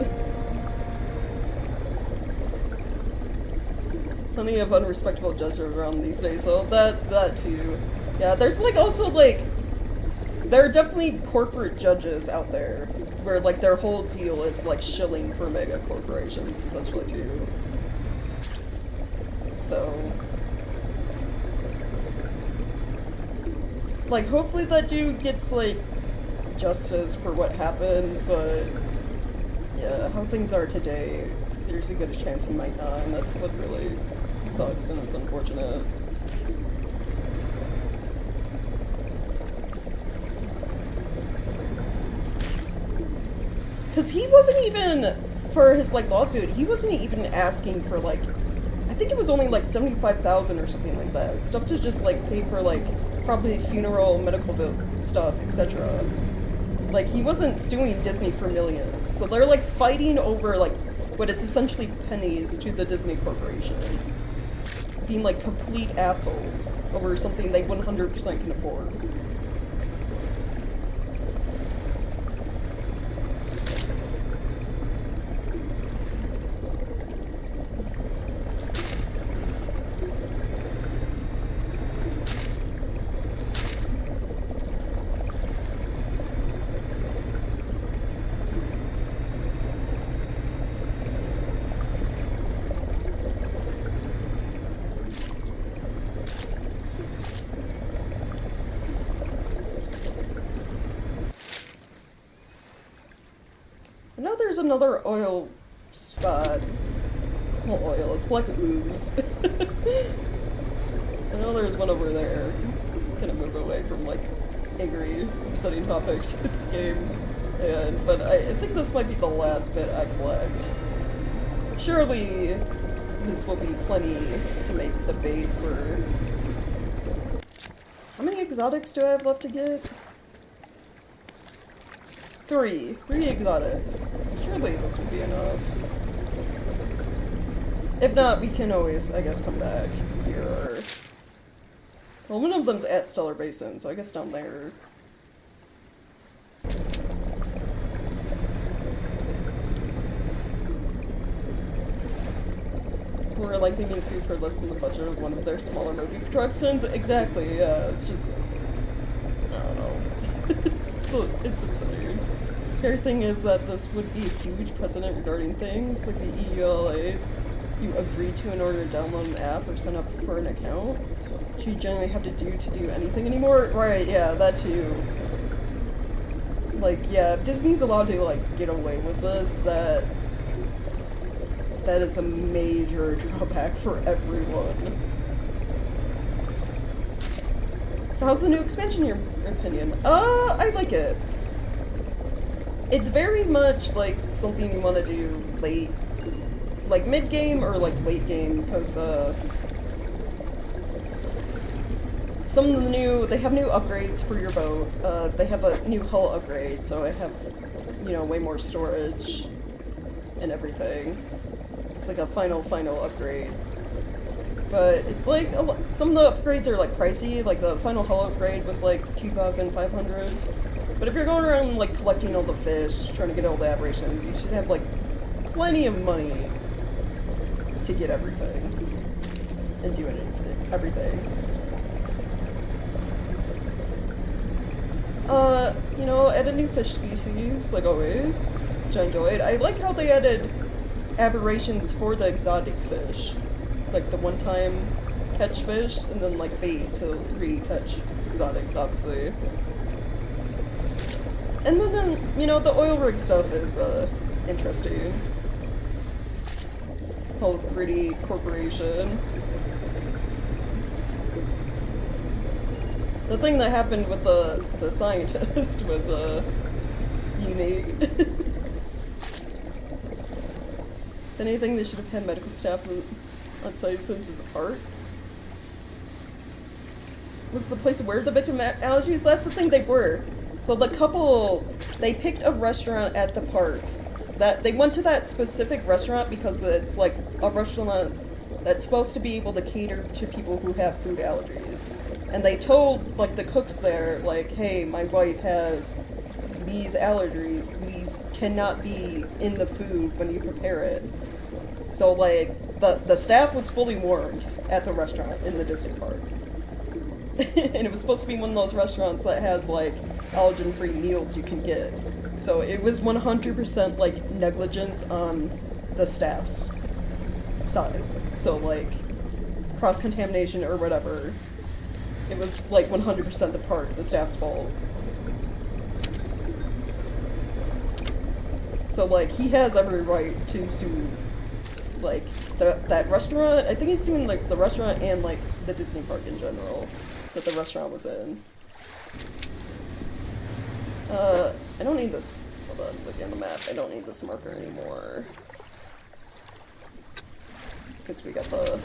Plenty of unrespectable judges around these days, though. That too. Yeah, there's like also like, there are definitely corporate judges out there where like their whole deal is like shilling for mega corporations, essentially too. So, like, hopefully that dude gets like justice for what happened, but yeah, how things are today, there's a good chance he might not, and that's what really sucks and it's unfortunate. Because he wasn't even, for his like lawsuit, he wasn't even asking for like, I think it was only like $75,000 or something like that. Stuff to just like pay for like probably funeral, medical bill stuff, etc. Like, he wasn't suing Disney for millions. So they're like fighting over like what is essentially pennies to the Disney Corporation. Being like complete assholes over something they 100% can afford. I know there's another oil spot. Well, oil, it's like ooze. I know there's one over there. I'm gonna move away from like angry, upsetting topics with the game. But I think this might be the last bit I collect. Surely this will be plenty to make the bait for... How many exotics do I have left to get? Three exotics. Surely this will be enough. If not, we can always, I guess, come back here. there are. Well, one of them's at Stellar Basin, so I guess down there. Or like they mean sued for less than the budget of one of their smaller movie productions. Exactly, yeah, it's just... I don't know. It's absurd. The scary thing is that this would be a huge precedent regarding things like the EULAs you agree to in order to download an app or sign up for an account. Which you generally have to do anything anymore. Right, yeah, that too. Like, yeah, if Disney's allowed to, like, get away with this, that is a major drawback for everyone. So how's the new expansion in your opinion? I like it. It's very much like something you want to do late, like mid-game or like late game, because some of the they have new upgrades for your boat. They have a new hull upgrade, so I have, you know, way more storage and everything. It's like a final upgrade. But it's like, some of the upgrades are like pricey, like the final hull upgrade was like 2,500. But if you're going around like collecting all the fish, trying to get all the aberrations, you should have like plenty of money to get everything. And do everything. You know, add a new fish species, like always, which I enjoyed. I like how they added aberrations for the exotic fish. Like the one-time catch fish, and then like bait to re-catch exotics, obviously. And then, you know, the oil rig stuff is, interesting. Whole gritty corporation. The thing that happened with the scientist was, unique. If anything, they should have had medical staff on site since it's a park. Was the place where the victim allergies? That's the thing, they were. So the couple, they picked a restaurant at the park. That they went to that specific restaurant because it's like a restaurant that's supposed to be able to cater to people who have food allergies. And they told like the cooks there, like, hey, my wife has these allergies. These cannot be in the food when you prepare it. So like the staff was fully warned at the restaurant in the Disney park. And it was supposed to be one of those restaurants that has like allergen-free meals you can get. So it was 100% like negligence on the staff's side. So like cross-contamination or whatever. It was like 100% the park, the staff's fault. So like he has every right to sue like that restaurant. I think he's suing like the restaurant and like the Disney park in general that the restaurant was in. I don't need this. Hold on, looking on the map. I don't need this marker anymore. Because we got the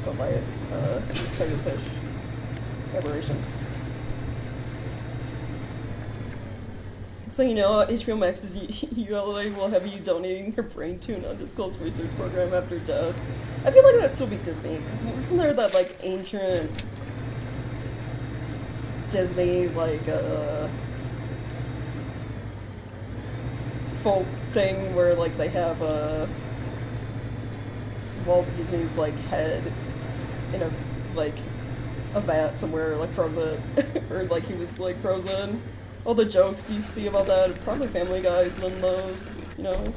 go by it, tigerfish aberration. So you know, HBO Max's ULA will have you donating your brain to an undisclosed research program after death. I feel like that'd still be Disney, because isn't there that like ancient Disney like folk thing where like they have Walt Disney's like head in a like a vat somewhere, like frozen, or like he was like frozen. All the jokes you see about that, probably Family Guy's one of those, you know.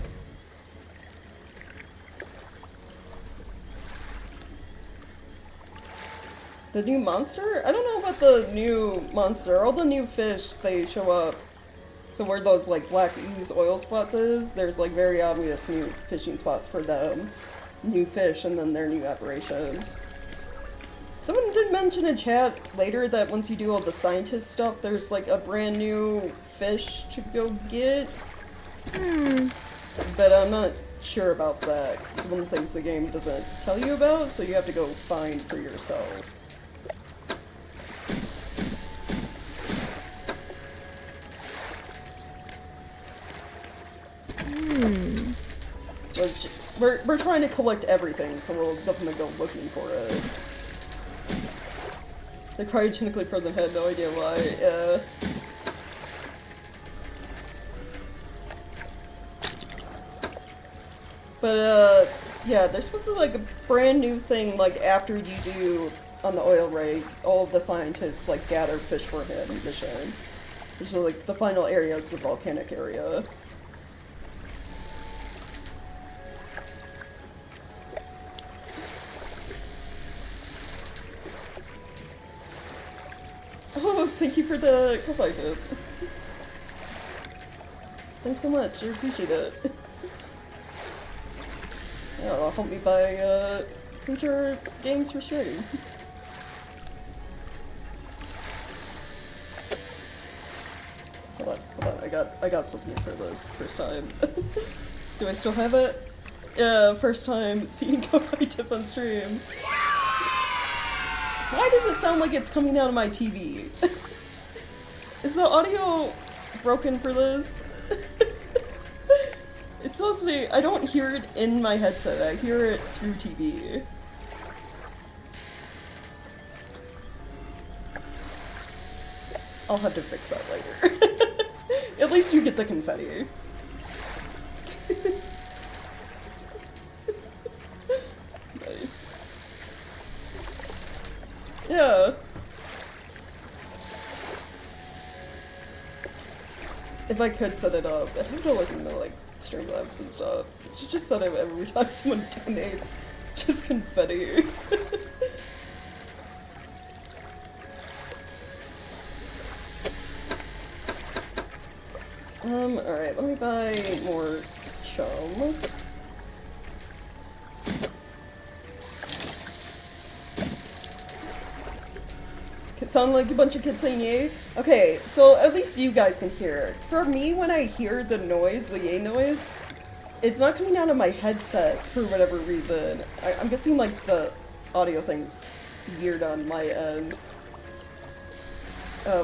The new monster? I don't know about the new monster. All the new fish, they show up. So where those like black ooze oil spots is, there's like very obvious new fishing spots for them. New fish and then their new aberrations. Someone did mention in chat later that once you do all the scientist stuff, there's like a brand new fish to go get. But I'm not sure about that, because it's one of the things the game doesn't tell you about, so you have to go find for yourself. Which, we're trying to collect everything, so we'll definitely go looking for it. The cryogenically frozen head, no idea why. But, yeah, there's supposed to be, like, a brand new thing, like, after you do, on the oil rig, all of the scientists, like, gather fish for him mission. Which is, like, the final area is the volcanic area. Oh, thank you for the coffee tip. Thanks so much, I appreciate it. Yeah, it'll help me buy, future games for stream. Hold on, I got something for this first time. Do I still have it? Yeah, first time seeing coffee tip on stream. Why does it sound like it's coming out of my TV? Is the audio broken for this? It's supposed to. I don't hear it in my headset, I hear it through TV. I'll have to fix that later. At least you get the confetti. Nice. Yeah. If I could set it up, I'd have to look into like Streamlabs and stuff. You should just set it every time someone donates. Just confetti. Alright, let me buy more chum. It sounded like a bunch of kids saying yay. Okay, so at least you guys can hear it. For me, when I hear the noise, the yay noise, it's not coming out of my headset for whatever reason. I'm guessing like the audio thing's weird on my end.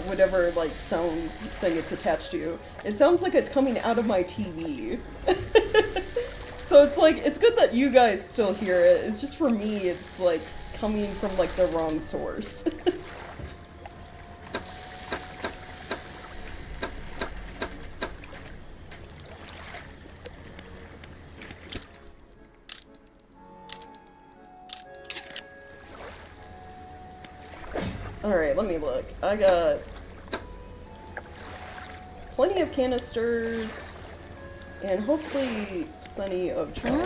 Whatever like sound thing it's attached to. It sounds like it's coming out of my TV. So it's like, it's good that you guys still hear it. It's just for me, it's like coming from like the wrong source. Alright, let me look. I got plenty of canisters and hopefully plenty of chum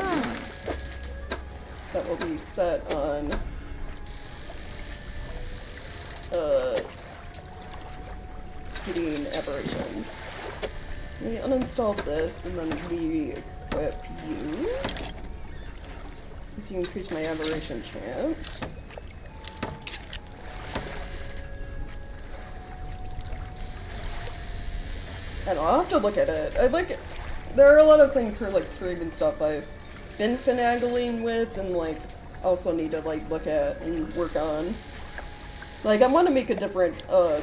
that will be set on getting aberrations. We uninstall this and then we equip you. So you increase my aberration chance. I don't know, I'll have to look at it. I like it. There are a lot of things for like stream and stuff I've been finagling with and like also need to like look at and work on. Like I want to make a different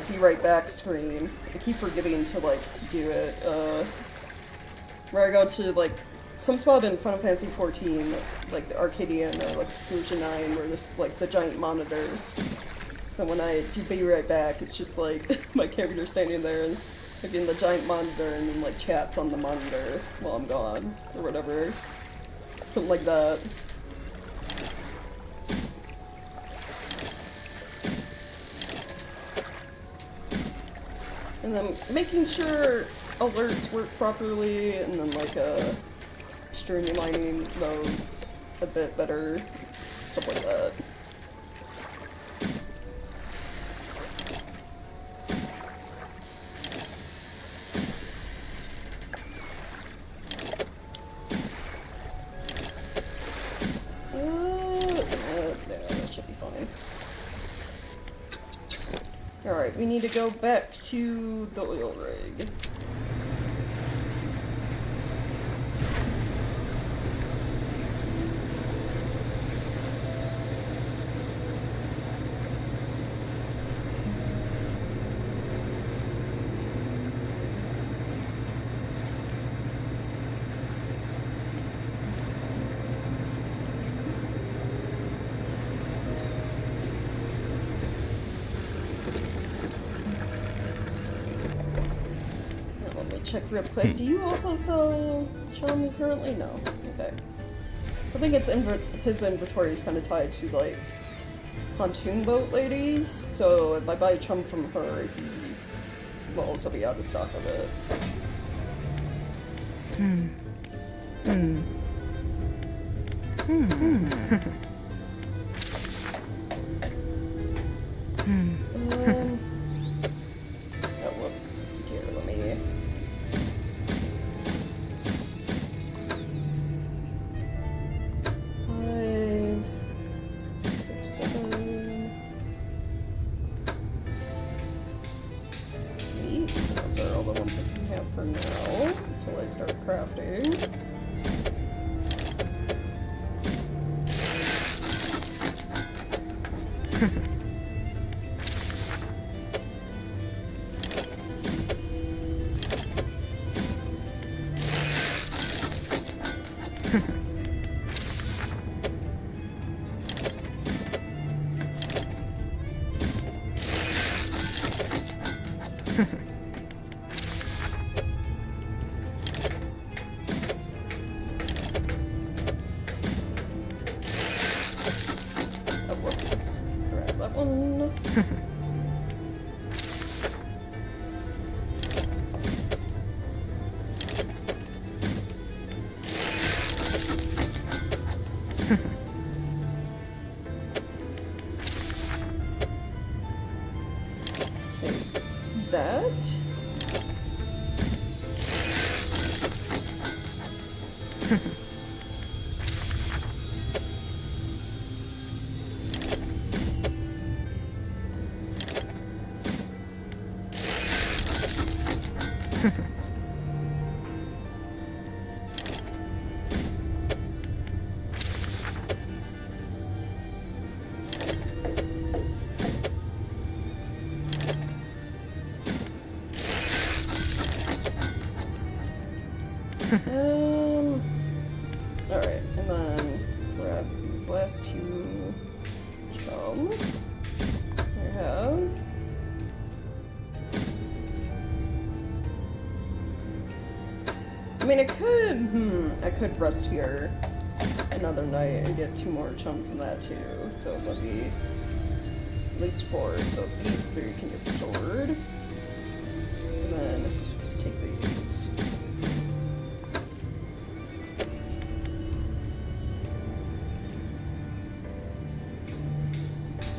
be right back stream. I keep forgetting to like do it. Where I go to like some spot in Final Fantasy XIV, like the Arcadian or like Solution 9 where there's like the giant monitors. So when I do be right back, it's just like my character standing there and like in the giant monitor and then like chats on the monitor while I'm gone or whatever. Something like that. And then making sure alerts work properly and then like streamlining those a bit better. Stuff like that. That should be fine. Alright, we need to go back to the oil rig. check real quick. Do you also sell chum currently? No. Okay. I think it's his inventory is kind of tied to, like, pontoon boat ladies, so if I buy chum from her, he will also be out of stock of it. Oh, look. Here, let me... 5, 6, 7, 8. Those are all the ones I can have for now, until I start crafting. Take that. Alright, and then grab these last two chum I have. I mean, I could rest here another night and get 2 more chum from that too, so that'll be at least 4, so these 3 can get stored. And then take these.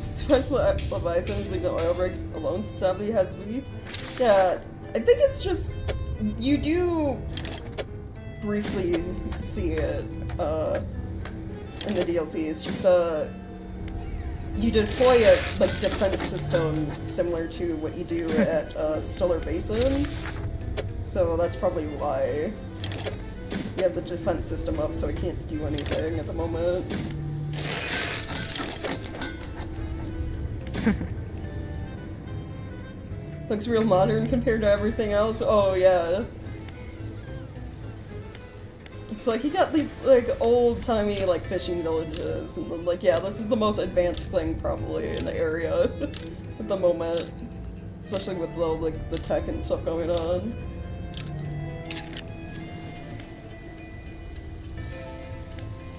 Special Leviathans leave the oil rigs alone since Savvy has beef. Yeah, I think it's just you do briefly see it in the DLC. It's just you deploy a like defense system similar to what you do at Stellar Basin. So that's probably why you have the defense system up, so I can't do anything at the moment. Looks real modern compared to everything else. Oh yeah. It's like you got these like old-timey like fishing villages, and then, like, yeah, this is the most advanced thing probably in the area at the moment, especially with the tech and stuff going on.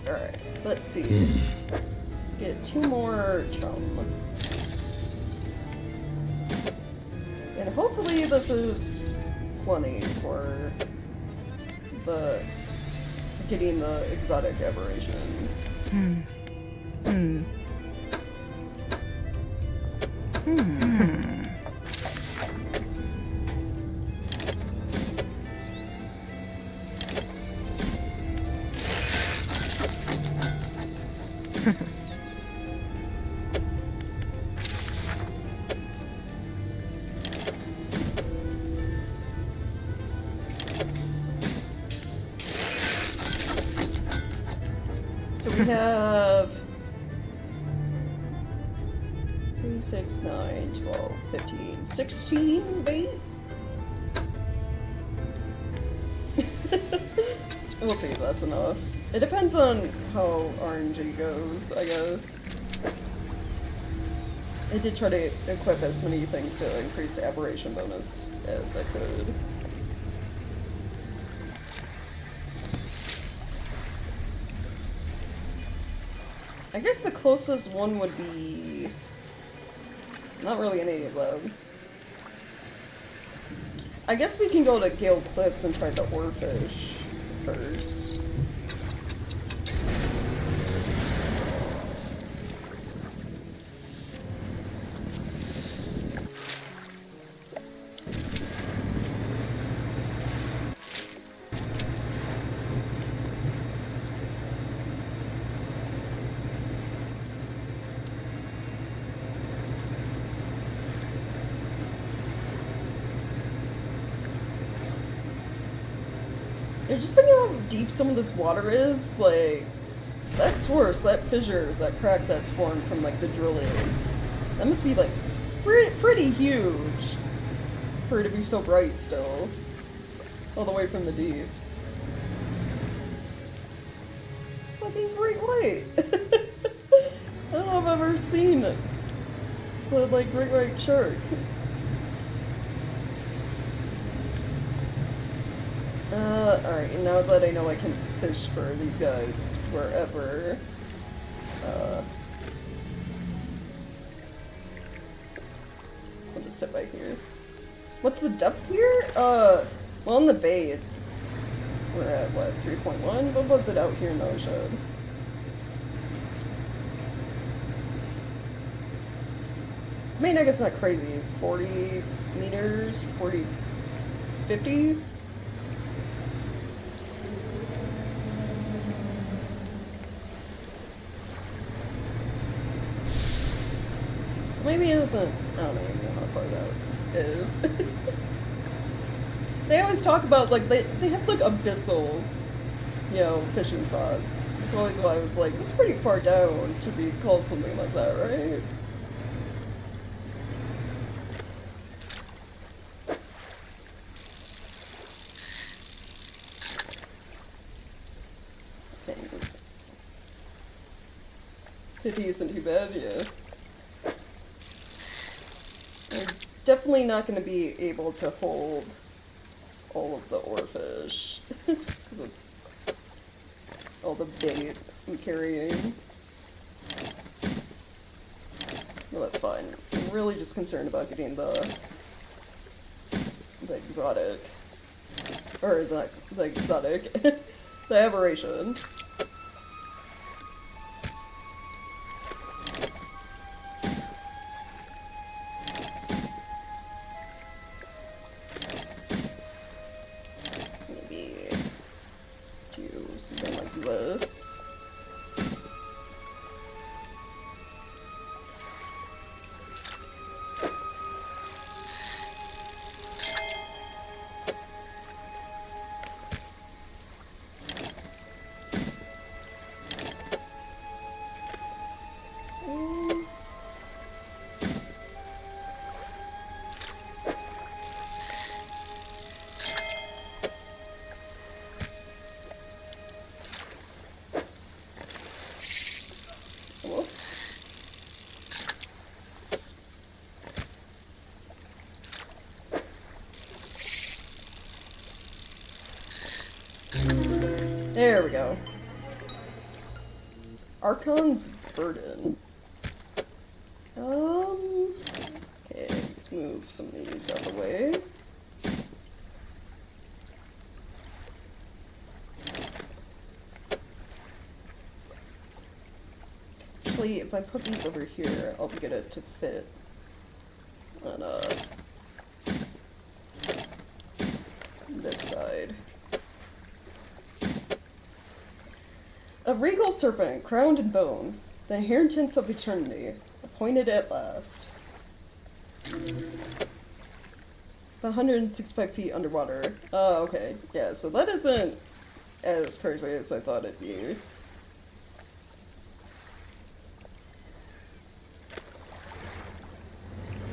All right, let's see. Let's get 2 more chum. And hopefully this is plenty for getting the exotic aberrations. So we have 3, 6, 9, 12, 15, 16 bait? We'll see if that's enough. It depends on how RNG goes, I guess. I did try to equip as many things to increase the aberration bonus as I could. I guess the closest one would be... not really any of them. I guess we can go to Gale Cliffs and try the oarfish first. Yeah, just thinking how deep some of this water is, like, that's worse, that fissure, that crack that's formed from, like, the drilling. That must be, like, pretty huge for it to be so bright still. All the way from the deep. Fucking great white! I don't know if I've ever seen the, like, great white shark. Alright, now that I know I can fish for these guys wherever, I'll just sit right here. What's the depth here? Well in the bay it's, we're at what, 3.1? What was it out here in the ocean? I mean, I guess not crazy. 40 meters? 40, 50? Maybe it isn't. I don't even know how far that is. They always talk about, like, they have, like, abyssal, you know, fishing spots. That's always why I was like, that's pretty far down to be called something like that, right? Okay. 50 isn't too bad, yeah. I'm definitely not going to be able to hold all of the oarfish, just because of all the bait I'm carrying. Well, that's fine. I'm really just concerned about getting the exotic. Or the exotic. The aberration. Something like this. There we go. Archon's Burden. Okay, let's move some of these out of the way. Actually, if I put these over here, I'll get it to fit on, this side. A regal serpent, crowned in bone, the inheritance of eternity, appointed at last. 165 feet underwater. Oh, okay. Yeah, so that isn't as crazy as I thought it'd be.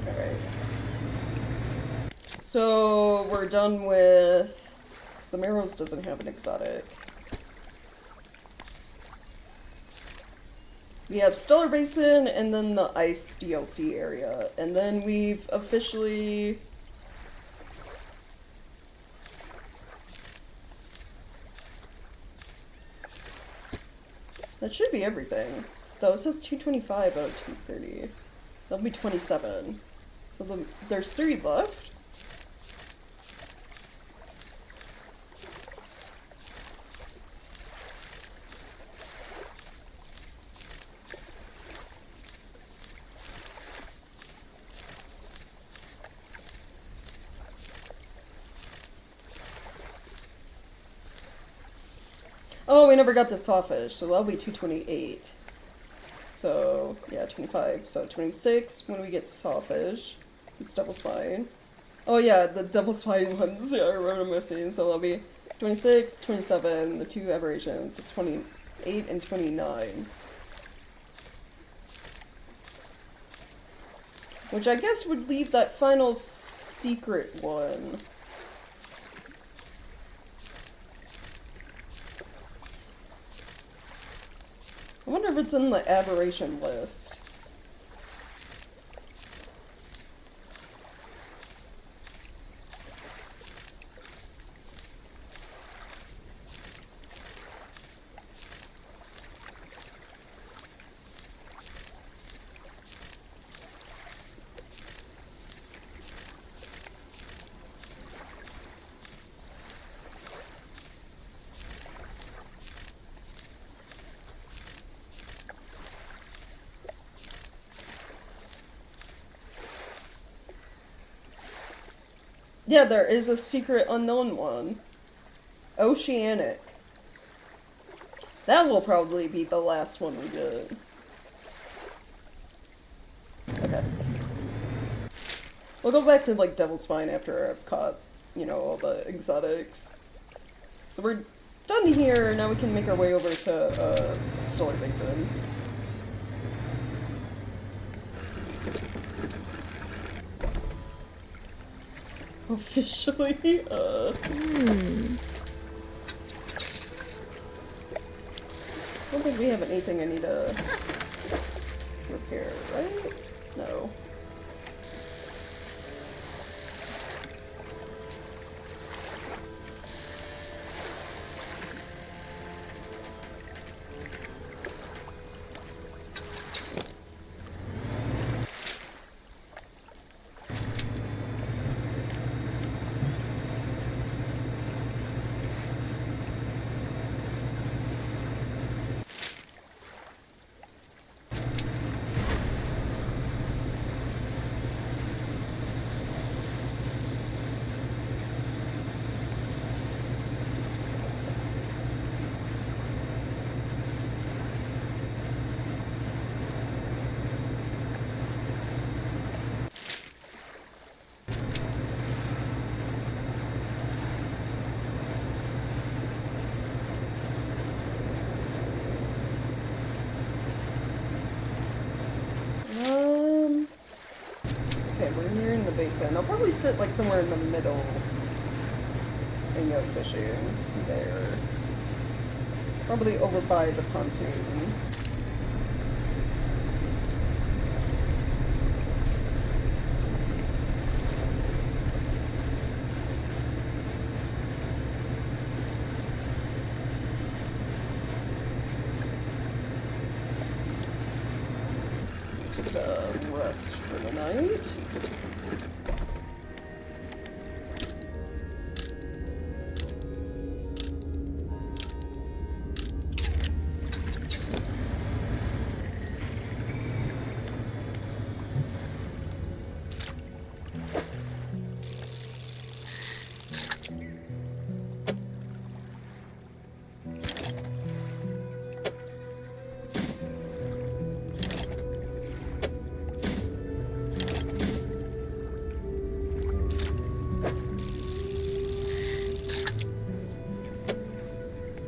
Alright. So, we're done with... because the Marrows doesn't have an exotic. We have Stellar Basin, and then the Ice DLC area. And then we've officially... that should be everything. though. It says 225 out of 230. That'll be 27. So there's 3 left? Oh, we never got the sawfish, so that'll be 228. So, yeah, 25. So, 26 when we get sawfish. It's double spine. Oh, yeah, the double spine ones, yeah, I wrote them missing. So, that'll be 26, 27, the 2 aberrations. It's 28 and 29. Which I guess would leave that final secret one. I wonder if it's in the aberration list. Yeah, there is a secret unknown one. Oceanic. That will probably be the last one we get. Okay. We'll go back to, like, Devil's Spine after I've caught, you know, all the exotics. So we're done here, now we can make our way over to, Stellar Basin. Officially, I don't think we have anything I need to repair, right? No. Okay, we're here in the basin. I'll probably sit like somewhere in the middle and go fishing there. Probably over by the pontoon. Just rest for the night.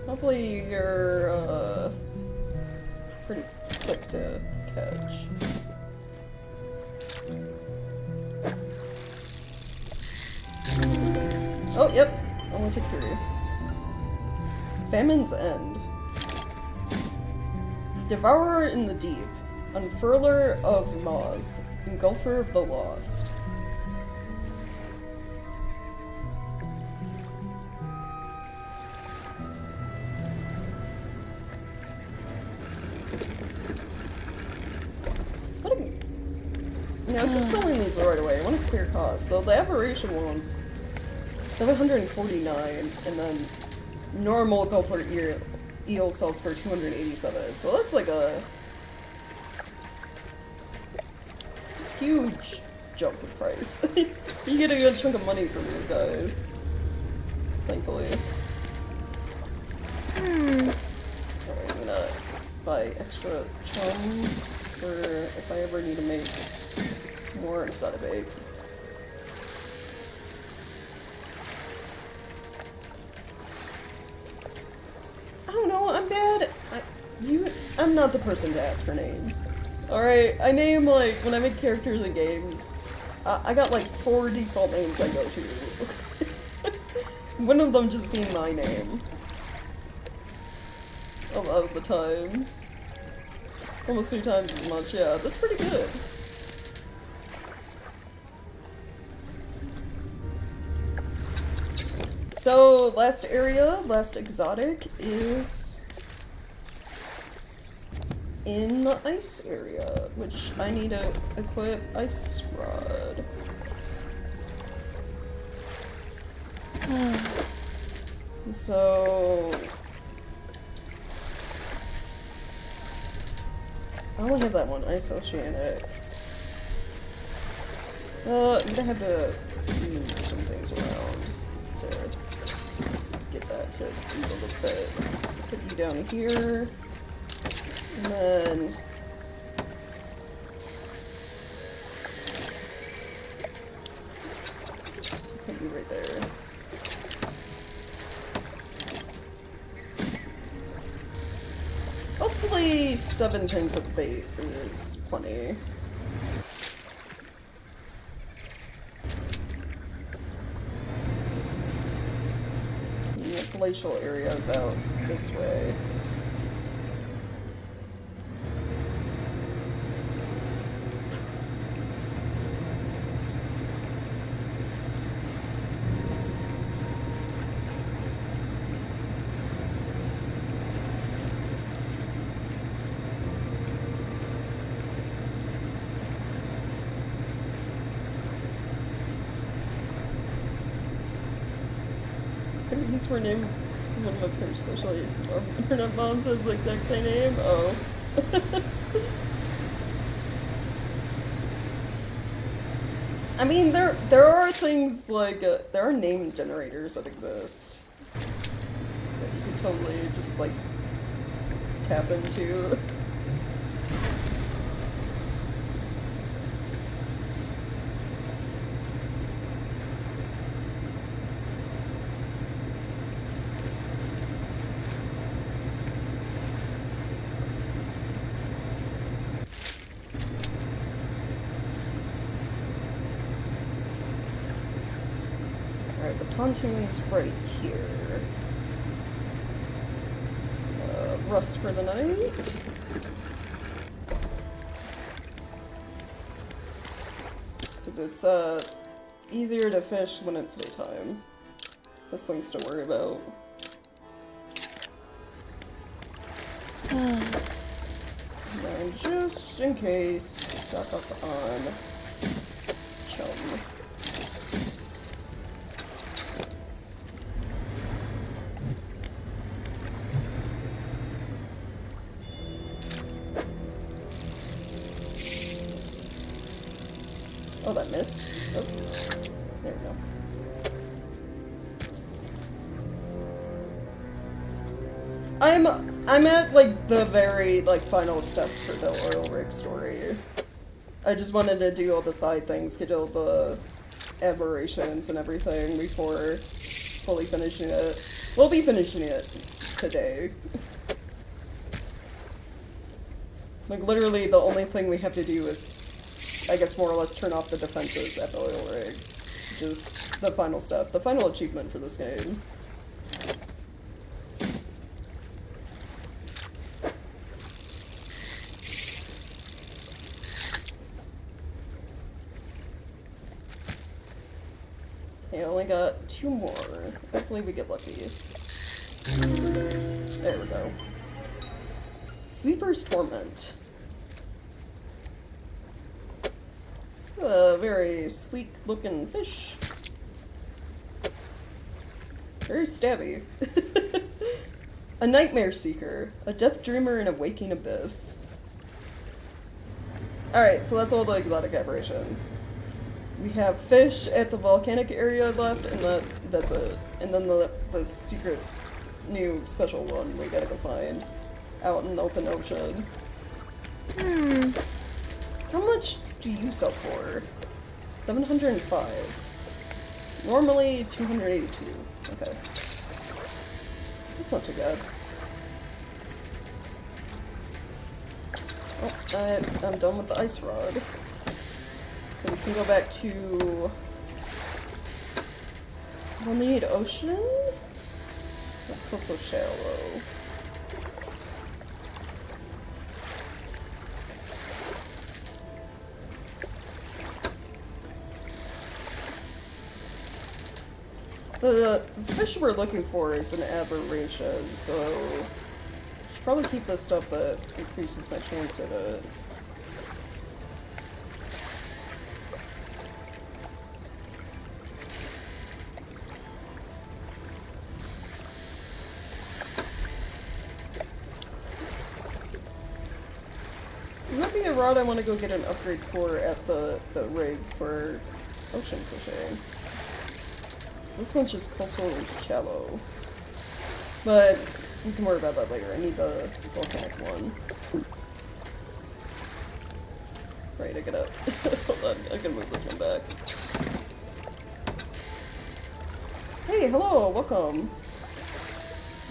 Hopefully you're, pretty quick to catch. Oh, yep. Only took 3. Famine's End. Devourer in the Deep. Unfurler of Maws. Engulfer of the Lost. Now, I keep selling these right away. I want to clear costs. So the aberration ones, 749, and then normal gulper eel sells for 287. So that's like a huge jump in price. You get a good chunk of money from these guys. Thankfully. Alright, I'm gonna buy extra chum for if I ever need to make more exotic. I don't know, I'm bad. I'm not the person to ask for names. Alright, I name, like, when I make characters in games, I got like 4 default names I go to. One of them just being my name. A lot of the times. Almost 3 times as much, yeah, that's pretty good. So, last area, last exotic is in the ice area, which I need to equip ice rod. So I only have that one, ice oceanic. I'm gonna have to move some things around to get that to be able to fit. So put you down here, and then put you right there. Hopefully 7 things of bait is plenty. The glacial area is out this way. These were named because one of my parents socially internet moms has the exact same name. Oh. I mean, there are things like there are name generators that exist that you could totally just like tap into. The pontoon's right here. Rust for the night. Because it's easier to fish when it's daytime. Less things to worry about. And then just in case, stock up on chum. Oh, that missed. Oh, there we go. I'm at like the very like final step for the oil rig story. I just wanted to do all the side things, get all the aberrations and everything before fully finishing it. We'll be finishing it today. Like literally the only thing we have to do is, I guess, more or less turn off the defenses at the oil rig. Just the final step, the final achievement for this game. Okay, I only got 2 more. Hopefully we get lucky. There we go. Sleeper's Torment. A very sleek looking fish. Very stabby. A nightmare seeker. A death dreamer in a waking abyss. Alright, so that's all the exotic aberrations. We have fish at the volcanic area left, and that's it. And then the secret new special one we gotta go find out in the open ocean. How much do you sell for? 705. Normally 282. Okay. That's not too bad. Oh, I'm done with the ice rod. So we can go back to... We'll need ocean? That's coastal shallow. The fish we're looking for is an aberration, so I should probably keep the stuff that increases my chance at it. There might be a rod I want to go get an upgrade for at the rig for ocean fishing. This one's just coastal and shallow. But we can worry about that later. I need the volcanic one. Right, I gotta... Hold on, I gotta move this one back. Hey, hello, welcome.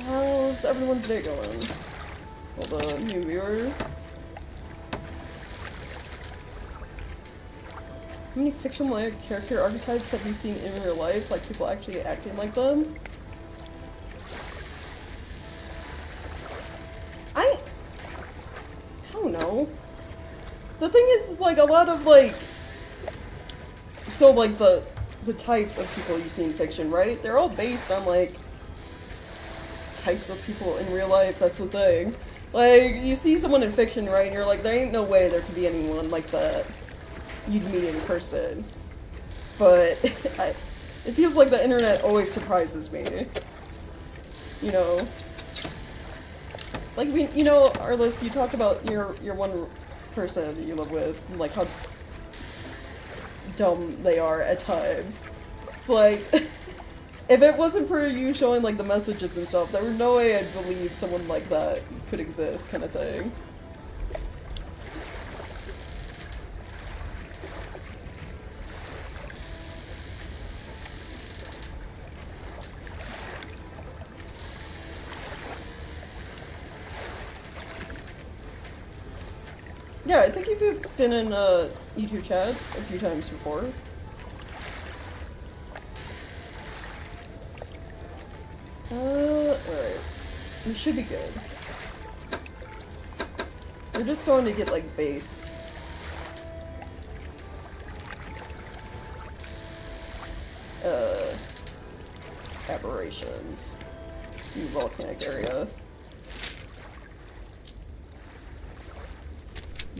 How's everyone's day going? All the new viewers. How many fictional character archetypes have you seen in real life? Like people actually acting like them? I don't know. The thing is like a lot of like... So like the types of people you see in fiction, right? They're all based on like types of people in real life, that's the thing. Like, you see someone in fiction, right, and you're like, there ain't no way there could be anyone like that you'd meet in person. But it feels like the internet always surprises me. You know? Like, you know, Arliss, you talked about your one person that you live with, and like how dumb they are at times. It's like, if it wasn't for you showing like the messages and stuff, there was no way I'd believe someone like that could exist, kind of thing. Yeah, I think you've been in YouTube chat a few times before. Alright. We should be good. We're just going to get, like, base. Aberrations. In the volcanic area.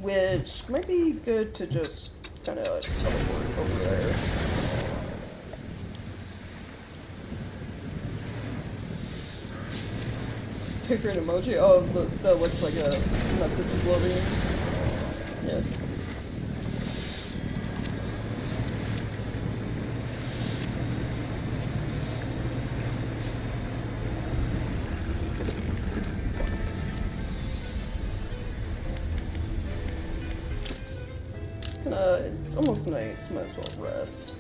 Which might be good to just kind of teleport over there. Favorite emoji? Oh, that looks like a message is loading. Yeah. It's almost night, so might as well rest.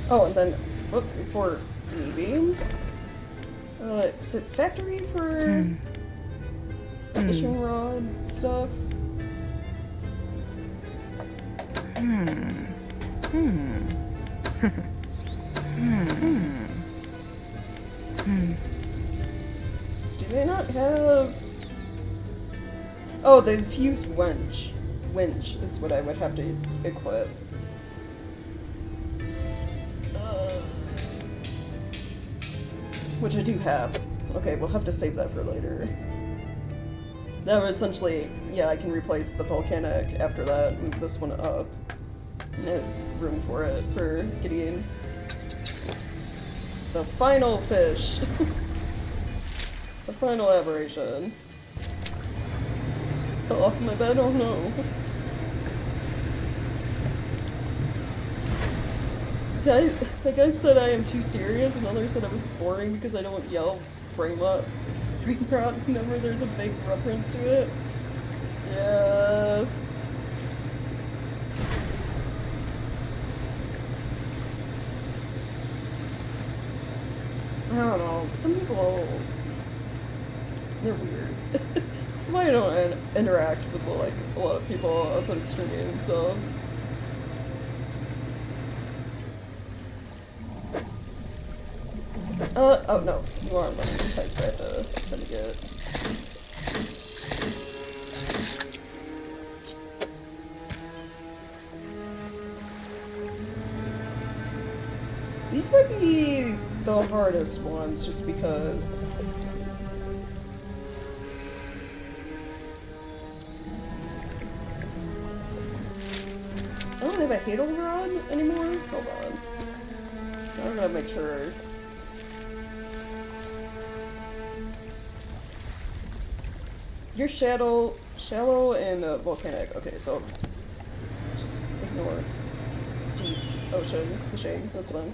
Oh, and then, before leaving, is it factory for fishing rod stuff? Do they not have... Oh, the infused winch. Winch is what I would have to equip. Which I do have. Okay, we'll have to save that for later. That was essentially, yeah, I can replace the volcanic after that, move this one up. And have room for it for getting the final fish. The final aberration. Fell off my bed, oh no. The guy said I am too serious, and others said I was boring because I don't yell frame rot whenever there's a big reference to it. Yeah. I don't know. Some people, they're weird. That's why I don't interact with like a lot of people outside of streaming and stuff. Oh no, you are running the types I have to try to get. These might be the hardest ones just because I don't have a Hadal rod anymore. Hold on. I'm gonna make sure. You're shallow and volcanic. Okay, so just ignore deep ocean fishing. That's fine.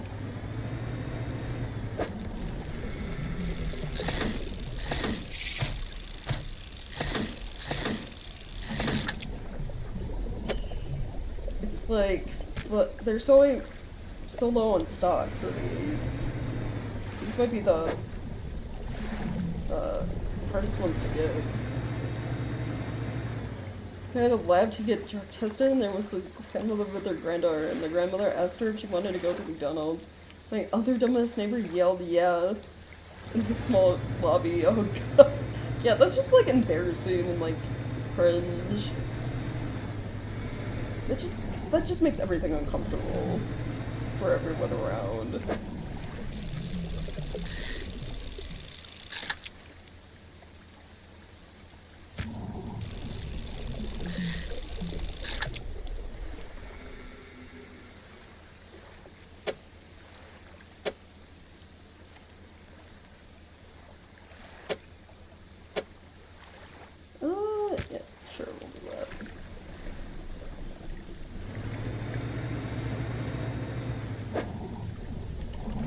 It's like, but they're so low on stock for these. These might be the hardest ones to get. I had a lab to get drug tested, and there was this grandmother with her granddaughter, and the grandmother asked her if she wanted to go to McDonald's. My other dumbass neighbor yelled, "Yeah," in the small lobby. Oh god. Yeah, that's just like embarrassing and like cringe. That just makes everything uncomfortable for everyone around. Yeah, sure, we'll do that.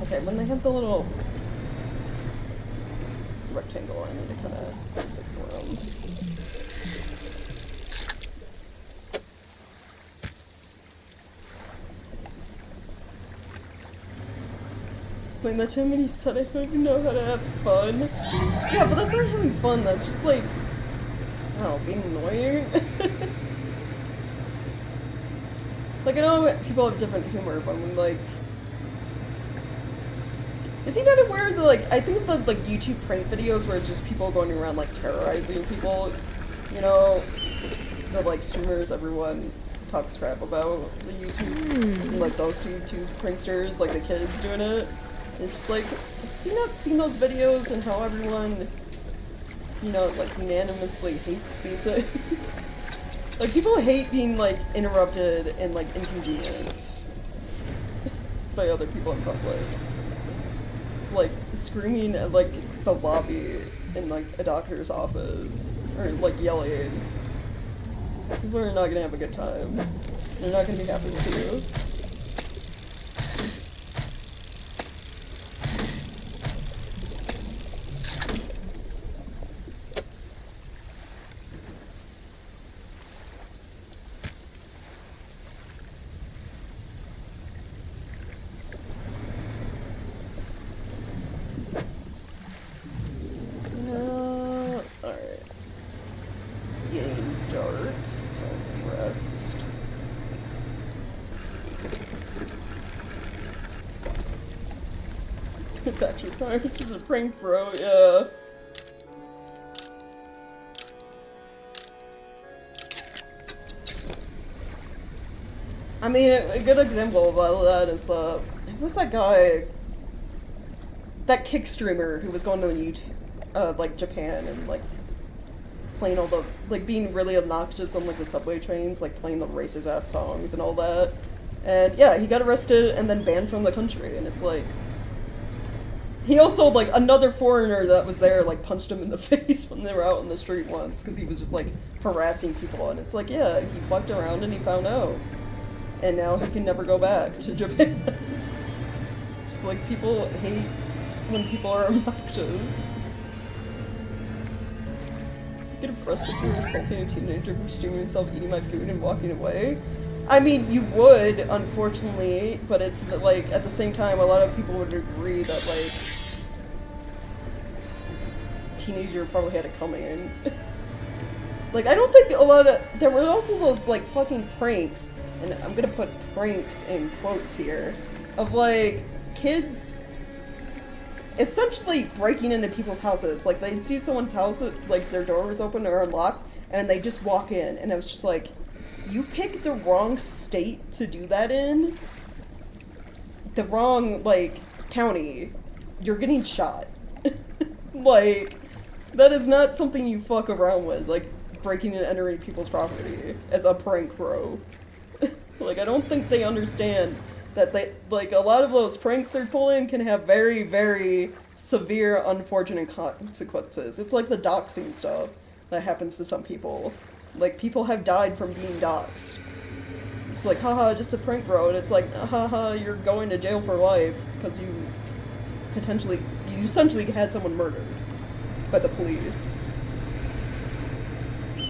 Okay, when they have the little rectangle, I need to kind of just ignore them. Explain that to him and he said I don't even know how to have fun. Yeah, but that's not having fun, that's just like, I don't know, being annoying. Like, I know people have different humor, but when, like... Is he not aware of the, like, I think of the, like, YouTube prank videos where it's just people going around, like, terrorizing people, you know? The, like, streamers, everyone talks crap about the YouTube, and, like, those YouTube pranksters, like, the kids doing it. It's just like, has he not seen those videos and how everyone, you know, like, unanimously hates these things? Like, people hate being, like, interrupted and, like, inconvenienced by other people in public. It's like screaming at, like, the lobby in, like, a doctor's office, or, like, yelling. People are not gonna have a good time. They're not gonna be happy with you. Alright. It's getting dark, so rest. It's actually fine, it's just a prank, bro, yeah. I mean, a good example of all that is who's that guy? That kick streamer who was going to YouTube, like Japan and like playing all the, like, being really obnoxious on, like, the subway trains, like, playing the racist-ass songs and all that. And, yeah, he got arrested and then banned from the country, and it's like... He also, like, another foreigner that was there, like, punched him in the face when they were out on the street once, because he was just, like, harassing people, and it's like, yeah, he fucked around and he found out. And now he can never go back to Japan. Just, like, people hate when people are obnoxious. Get arrested for assaulting a teenager for streaming himself eating my food and walking away. I mean, you would, unfortunately, but it's like, at the same time, a lot of people would agree that, like, teenager probably had it coming. Like, I don't think a lot of, there were also those, like, fucking pranks, and I'm gonna put pranks in quotes here, of, like, kids essentially breaking into people's houses. Like, they'd see someone's house, like, their door was open or unlocked, and they just walk in, and it was just like, you picked the wrong state to do that in, the wrong, like, county, you're getting shot. Like, that is not something you fuck around with, like, breaking and entering people's property as a prank, bro. Like, I don't think they understand that they, like, a lot of those pranks they're pulling can have very, very severe, unfortunate consequences. It's like the doxing stuff that happens to some people. Like, people have died from being doxed. It's like, haha, just a prank, bro, and it's like, haha, you're going to jail for life, because you essentially had someone murdered by the police.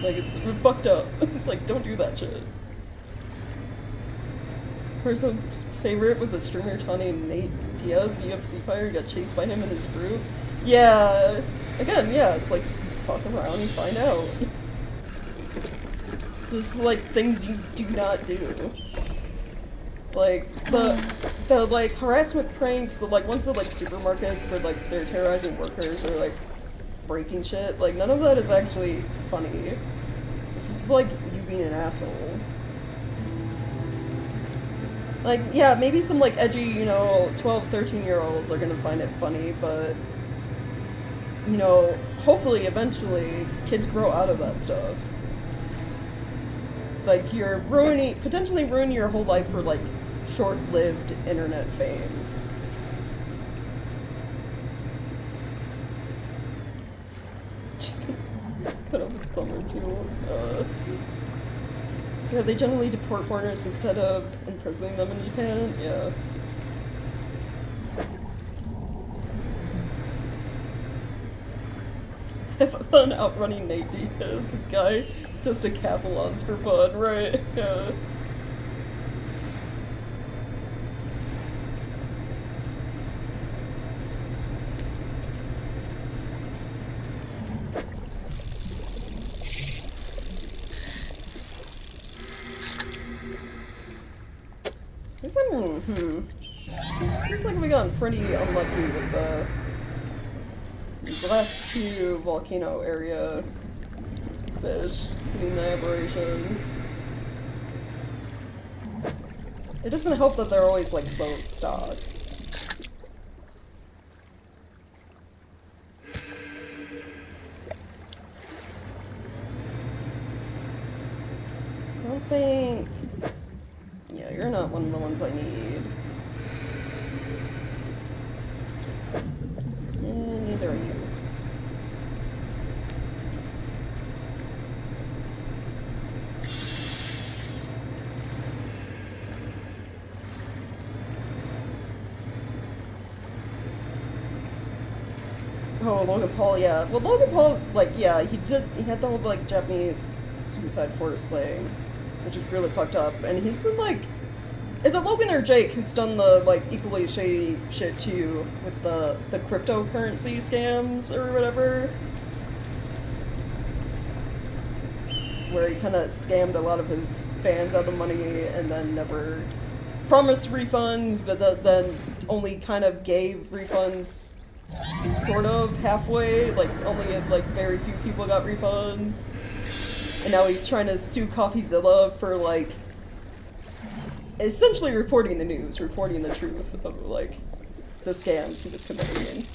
Like, it's fucked up. Like, don't do that shit. Person's favorite was a streamer taunting Nate Diaz, UFC fighter, got chased by him and his group. Yeah, again, yeah, it's like, fuck around and find out. So this is like things you do not do. Like, the like, harassment pranks, the, like, ones at, like, supermarkets where, like, they're terrorizing workers or, like, breaking shit, like, none of that is actually funny. It's just, like, you being an asshole. Like, yeah, maybe some, like, edgy, you know, 12, 13-year-olds are gonna find it funny, but, you know, hopefully, eventually, kids grow out of that stuff. Like, you're potentially ruining your whole life for, like, short-lived internet fame. Just cut off a thumb or two. Yeah, they generally deport foreigners instead of imprisoning them in Japan. Yeah. Have fun outrunning Nate Diaz. The guy does decathlons for fun, right? Yeah. Looks like we gotten pretty unlucky with these last two volcano area fish getting the aberrations. It doesn't help that they're always like low stock. I don't think... Yeah, you're not one of the ones I need. And neither are you. Oh, Logan Paul, yeah. Well, Logan Paul, like, yeah, he had the whole, like, Japanese suicide forest thing, which is really fucked up, and he's in, like, is it Logan or Jake who's done the, like, equally shady shit too with the cryptocurrency scams or whatever? Where he kind of scammed a lot of his fans out of money and then never promised refunds, but then only kind of gave refunds sort of halfway, like only like very few people got refunds. And now he's trying to sue CoffeeZilla for like essentially reporting the news, reporting the truth of like the scams he was committing.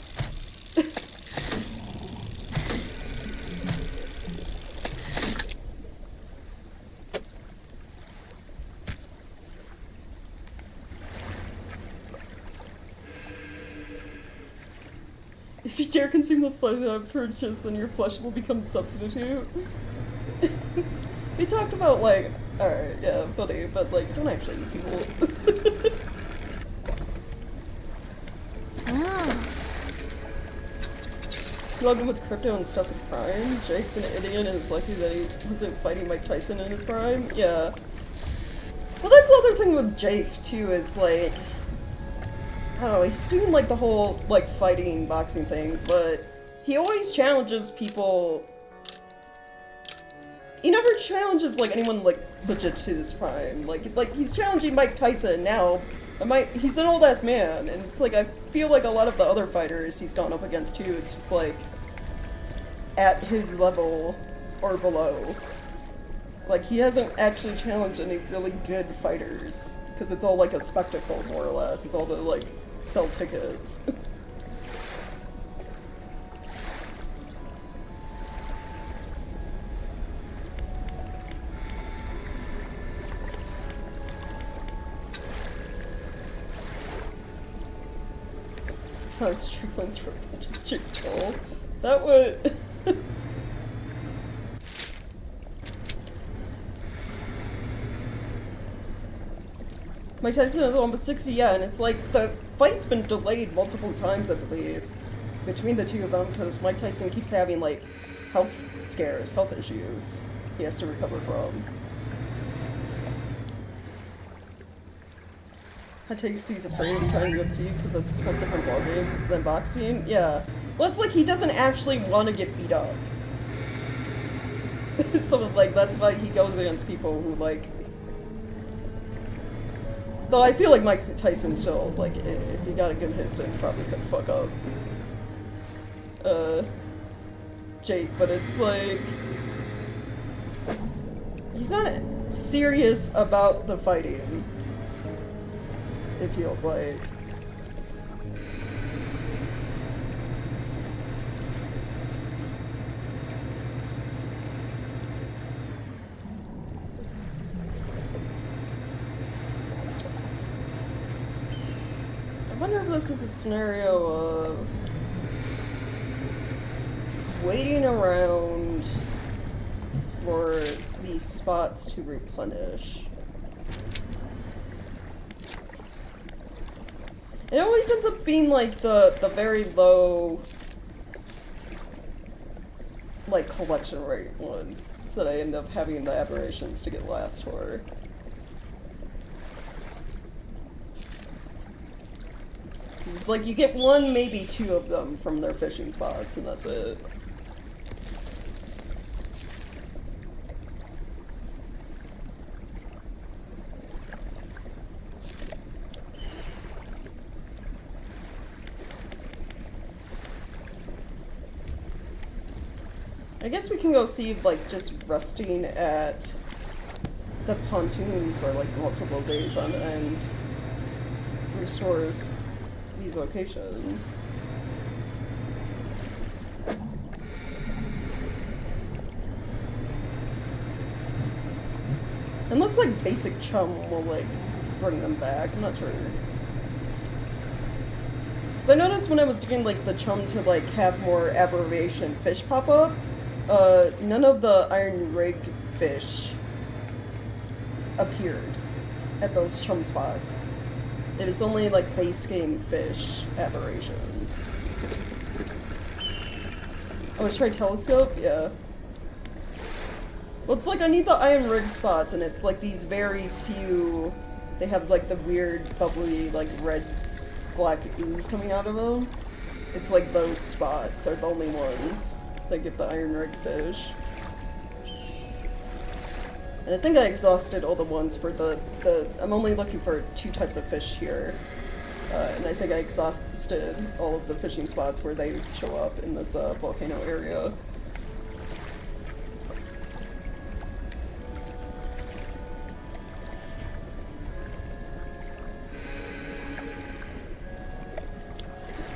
you dare consume the flesh I've purchased, then your flesh will become substitute. We talked about, like, alright, yeah, funny, but, like, don't actually eat people. Ah. Logan with crypto and stuff with Prime. Jake's an idiot and it's lucky that he wasn't fighting Mike Tyson in his prime. Yeah. Well, that's the other thing with Jake, too, is, like, I don't know, he's doing, like, the whole, like, fighting, boxing thing, but he always challenges people. He never challenges, like, anyone, like, legit to his prime. Like, he's challenging Mike Tyson now. He's an old-ass man, and it's like, I feel like a lot of the other fighters he's gone up against, too, it's just, like, at his level or below. Like, he hasn't actually challenged any really good fighters, because it's all, like, a spectacle, more or less. It's all to, like, sell tickets. Strickland's for just Jake Paul. That would. Mike Tyson is almost 60, yeah, and it's like the fight's been delayed multiple times, I believe, between the two of them, because Mike Tyson keeps having, like, health scares, health issues he has to recover from. I take he's afraid of trying UFC because that's a whole different ballgame than boxing. Yeah. Well, it's like he doesn't actually want to get beat up. So, like, that's why he goes against people who, like... Though I feel like Mike Tyson still, like, if he got a good hits in, probably could fuck up Jake, but it's like... He's not serious about the fighting. It feels like. I wonder if this is a scenario of waiting around for these spots to replenish. It always ends up being, like, the very low, like, collection rate ones that I end up having the aberrations to get last for. It's like, you get one, maybe two of them from their fishing spots, and that's it. I guess we can go see if, like, just resting at the pontoon for, like, multiple days on end restores these locations. Unless, like, basic chum will, like, bring them back. I'm not sure. Because I noticed when I was doing, like, the chum to, like, have more aberration fish pop up, none of the iron rig fish appeared at those chum spots. It is only, like, base game fish aberrations. Oh, let's try telescope? Yeah. Well, it's like I need the iron rig spots, and it's like these very few. They have, like, the weird, bubbly, like, red, black ooze coming out of them. It's like those spots are the only ones that give the iron rig fish. And I think I exhausted all the ones for the I'm only looking for 2 types of fish here. And I think I exhausted all of the fishing spots where they show up in this volcano area.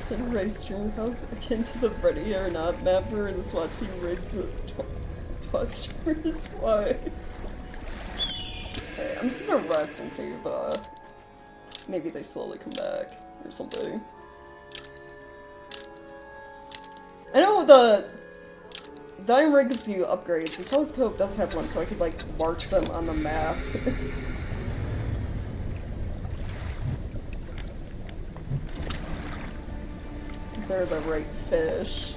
Send a race stream house akin to the Ready or Not map where the SWAT team raids the twat streamers. Why? Okay, I'm just gonna rest and see if maybe they slowly come back or something. I know the Iron Ring gives you upgrades. The telescope does have one, so I could like mark them on the map. They're the right fish.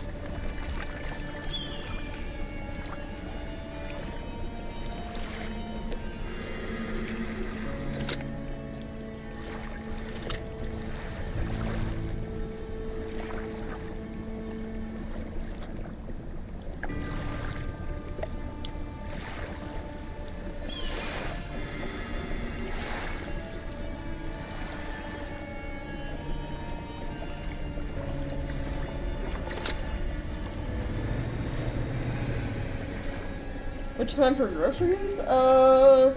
Which time for groceries? I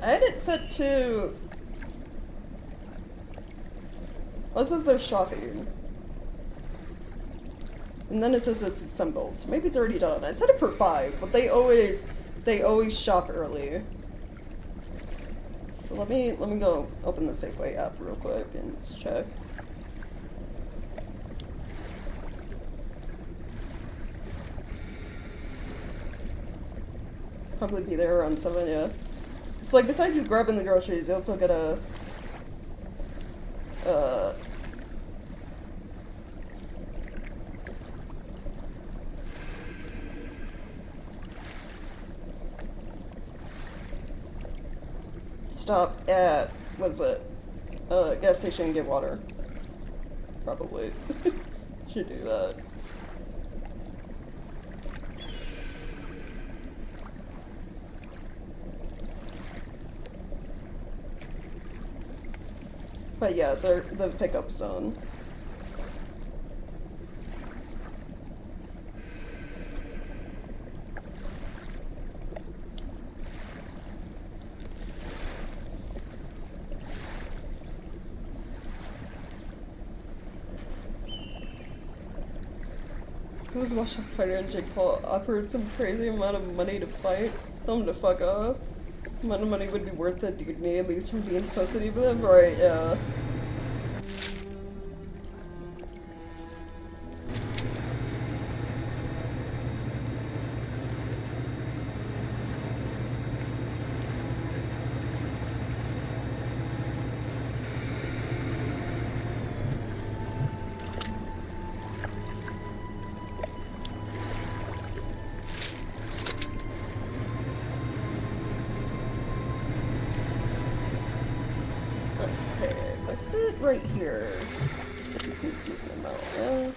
had it set to... Well, it says they're shopping. And then it says it's assembled. So maybe it's already done. I set it for 5, but they always shop early. So let me go open the Safeway app real quick and let's check. Probably be there around 7, yeah. It's like, besides you grabbing the groceries, you also get a... stop at, what's it? Gas station and get water. Probably. Should do that. But yeah, the pickup's done. I was watching Fighter and Jake Paul offered some crazy amount of money to fight. Tell him to fuck off. The amount of money would be worth it, dude. At least from being associated with him, right? Yeah. Sit right here. I can see a decent amount, yeah.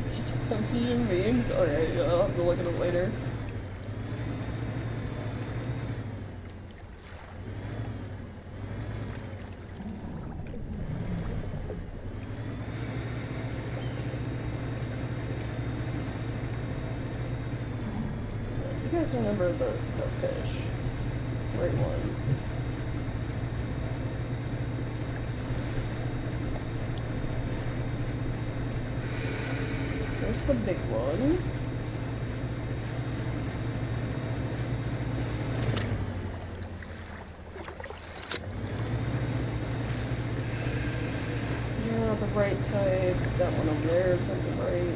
Some memes? Oh yeah, I'll have to look at it later. You guys remember the fish. Great ones. There's the big one. Yeah, the right type. That one over there isn't the right.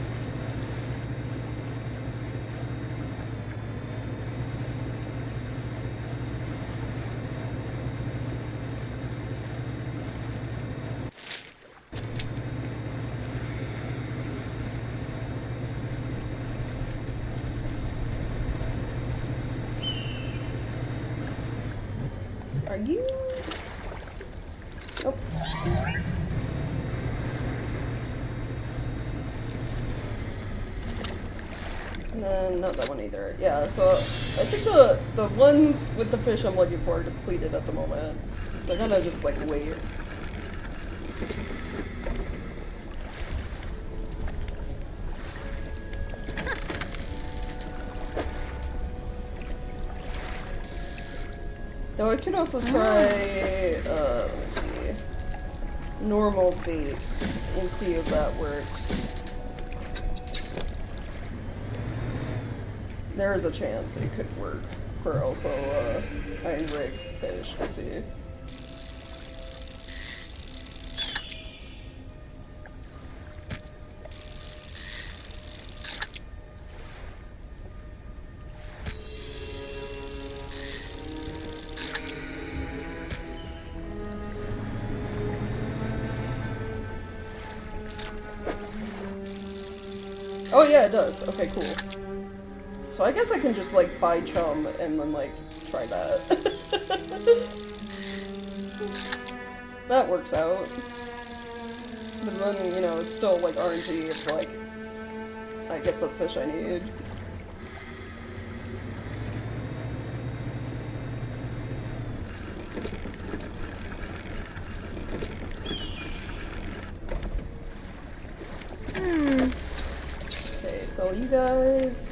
Are you? Nope. And then not that one either. Yeah, so I think the ones with the fish I'm looking for are depleted at the moment. So I gotta just like wait. Though I could also try, let me see, normal bait and see if that works. there is a chance it could work for also iron rig fish. We'll see. Oh yeah, it does. Okay, cool. So I guess I can just like buy chum and then like try that. That works out. But then, you know, it's still like RNG if like I get the fish I need. Okay, so you guys,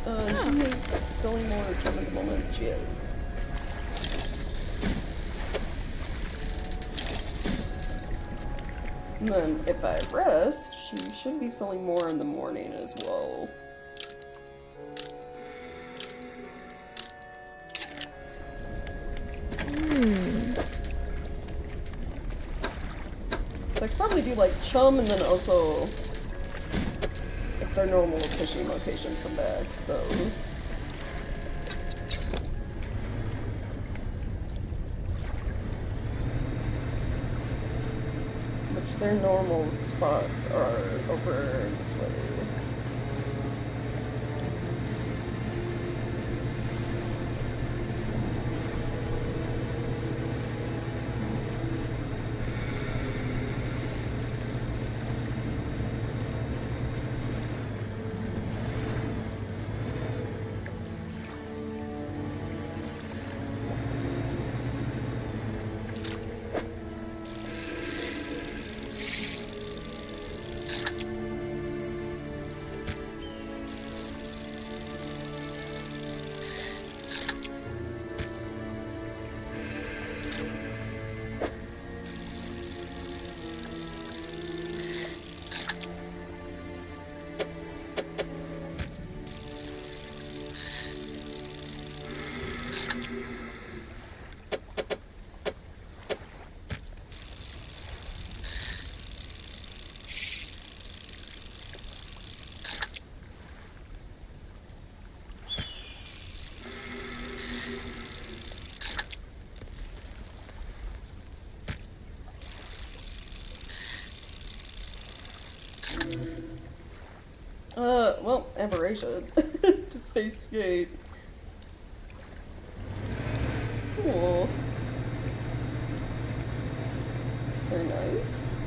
is she selling more chum at the moment? She is. And then if I rest, she should be selling more in the morning as well. So I could probably do like chum and then also if their normal fishing locations come back, those. Which their normal spots are over this way. Well, aberration. To face skate. Cool. Very nice.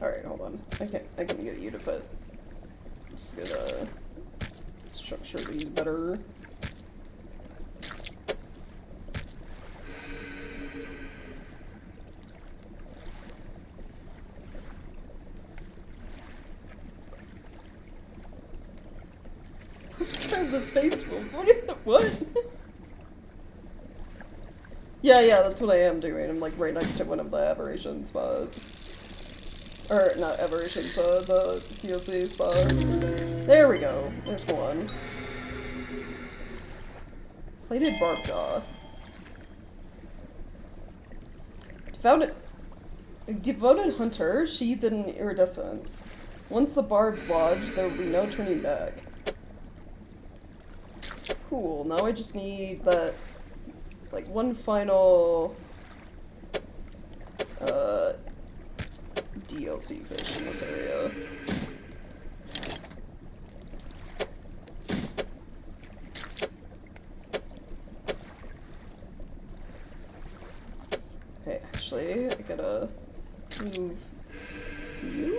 Alright, hold on. I can get you to fit. Just gonna structure these better. Let's try the space film. What? Yeah, that's what I am doing. I'm like right next to one of the aberration spots. Or, not aberrations, the DLC spots. There we go. There's one. Plated barb jaw. Devoted hunter, sheathed in iridescence. Once the barbs lodge, there will be no turning back. Cool, now I just need that, like, one final, DLC fish in this area. Okay, actually, I gotta move you?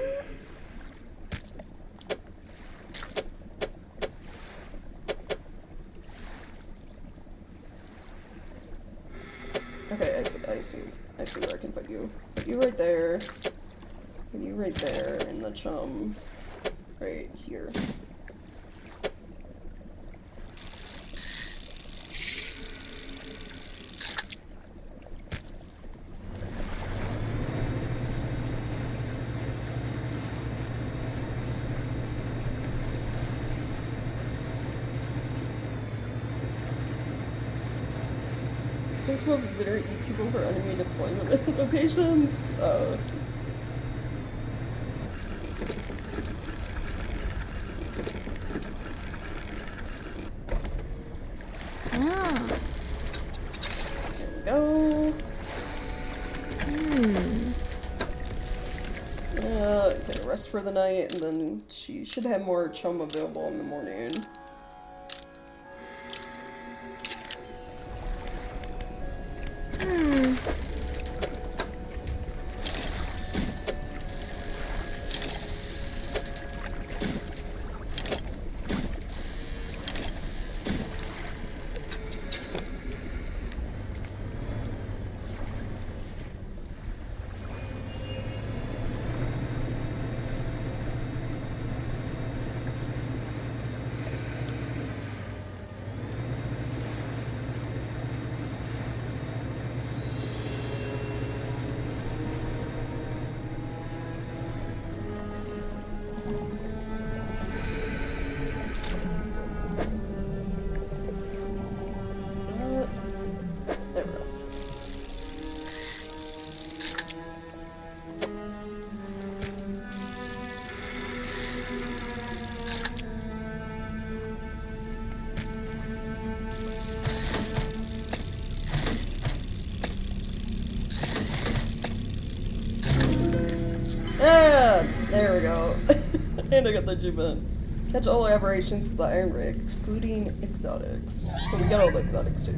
Okay, I see. I see where I can put you. Put you right there. Put you right there, and the chum right here. Space mobs literally eat people for enemy deployment locations. Ah. There we go. Okay, rest for the night, and then she should have more chum available in the morning. There we go. Ah, there we go. And I got the achievement. Catch all aberrations of the Iron Rig, excluding exotics. So we got all the exotics too.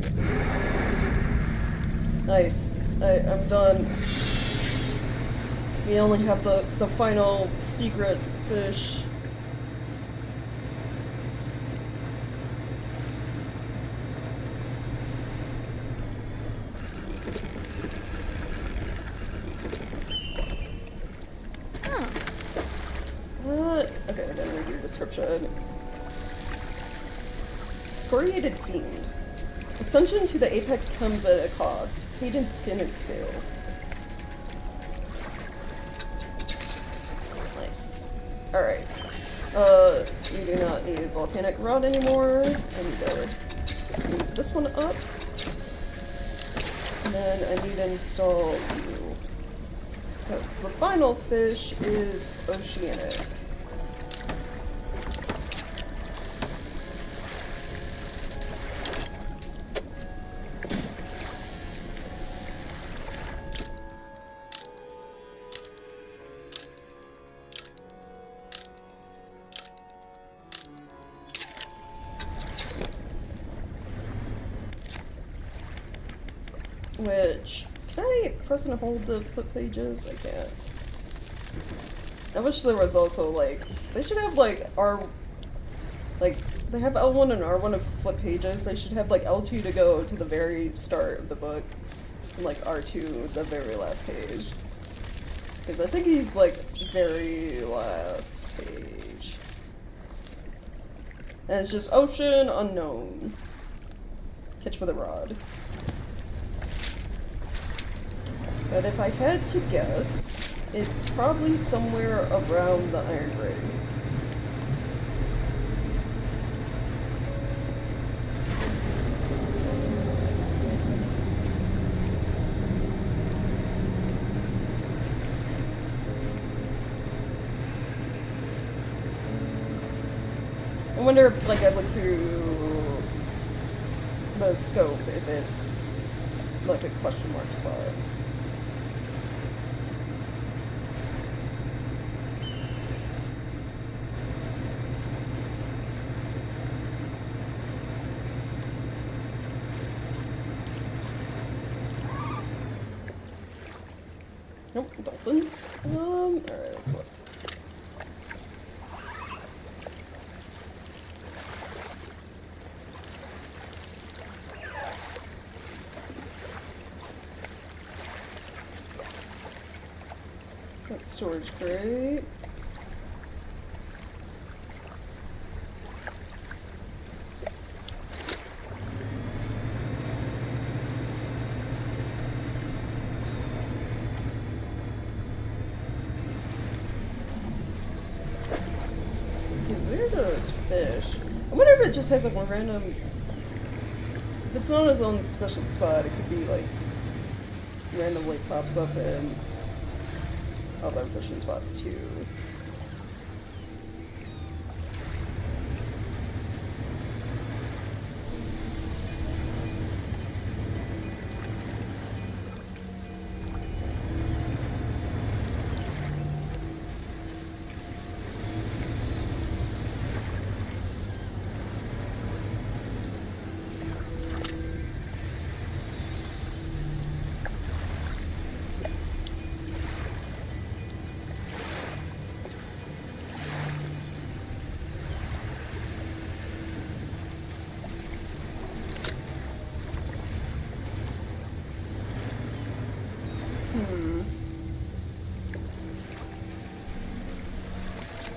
Nice. I'm done. We only have the final secret fish. Okay, I'm gonna read your description. Excoriated Fiend. Ascension to the apex comes at a cost. Paid in skin and scale. Nice. Alright. We do not need volcanic rod anymore. I need to move this one up. And then I need to install you. Because the final fish is oceanic. Which, can I press and hold the flip pages? I can't. I wish there was also, like, they should have, like, they have L1 and R1 of flip pages. They should have, like, L2 to go to the very start of the book, and, like, R2 the very last page. Because I think he's, like, very last page. And it's just Ocean Unknown. Catch with a rod. But if I had to guess, it's probably somewhere around the Iron Ring. I wonder if, like, I look through the scope, if it's, like, a question mark spot. Nope, dolphins. Alright, let's look. That's storage crate. Because there's those fish. I wonder if it just has like one random. If it's on its own special spot, it could be like randomly pops up in other fishing spots too.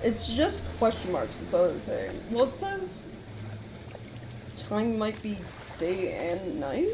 It's just question marks, this other thing. Well, it says time might be day and night?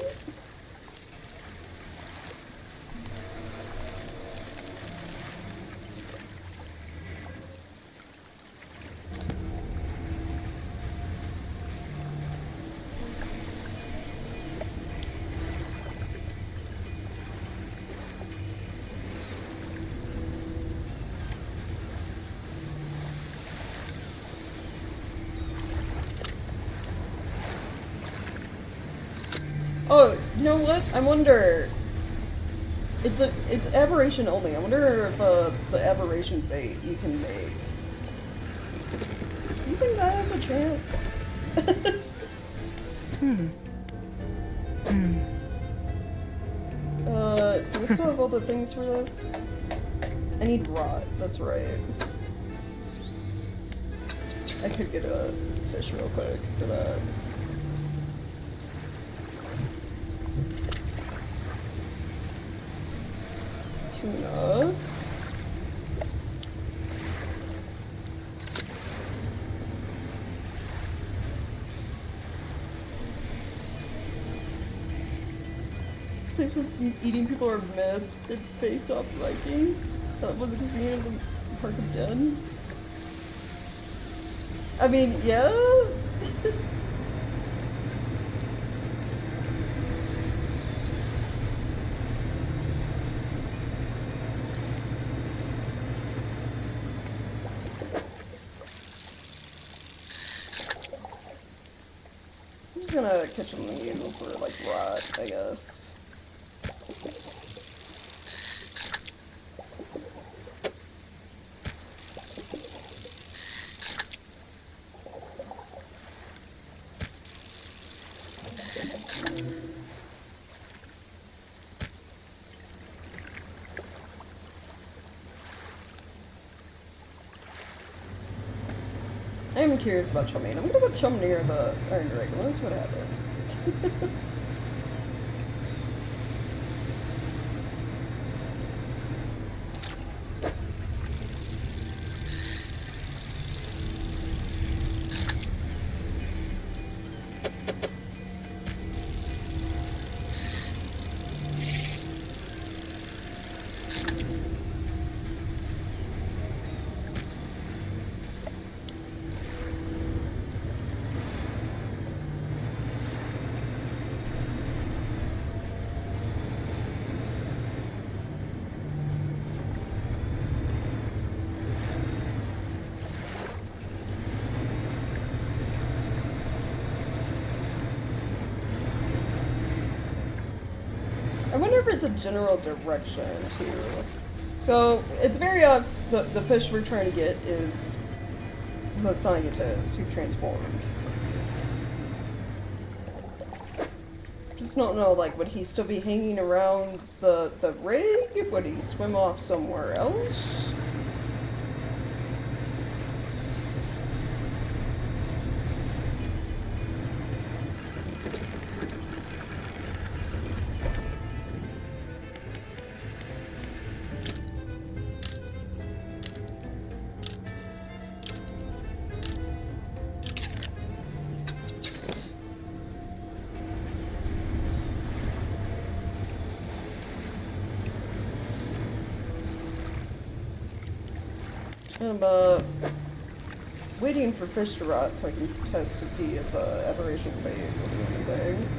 Oh, you know what? I wonder. It's aberration only. I wonder if the aberration bait you can make. You think that has a chance? Do we still have all the things for this? I need rot. That's right. I could get a fish real quick for that. Tuna. This place where eating people are mad. They're based off Vikings. That was a casino in the Park of Dead. I mean, yeah. I'm just gonna catch them in the usual for like rot, I guess. I am curious about chumming. I'm gonna go chum near the Iron Dragon. Let's see what happens. I wonder if it's a general direction, too. So, it's very obvious the fish we're trying to get is the scientist who transformed. Just don't know, like, would he still be hanging around the rig? Would he swim off somewhere else? I'm waiting for fish to rot so I can test to see if aberration bait will do anything.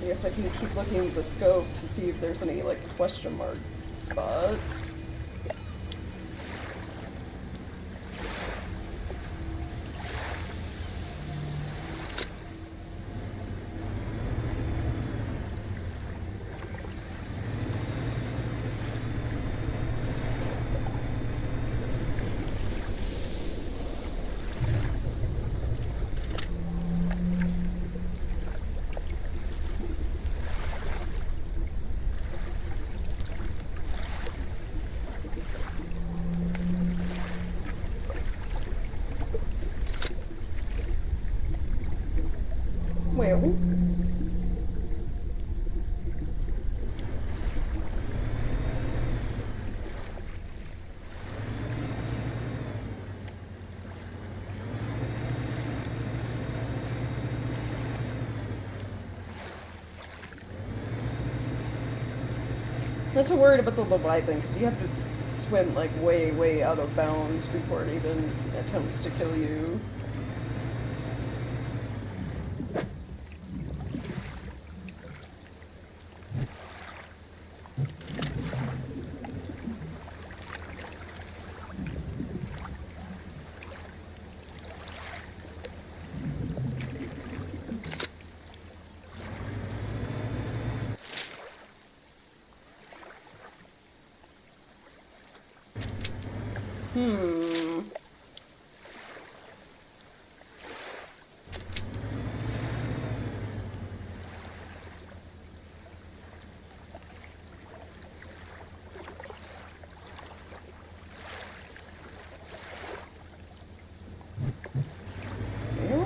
I guess I can keep looking at the scope to see if there's any, like, question mark spots. Well, not too worried about the Leviathan, because you have to swim, like, way, way out of bounds before it even attempts to kill you.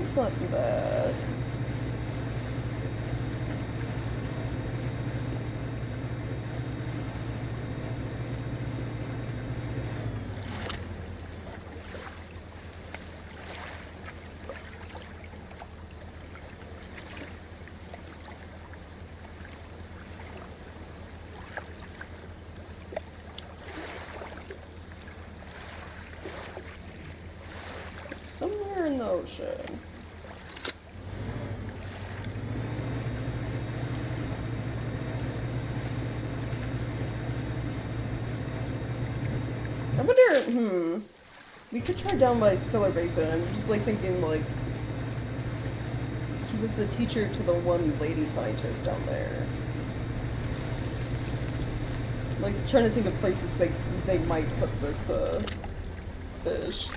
It's not too bad. So somewhere in the ocean. I wonder, we could try down by Stiller Basin. I'm just, like, thinking, like, he was the teacher to the one lady scientist down there. Like, trying to think of places they might put this, fish.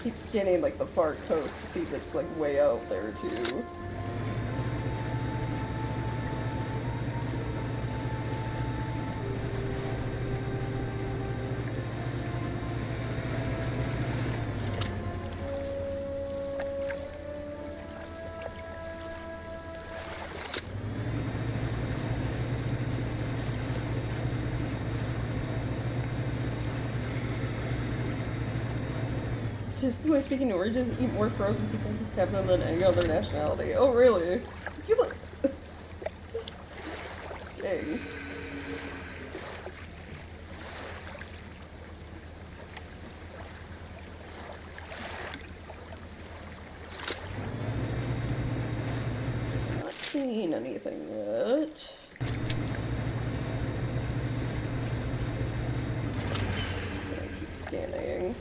Keep scanning, like, the far coast to see if it's, like, way out there, too. Statistically speaking, Norwegians eat more frozen people per capita than any other nationality. Oh, really? I feel like... Dang. Not seeing anything yet. I keep scanning.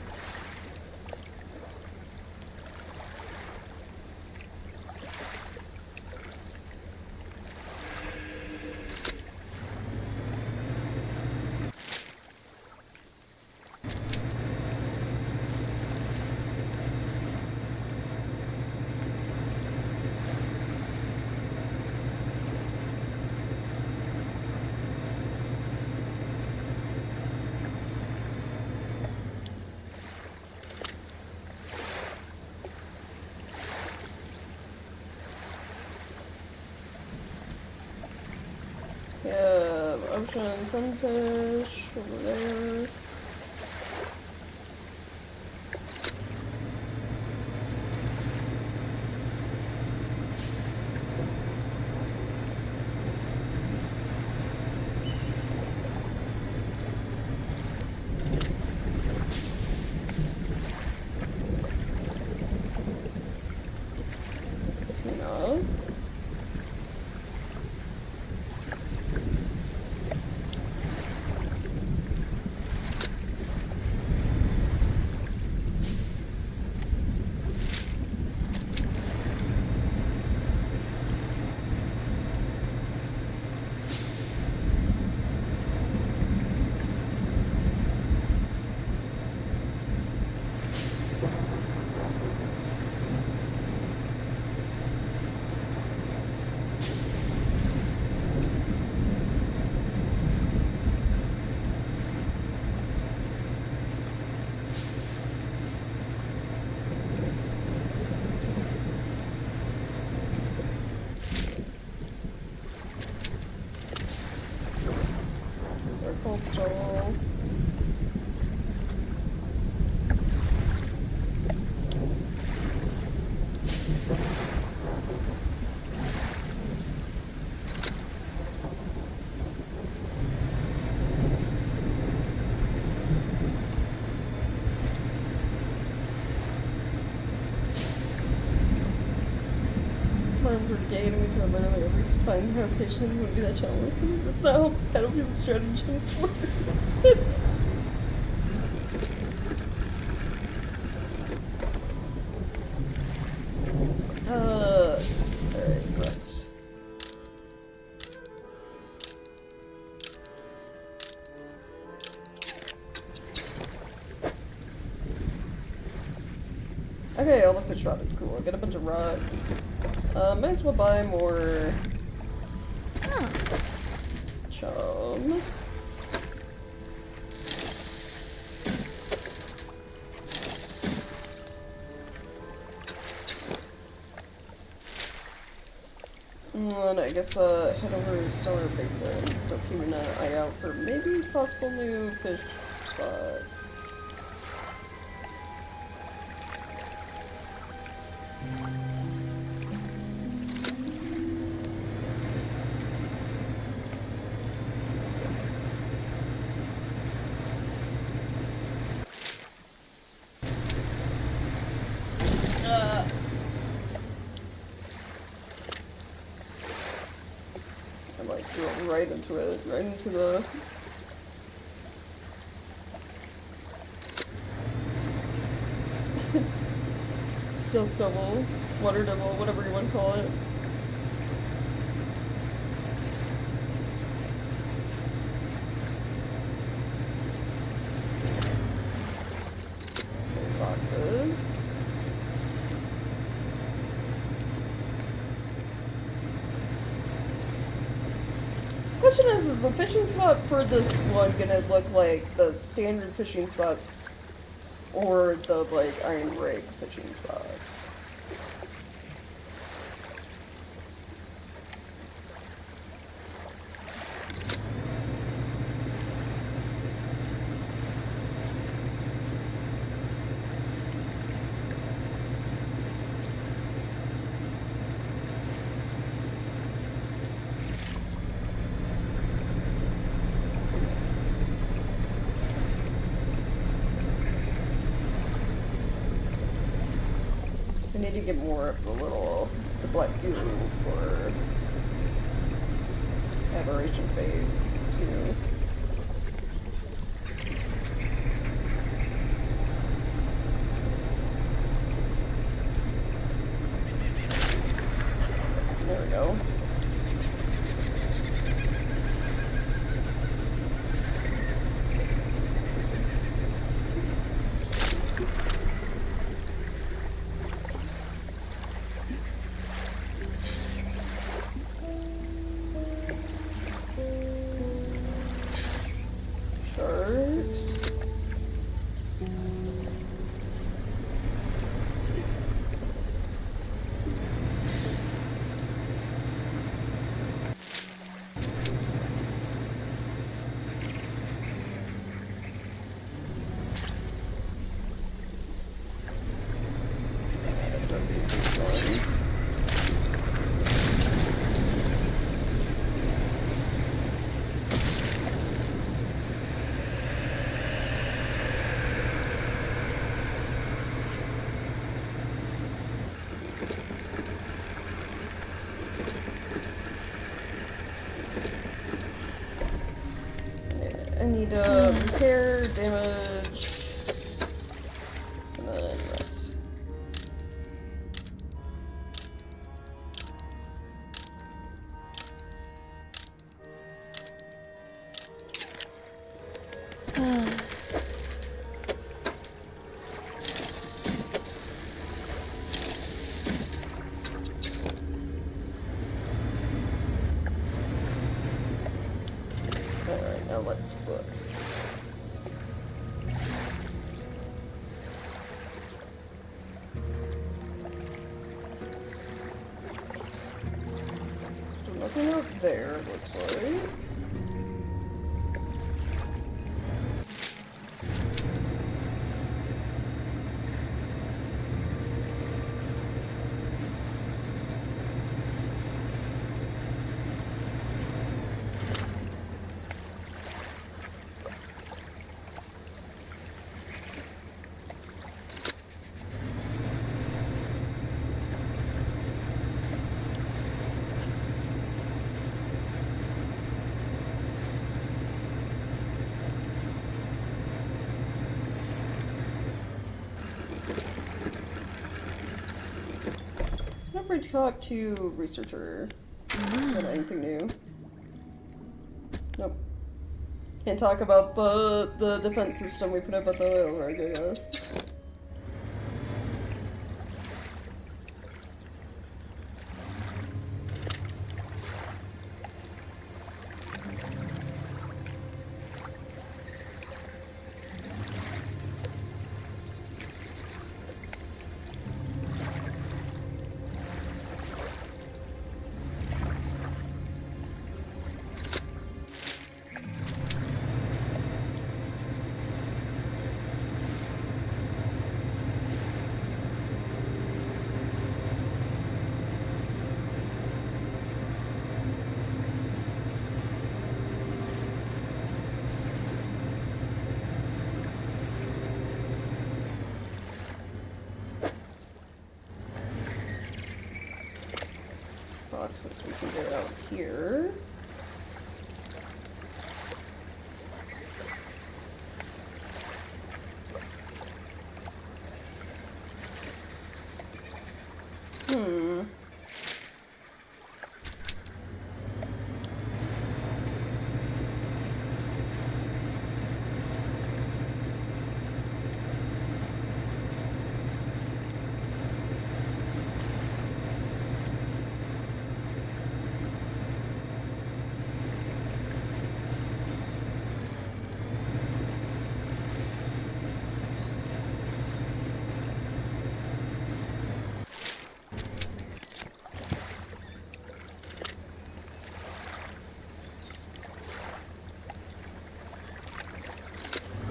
ocean sunfish over there. No. There's our coastal. For the gay enemies who are literally every finding their location would be that challenging. That's not how battlefield stratagems work. Alright, rest. Okay, all the fish rotted. Cool. I got a bunch of rot. Might as well buy more chum. And I guess head over to Stellar Basin and still keeping an eye out for maybe possible new fish spot. I like drove right into it, right into the dust devil, water devil, whatever you want to call it. Okay, boxes. Question is the fishing spot for this one gonna look like the standard fishing spots or the like iron rig fishing spots? I need to get more of the black goo for aberration fade too. There we go. Sharks. need repair, damage, and then rest. Alright, now let's look. So nothing out there, it looks like. Never talk to researcher about anything new. Nope. Can't talk about the defense system we put up at the oil rig, I guess. Boxes we can get out here.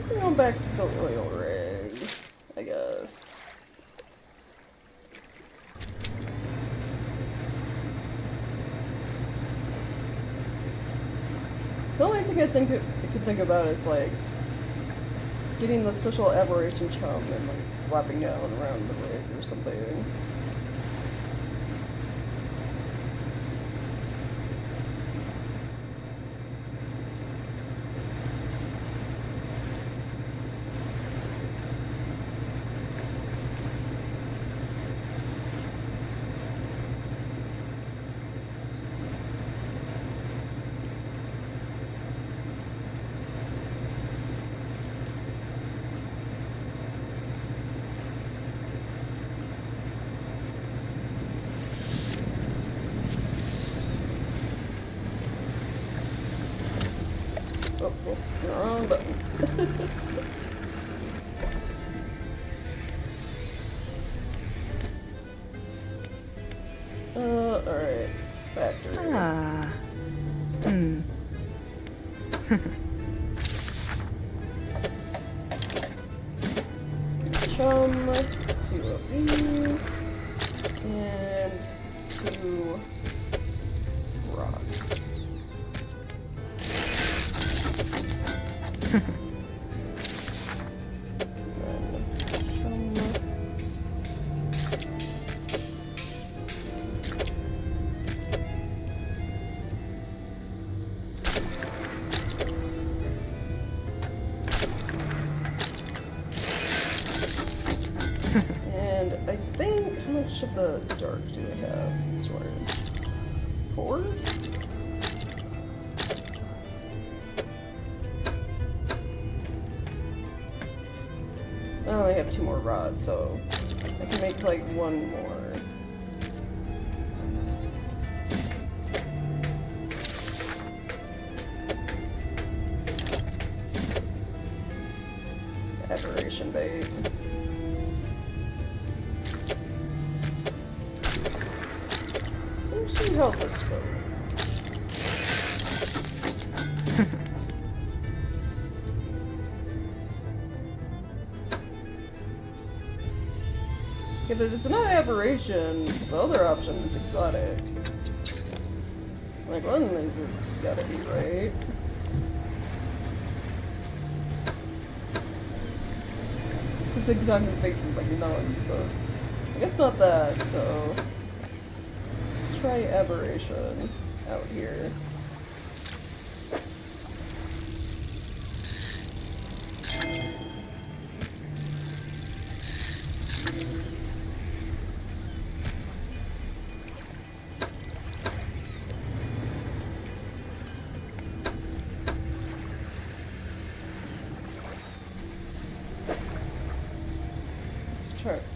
Go back to the oil rig, I guess. The only thing I could think about is like getting the special aberration chum and like flopping down around the rig or something. Oh, wrong button. Alright. Factory. Chum, 2 of these, and 2 rocks. the dark do I have stored? 4? I only have 2 more rods, so I can make like 1 more. Aberration bait. We'll see how this goes. If it's not aberration, the other option is exotic. Like, one of these has gotta be right. This is exotic making like none, so it's... I guess not that, so... Let's try aberration out here.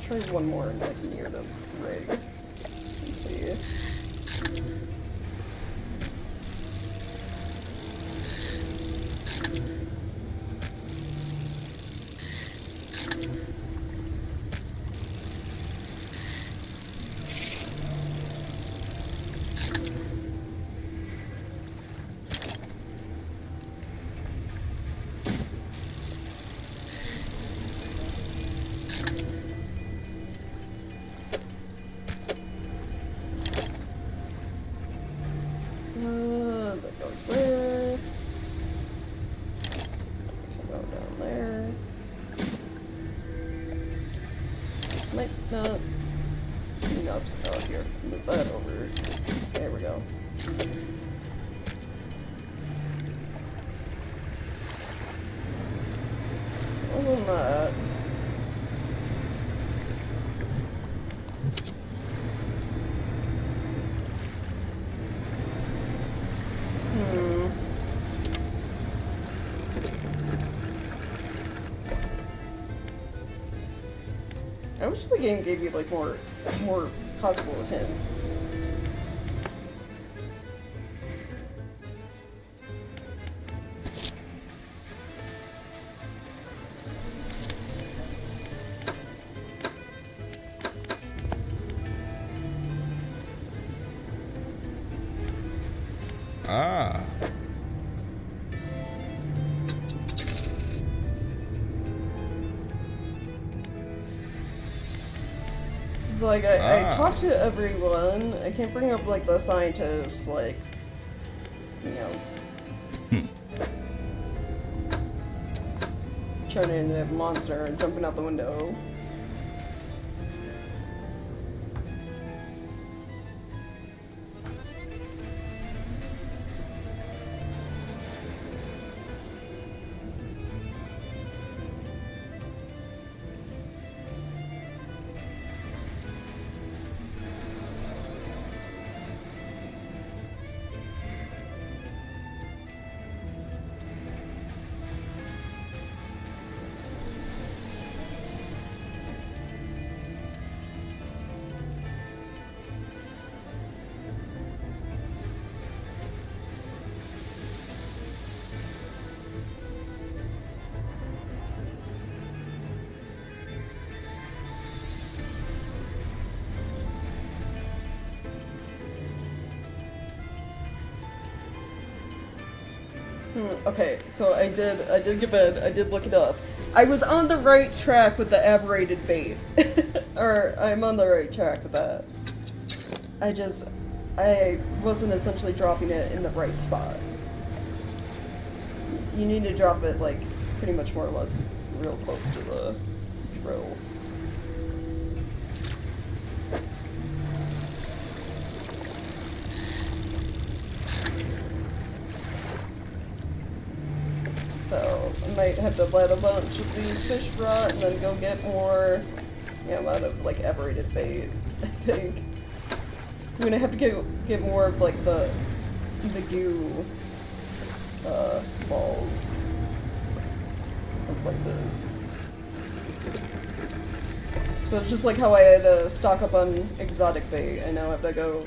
Try one more like near the rig and see. That goes there. Can go down there. This might not. Nope. Oh, here. Move that over. There we go. Other than that. I wish the game gave you like more possible hints. Ah. Like, I talked to everyone. I can't bring up, like, the scientists, like, you know, turning into a monster and jumping out the window. Okay, so I did give in, I did look it up. I was on the right track with the aberrated bait. Or, I'm on the right track with that. I wasn't essentially dropping it in the right spot. You need to drop it, like, pretty much more or less real close to the drill. So, I might have to let a bunch of these fish rot and then go get more, out of, like, aberrated bait. think. I'm gonna have to get more of like the goo balls in places. So just like how I had to stock up on exotic bait, I now have to go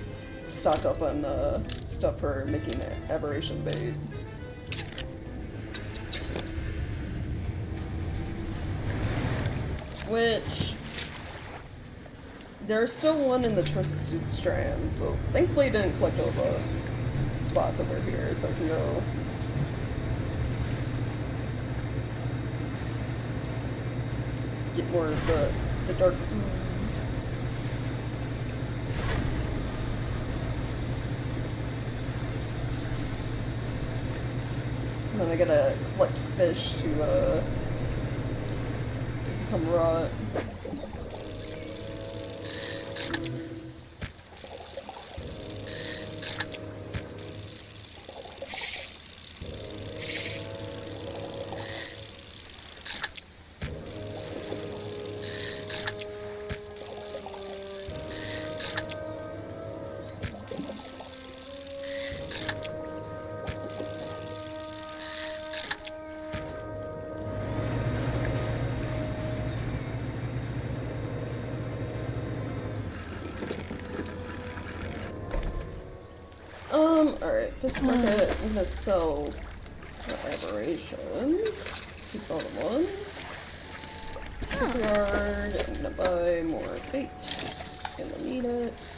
stock up on stuff for making aberration bait. Which there's still one in the Twisted Strand, so thankfully I didn't collect all the spots over here, so I can go get more of the dark ooze. And then I gotta collect fish to become rot. Alright, fish market, I'm gonna sell the aberration. Keep all the ones. Shipyard, I'm gonna buy more bait. Gonna need it.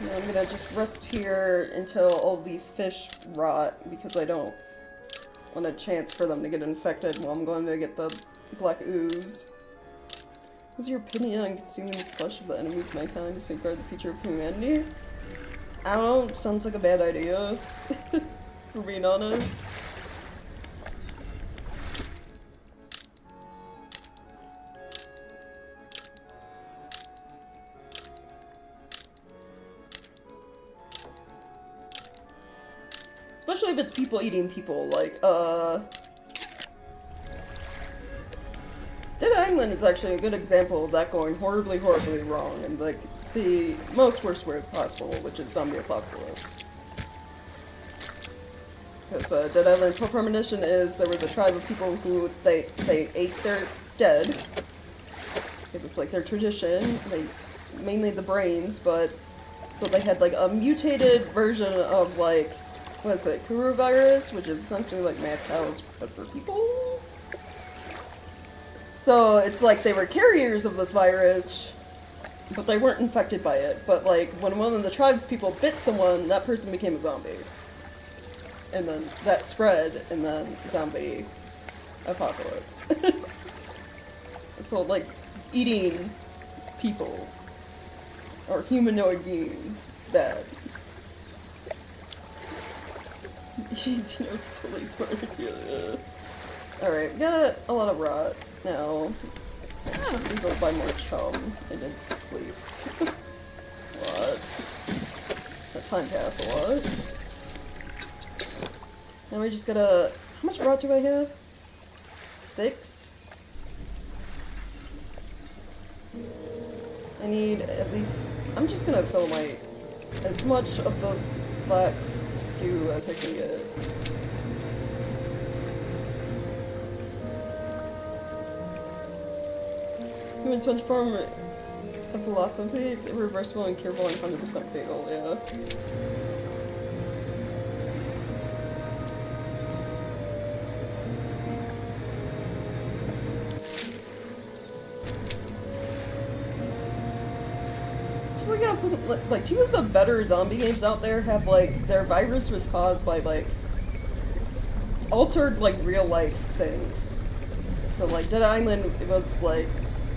And I'm gonna just rest here until all these fish rot because I don't want a chance for them to get infected while I'm going to get the black ooze. What's your opinion on consuming the flesh of the enemies of mankind to safeguard the future of humanity? I don't know, sounds like a bad idea, for being honest. Especially if it's people eating people, like, Dead Island is actually a good example of that going horribly, horribly wrong, and like the most worst way possible, which is zombie apocalypse. Because Dead Island's whole premonition is there was a tribe of people who they ate their dead. It was like their tradition. They mainly the brains, but so they had like a mutated version of like what is it, Kuru virus, which is essentially like mad cows but for people. So it's like they were carriers of this virus, but they weren't infected by it. But like when one of the tribe's people bit someone, that person became a zombie. And then that spread, and then zombie apocalypse. So like eating people or humanoid beings, bad. He's totally smart. Yeah. Alright, we got a lot of rot. Now, we go buy more chum and then sleep. What? That time passed a lot. Now we just gotta... How much rot do I have? 6? I need at least... I'm just gonna fill my... as much of the black goo as I can get. Human sponge form, cephalopathy, it's irreversible and curable and 100% fatal, yeah. Just like how some, like 2 of the better zombie games out there have like, their virus was caused by like, altered like real life things. So like Dead Island, it was like,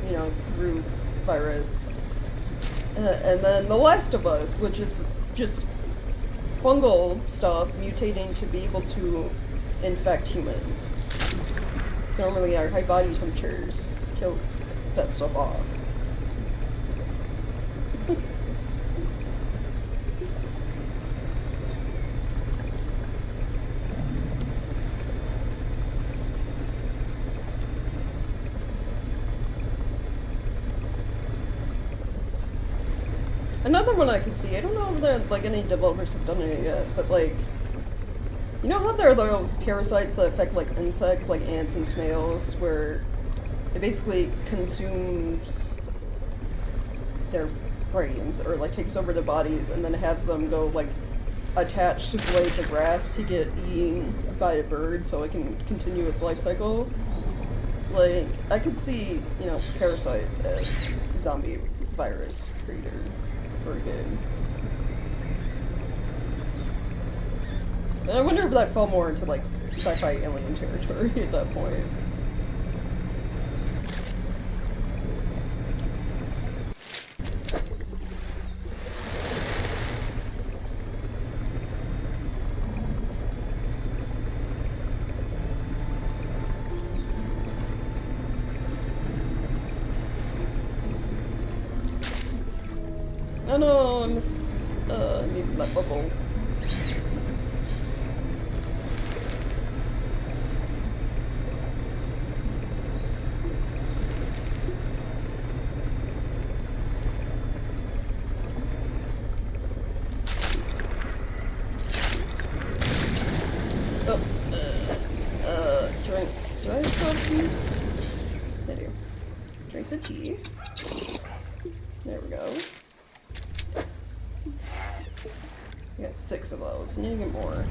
you know, Kuru virus. And then The Last of Us, which is just fungal stuff mutating to be able to infect humans. So normally our high body temperatures kills that stuff off. Another one I could see, I don't know if there, like, any developers have done it yet, but like, you know how there are those parasites that affect like insects, like ants and snails, where it basically consumes their brains, or like takes over their bodies, and then has them go like attached to blades of grass to get eaten by a bird so it can continue its life cycle? Like, I could see, you know, parasites as zombie virus creator for a game. And I wonder if that fell more into like sci-fi alien territory at that point. Oh no, I missed, need that bubble. Drink. Do I still have tea? I do. Drink the tea. There we go. I got 6 of those. I need to get more.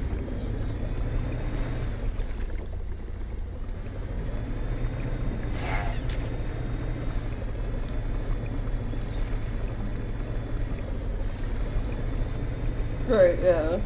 Right, yeah.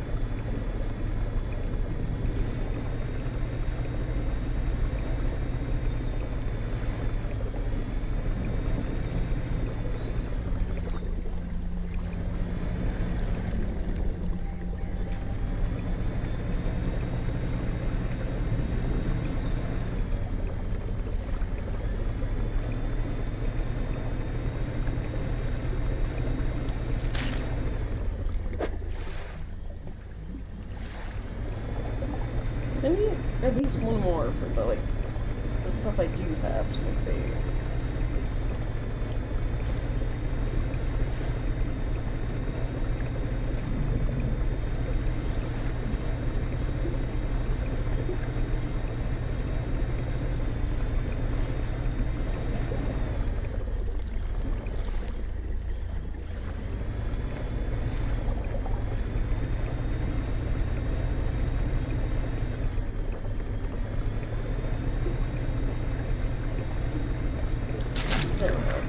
I need at least one more for the, like, the stuff I do have to make bait. There we go.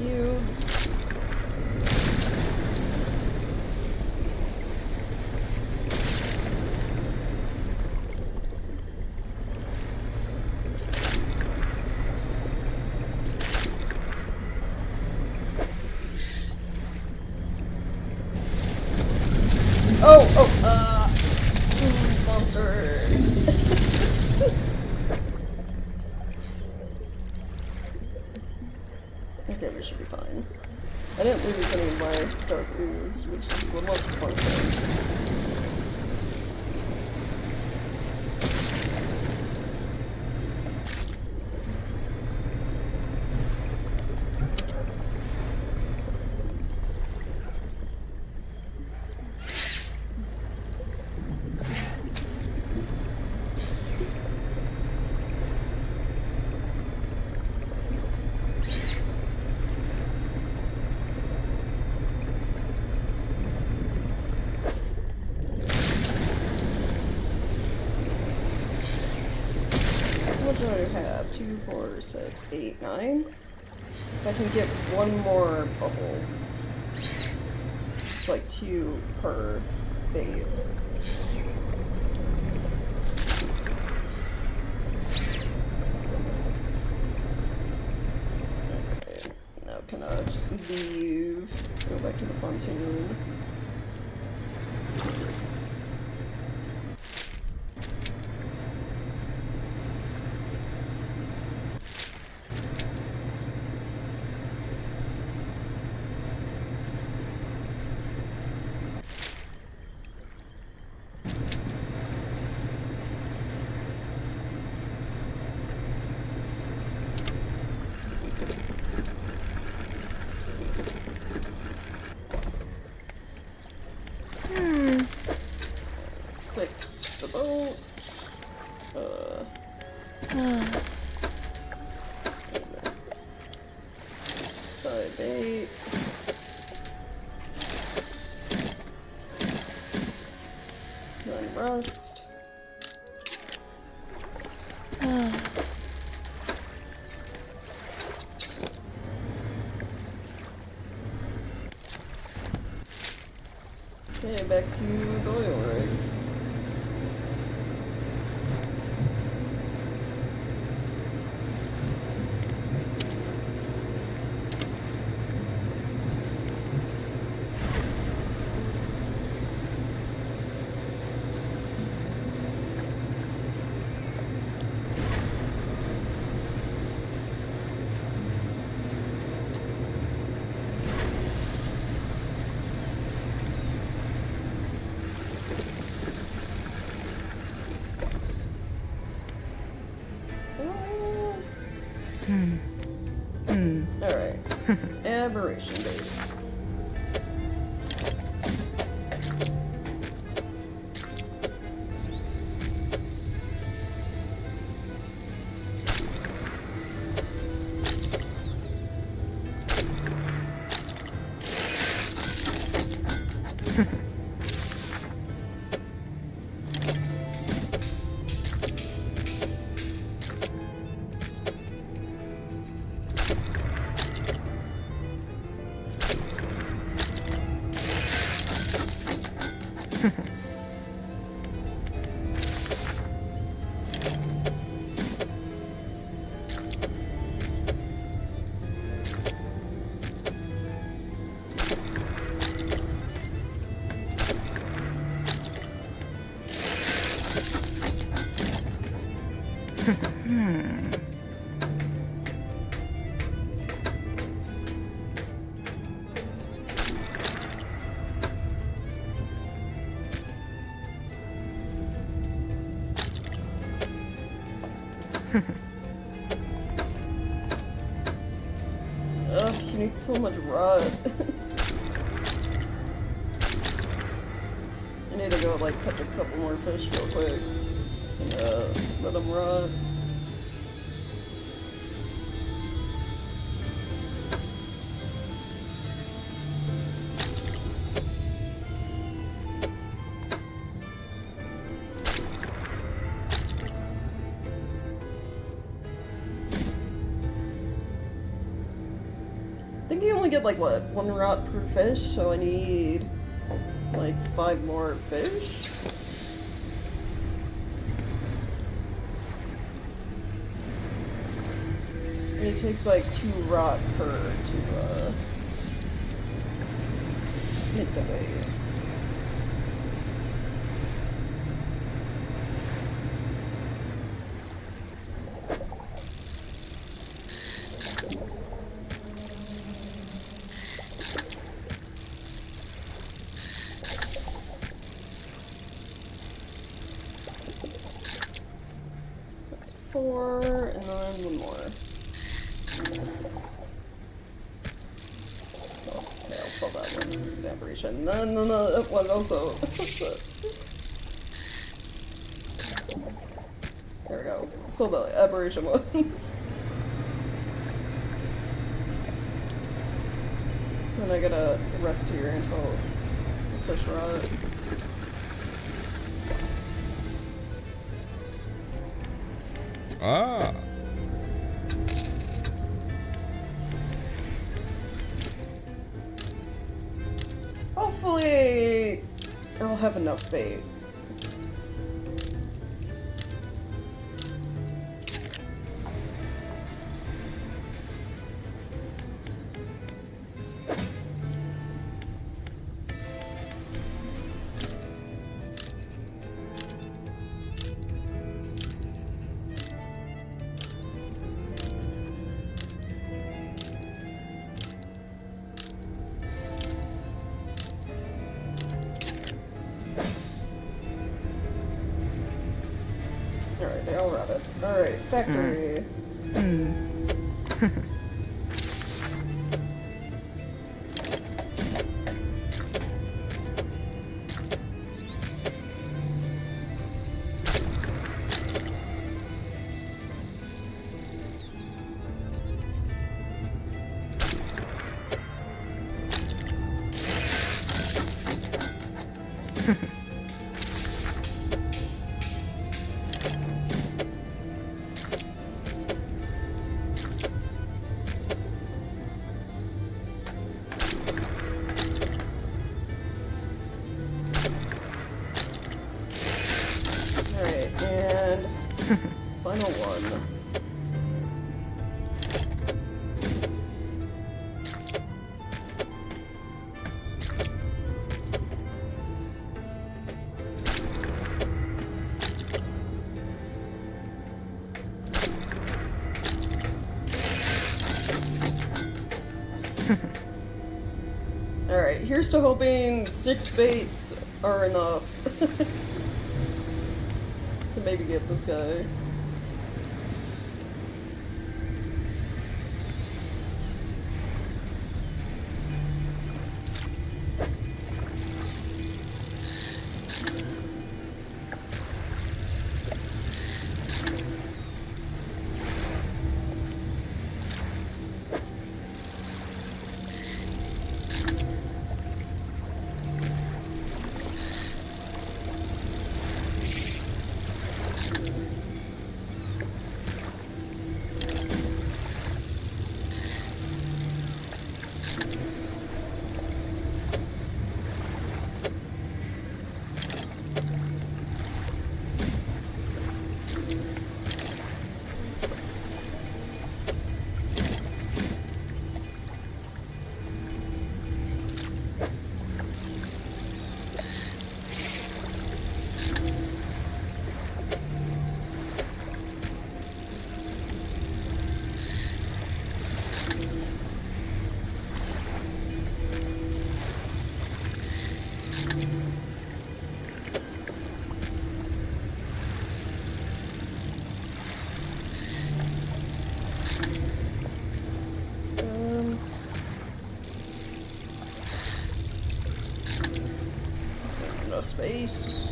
You. This monster. Okay, we should be fine. I didn't lose any of my dark ooze, which is the most important thing. What do I have? 2, 4, 6, 8, 9? If I can get one more bubble. It's like 2 per bait. Okay, now can I just leave? Go back to the pontoon. the boat. Bait. Then rust. Okay, back to the oil rig. Alright. Aberration bait. Ugh, you need so much rod. I need to go, like, catch a couple more fish real quick. And, let them rot. I think you only get, like, what, 1 rot per fish, so I need, like, 5 more fish? And it takes, like, 2 rot per to, make the bait. That's 4, and then 1 more. Oh, okay, I'll sell that one. This is an aberration. No, that one also. There we go. Sell the aberration ones. Then I gotta rest here until the fish rot. Ah. Hopefully, I'll have enough bait. Alright, they all rotted. Alright, factory. Alright, and final one. Alright, here's to hoping 6 baits are enough to maybe get this guy. No space.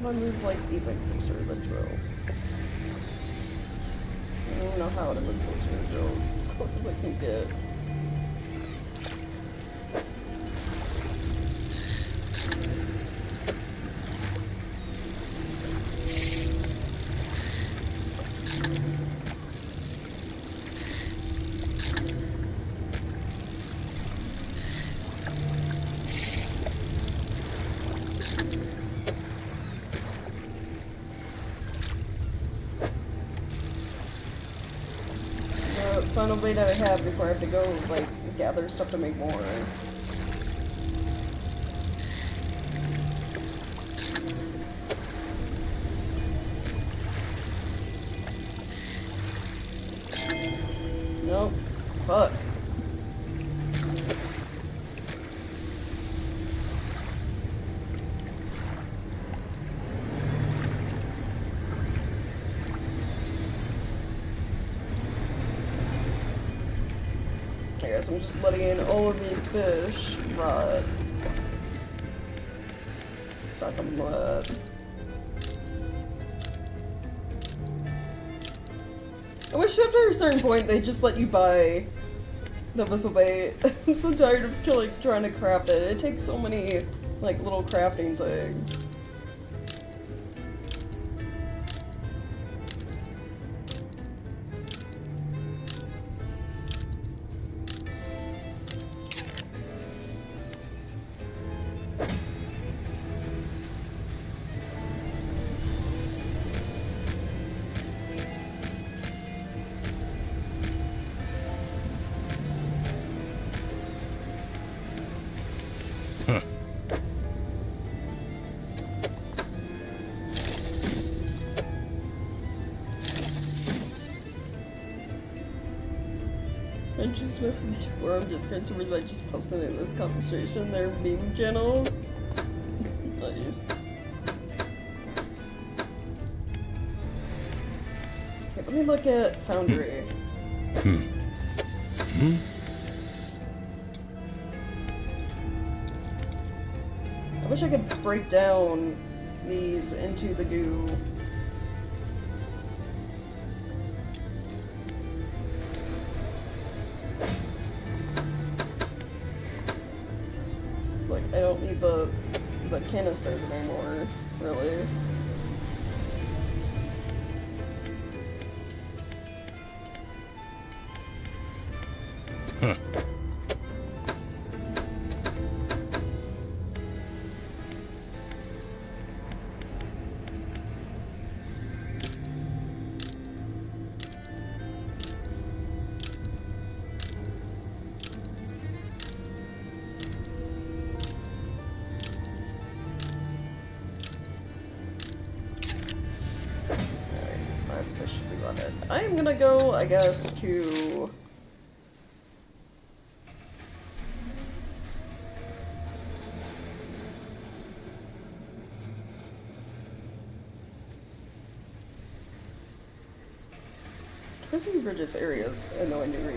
I move like even closer to the drill. I don't even know how to move closer to the drill. It's as close as I can get. Final bait I have before I have to go, like, gather stuff to make more. Nope. Fuck. I guess I'm just letting all of these fish rot. Stock them left. I wish after a certain point they just let you buy the whistle bait. I'm so tired of trying to craft it. It takes so many like little crafting things. I just messaged her on Discord to realize just posted in this conversation their meme channels. Nice. nice. Okay, let me look at Foundry. I wish I could break down these into the goo. It's like I don't need the canisters anymore, really. Huh. Last fish should be on it. I am gonna go, I guess, to... Twisting Bridges areas in the Windy Reach.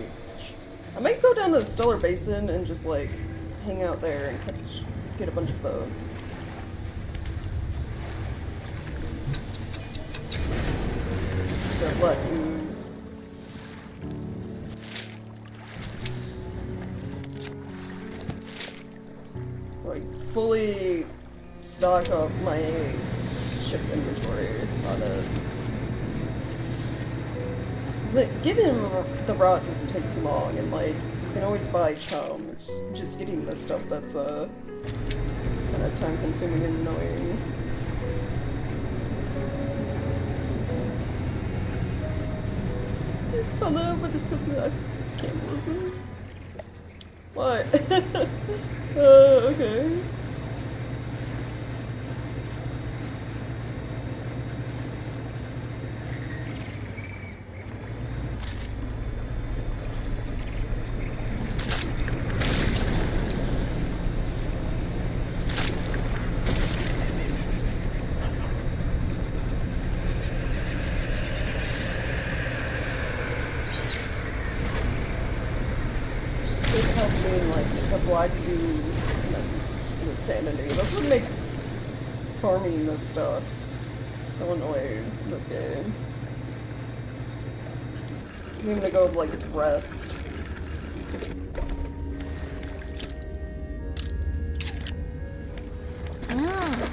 I might go down to the Stellar Basin and just, like, hang out there and get a bunch of the... black ooze. Like, fully stock up my ship's inventory on it. Because, like, getting the rock doesn't take too long, and, like, you can always buy chum. It's just getting this stuff that's, kind of time-consuming and annoying. I found that out by discussing that. I just can't listen. Why? Okay. Black ooze messes with sanity. That's what makes farming this stuff so annoying in this game. I'm gonna go like rest. Ah.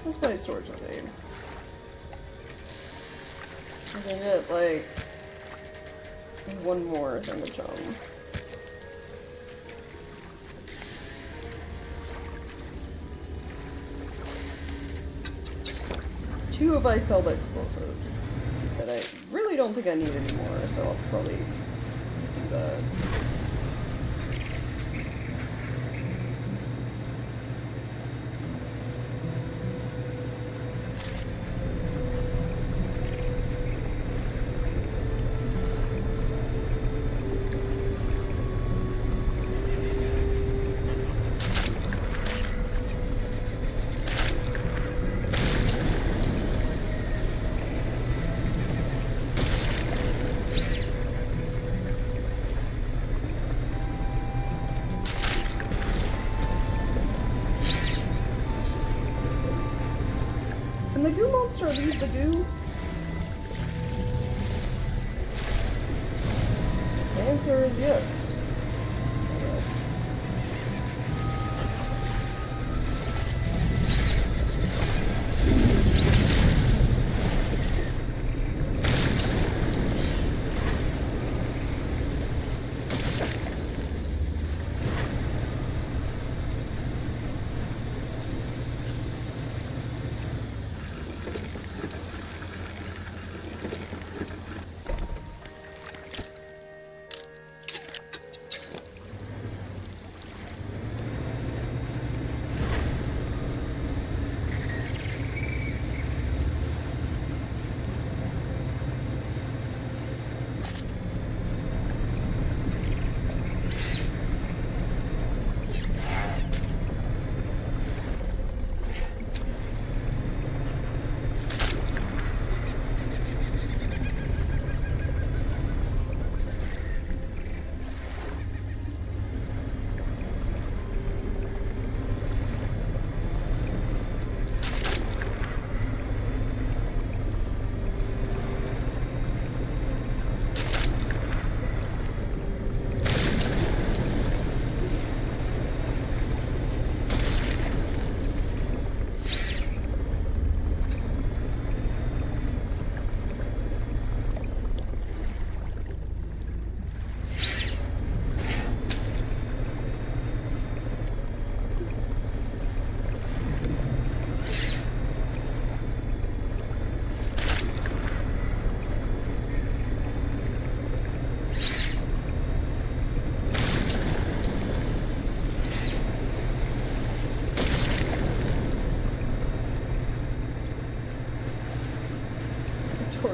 What's my storage on name? I can get like one more thing of chum. Two of I sell the explosives that I really don't think I need anymore, so I'll probably do that. Can the goo monster leave the goo? The answer is yes. Yes.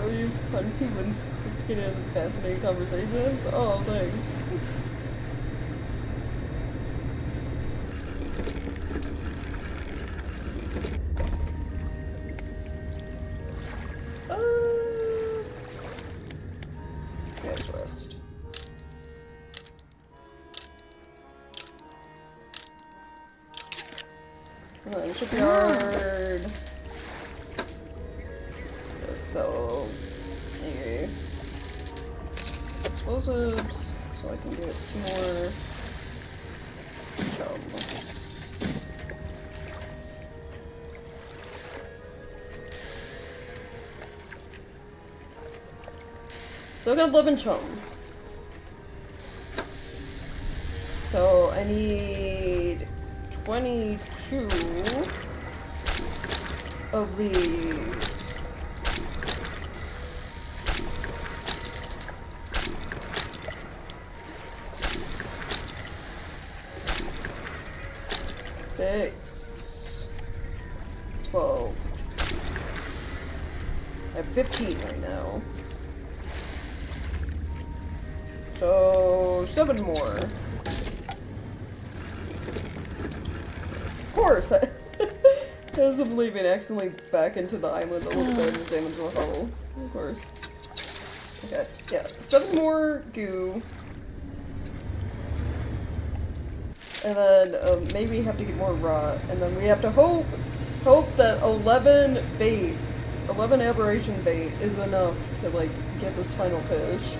You've funny and sophisticated and fascinating conversations. Oh, thanks. Yes, rest. And then shipyard. So, explosives, so I can get 2 more chum. So I got 11 chum. So I need 22 of these. Six, 12. I have 15 right now. So 7 more. Of course, I wasn't leaving accidentally back into the island a little bit and damage the hull. Of course. Okay, yeah, 7 more goo. And then maybe have to get more rot, and then we have to hope that 11 aberration bait is enough to like get this final fish.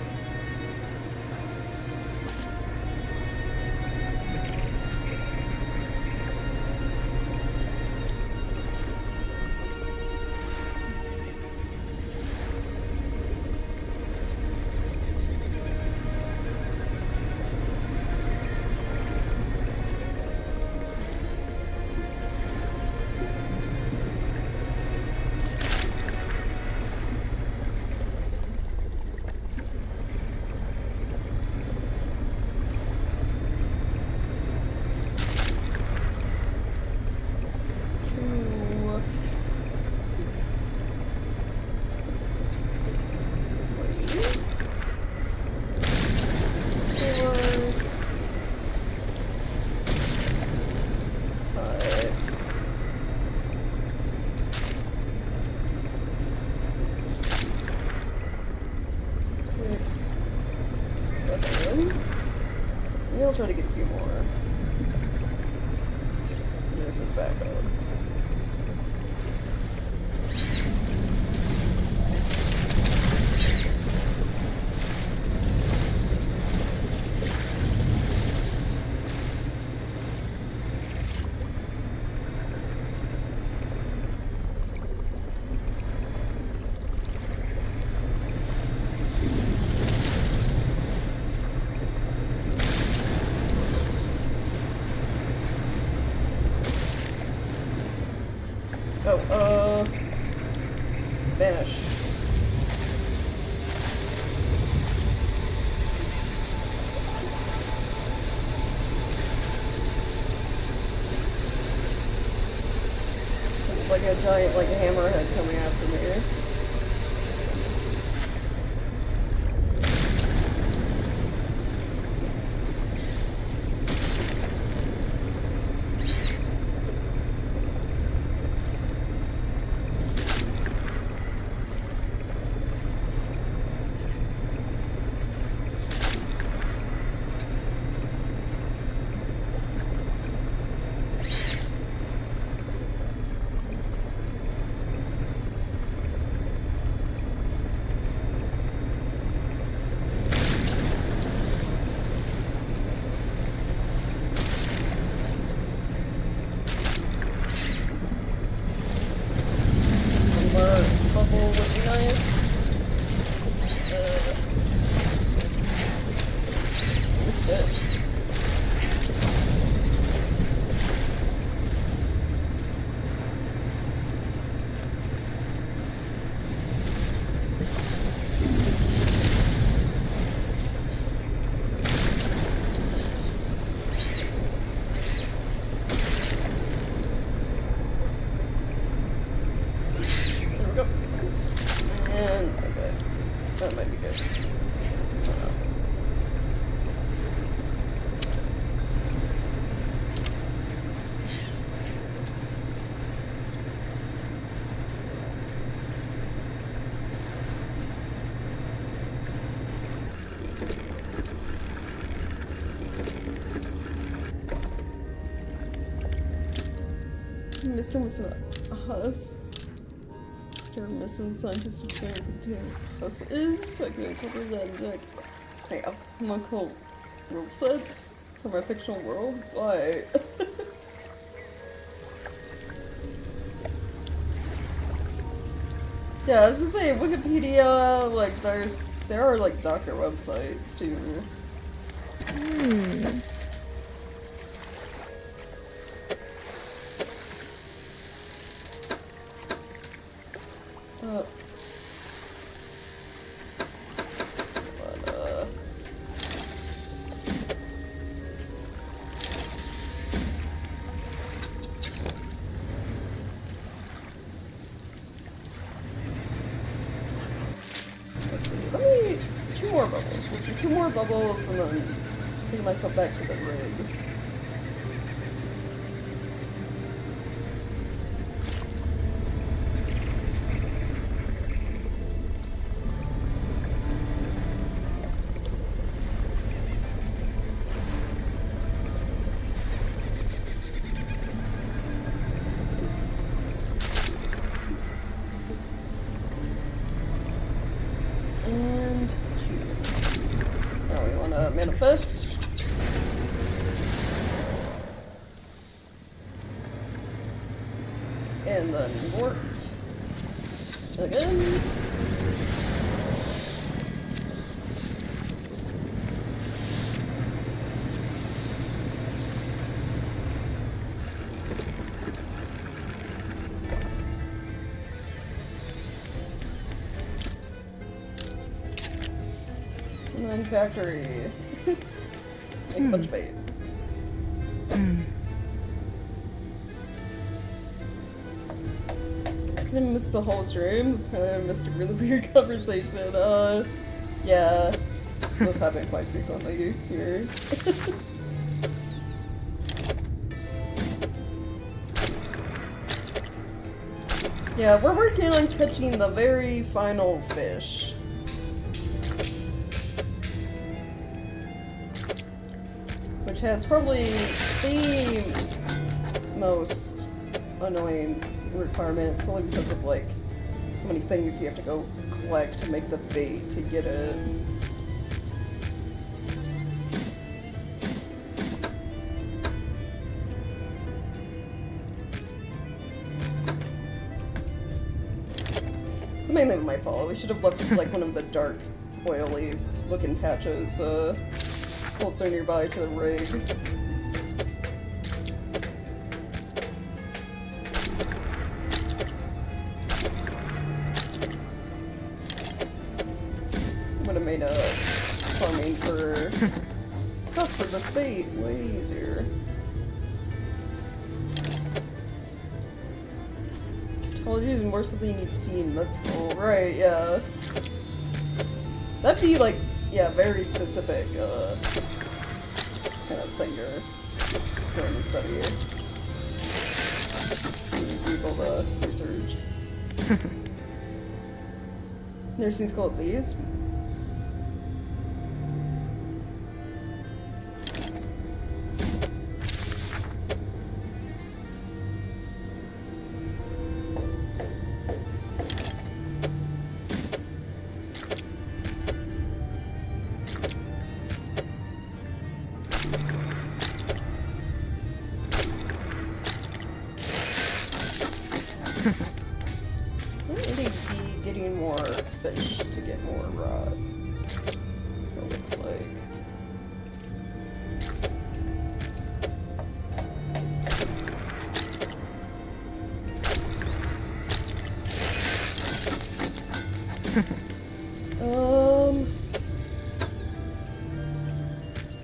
again. Maybe I'll try to get a few more. This is back up. Oh, vanish. It's like a giant, like, hammerhead coming after me. Bubble would be nice. Missed it. Okay. That might be good. Mr. Mrs. Mr. and Mrs. Scientist experiment for plus is I can uncover that and check my alchemical rule sets for my fictional world. Why? Yeah, I was gonna say Wikipedia, like there are like doctor websites too. Hmm. Let's see, let me, 2 more bubbles. We'll do 2 more bubbles and then take myself back to the rig. And so now we want to manifest. And then warp again. And then factory. Make a bunch of bait. I missed the whole stream. I missed a really weird conversation. Yeah. Those happen quite frequently here. Yeah, we're working on catching the very final fish. which has probably the most annoying requirement, solely because of like how many things you have to go collect to make the bait to get it. It's mainly my fault. We should have left like one of the dark, oily looking patches closer nearby to the rig. Would have made farming for stuff for this bait way easier. Technology is more something you need to see in med school. Right, yeah. That'd be like, yeah, very specific kind of thing to go in and study. People to research. Nursing school at these? Fish to get more rod. It looks like.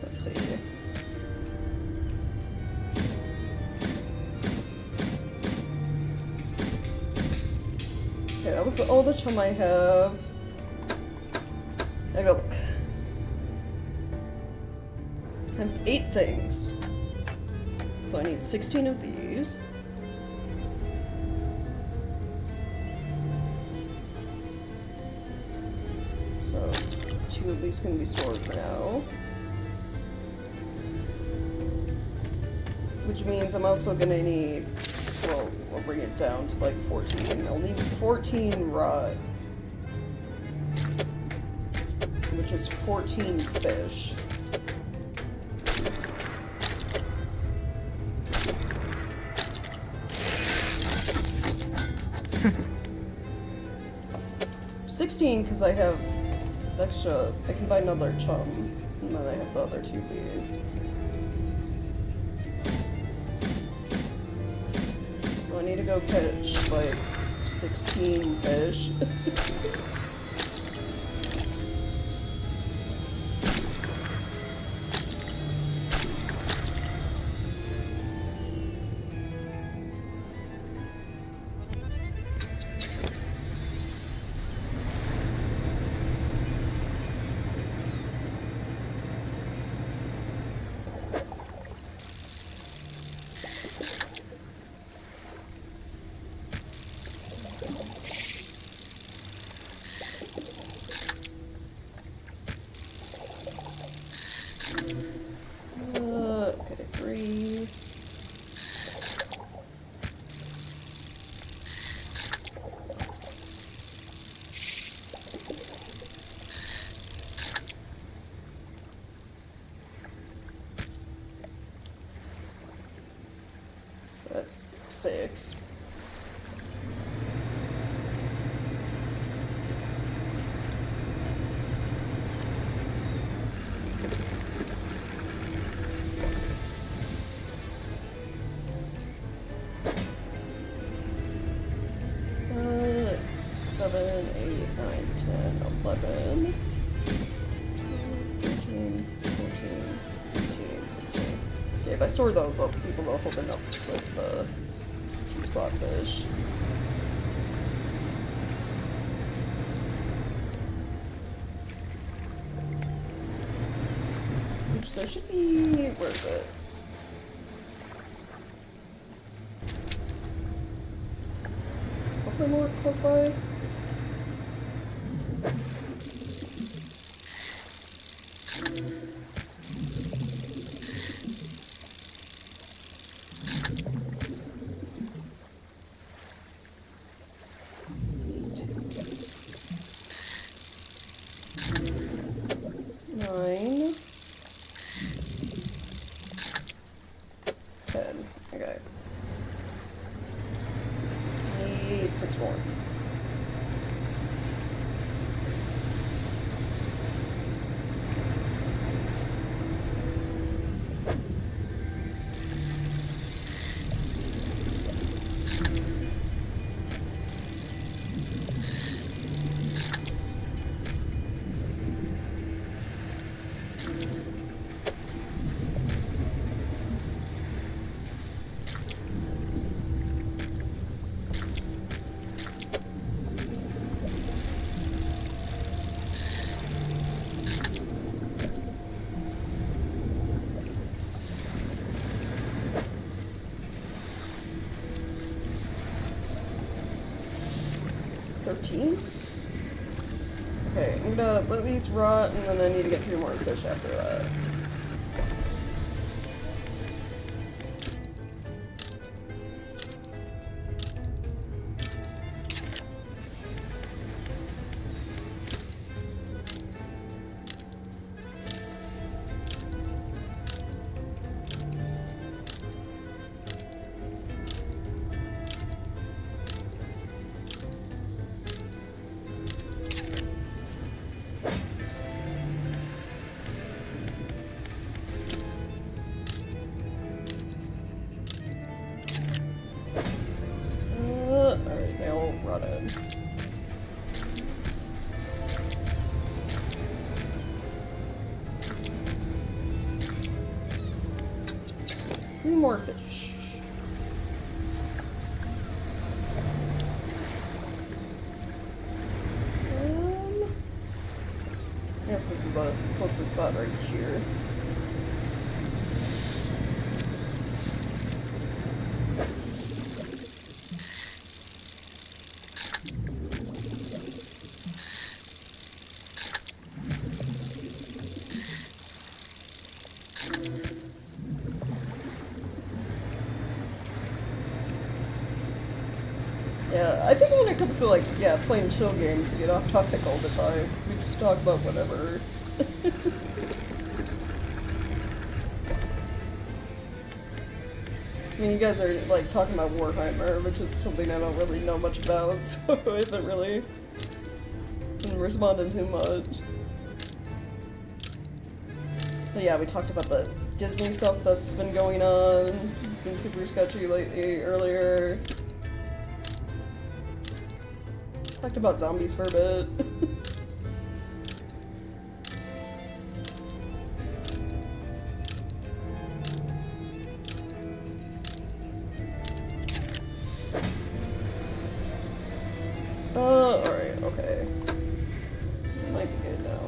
Let's see. Okay, that was all the chum I have. I gotta look. I have 8 things. So I need 16 of these. So 2 of these can be stored for now. Which means I'm also gonna need, well, we'll bring it down to like 14. I'll need 14 rod. Which is 14 fish. because I have extra, I can buy another chum, and then I have the other 2 of these. So I need to go catch like 16 fish. Okay, 3. That's 6. Seven, 8, 9, 10, 11, 13, 14, 15, 16. Okay, if I store those, I'll be able to hold enough with the 2 slot fish. Which there should be. Where is it? Hopefully more close by. 9, 10. Okay. Need 6 more. Okay, I'm gonna let these rot, and then I need to get 3 more fish after that. Alright, they all rotted. Three more fish. I guess this is the closest spot right here. Yeah, I think when it comes to like, yeah, playing chill games, we get off topic all the time, because we just talk about whatever. I mean, you guys are like talking about Warhammer, which is something I don't really know much about, so I haven't really been responding too much. But yeah, we talked about the Disney stuff that's been going on. It's been super sketchy lately, earlier. Talked about zombies for a bit. Alright, okay. Might be good now.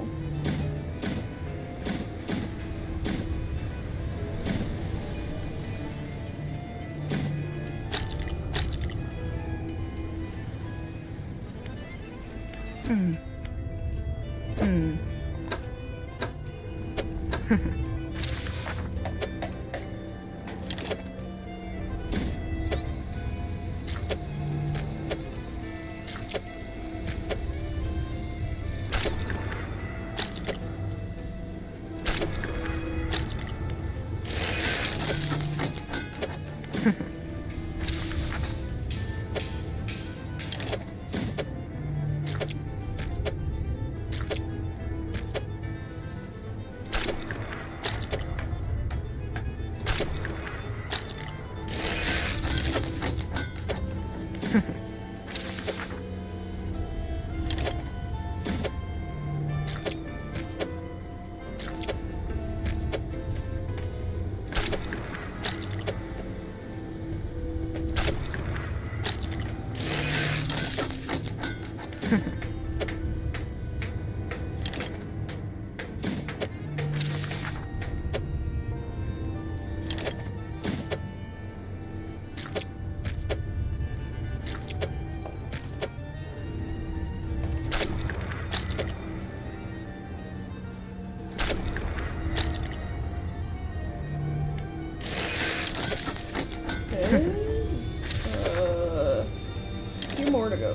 Few more to go.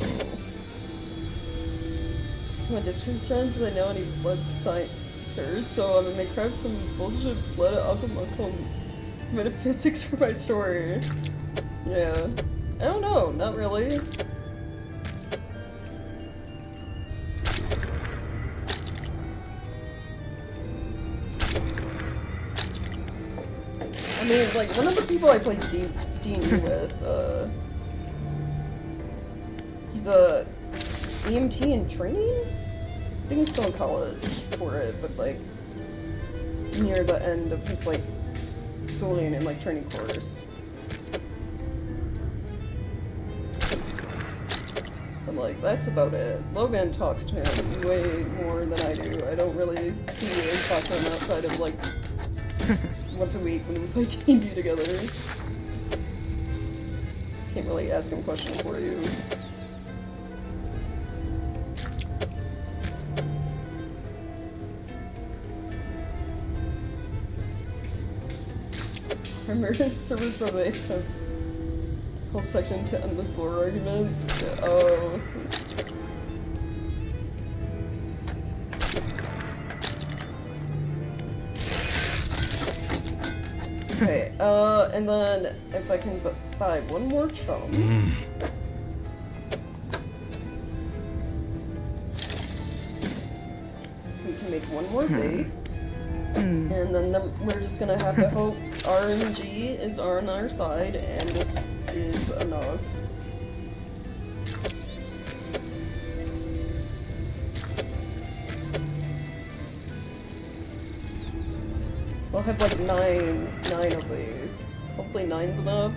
Some of my Discord friends, do I know any blood sir, so I'm gonna make crap some bullshit blood alchemical metaphysics for my story. Yeah. I don't know, not really. I mean, like, one of the people I played D&D with, he's a EMT in training? I think he's still in college for it, but, like, near the end of his, like, schooling and, like, training course. And, like, that's about it. Logan talks to him way more than I do. I don't really see and talk to him outside of, like, once a week when we play D&D together. Can't really ask him questions for you. Remember servers probably have a whole section to endless lore arguments. Oh. Okay, and then if I can buy one more chum. We can make one more bait. And then we're just gonna have to hope RNG is on our side, and this is enough. We'll have like nine of these. Hopefully 9's enough.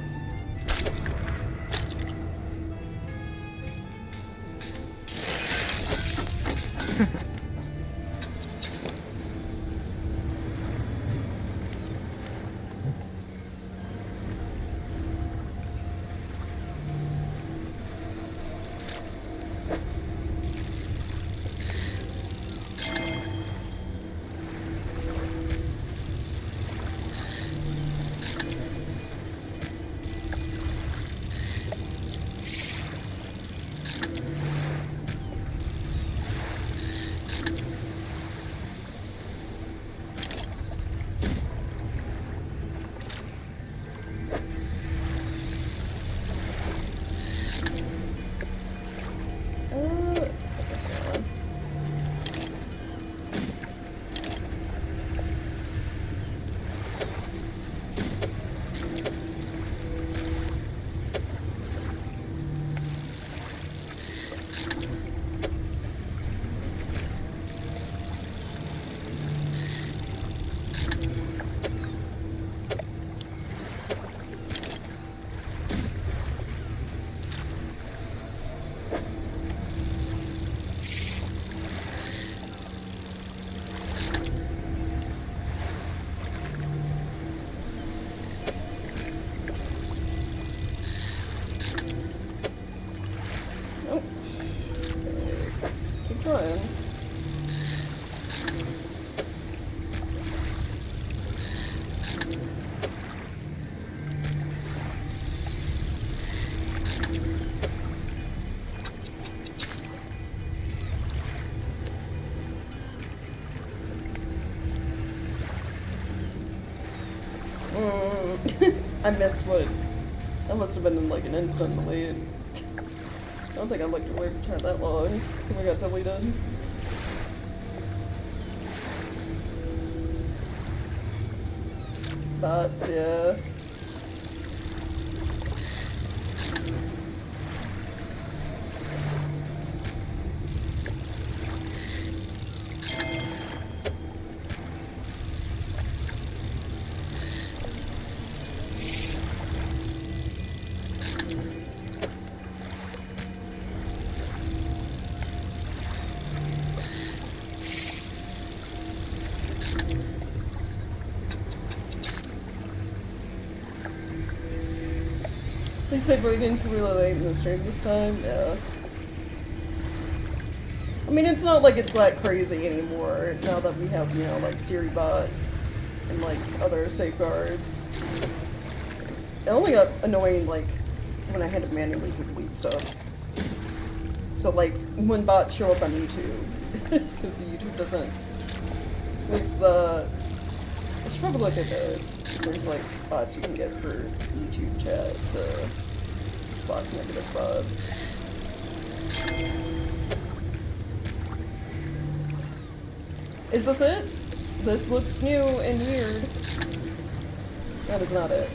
Trying. I missed what. That must have been in like an instant delete. I don't think I'd like to wait for that long. So we got deleted. Bots, yeah. At least they bring it into really late in the stream this time, yeah. I mean, it's not like it's that crazy anymore now that we have, you know, like SiriBot and like other safeguards. It only got annoying like when I had to manually delete stuff. So like when bots show up on YouTube, because YouTube doesn't I should probably look at there's like bots you can get for YouTube chat to block negative bots. Is this it? This looks new and weird. That is not it.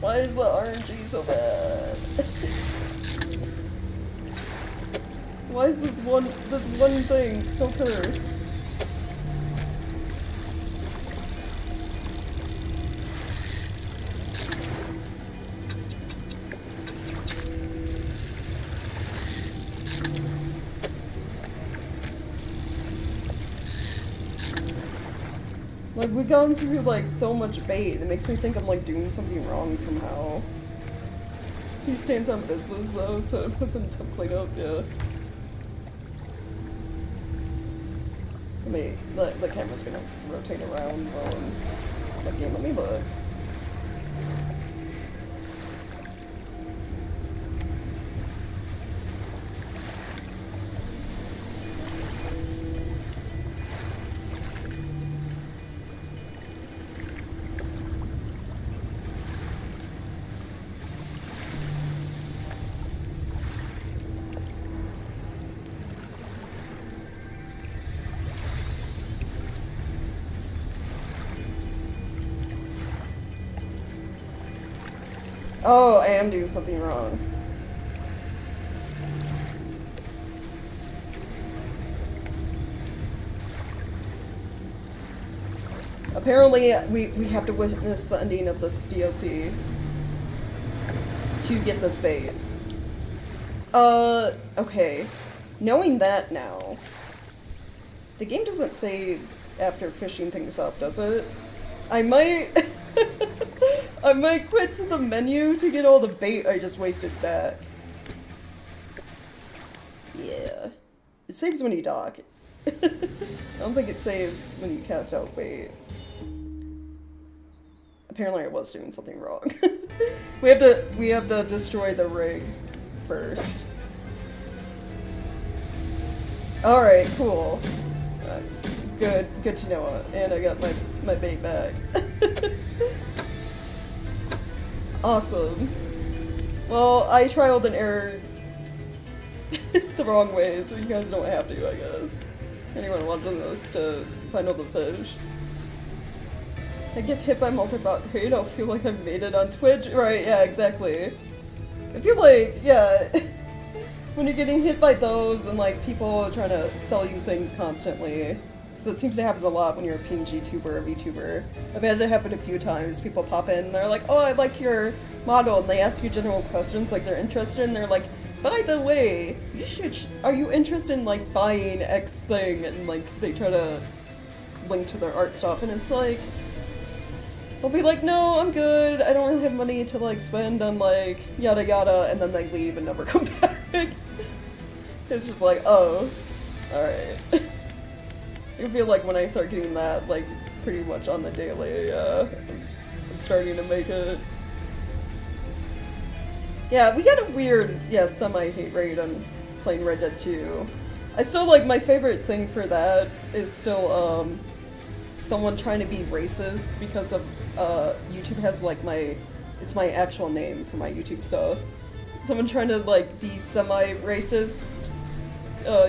Why is the RNG so bad? Why is this one thing so cursed? Like, we've gone through, like, so much bait, it makes me think I'm, like, doing something wrong somehow. So he stands on business, though, so it wasn't template up, yeah. The camera's gonna rotate around while I'm looking. Let me look. Oh, I am doing something wrong. Apparently, we have to witness the ending of this DLC to get this bait. Okay. Knowing that now, the game doesn't save after fishing things up, does it? I might... I might quit to the menu to get all the bait I just wasted back. Yeah. It saves when you dock. I don't think it saves when you cast out bait. Apparently I was doing something wrong. we have to destroy the rig first. Alright, cool. Good to know it. And I got my bait back. Awesome. Well, I trialed and errored the wrong way, so you guys don't have to, I guess. Anyone wanting this to find all the fish. I get hit by multi-bot raid, I'll feel like I've made it on Twitch. Right, yeah, exactly. I feel like, yeah, when you're getting hit by those and like people trying to sell you things constantly. So it seems to happen a lot when you're a PNG tuber or VTuber. I've had it happen a few times. People pop in and they're like, oh, I like your model, and they ask you general questions like they're interested, and they're like, by the way, are you interested in like buying X thing? And like they try to link to their art stuff, and it's like, I'll be like, no, I'm good. I don't really have money to like spend on like yada yada, and then they leave and never come back. It's just like, oh, alright. I feel like when I start getting that, like, pretty much on the daily, I'm starting to make it. Yeah, we got a weird, semi-hate rate on playing Red Dead 2. I still, like, my favorite thing for that is still, someone trying to be racist because of, YouTube has, like, it's my actual name for my YouTube stuff. Someone trying to, like, be semi-racist,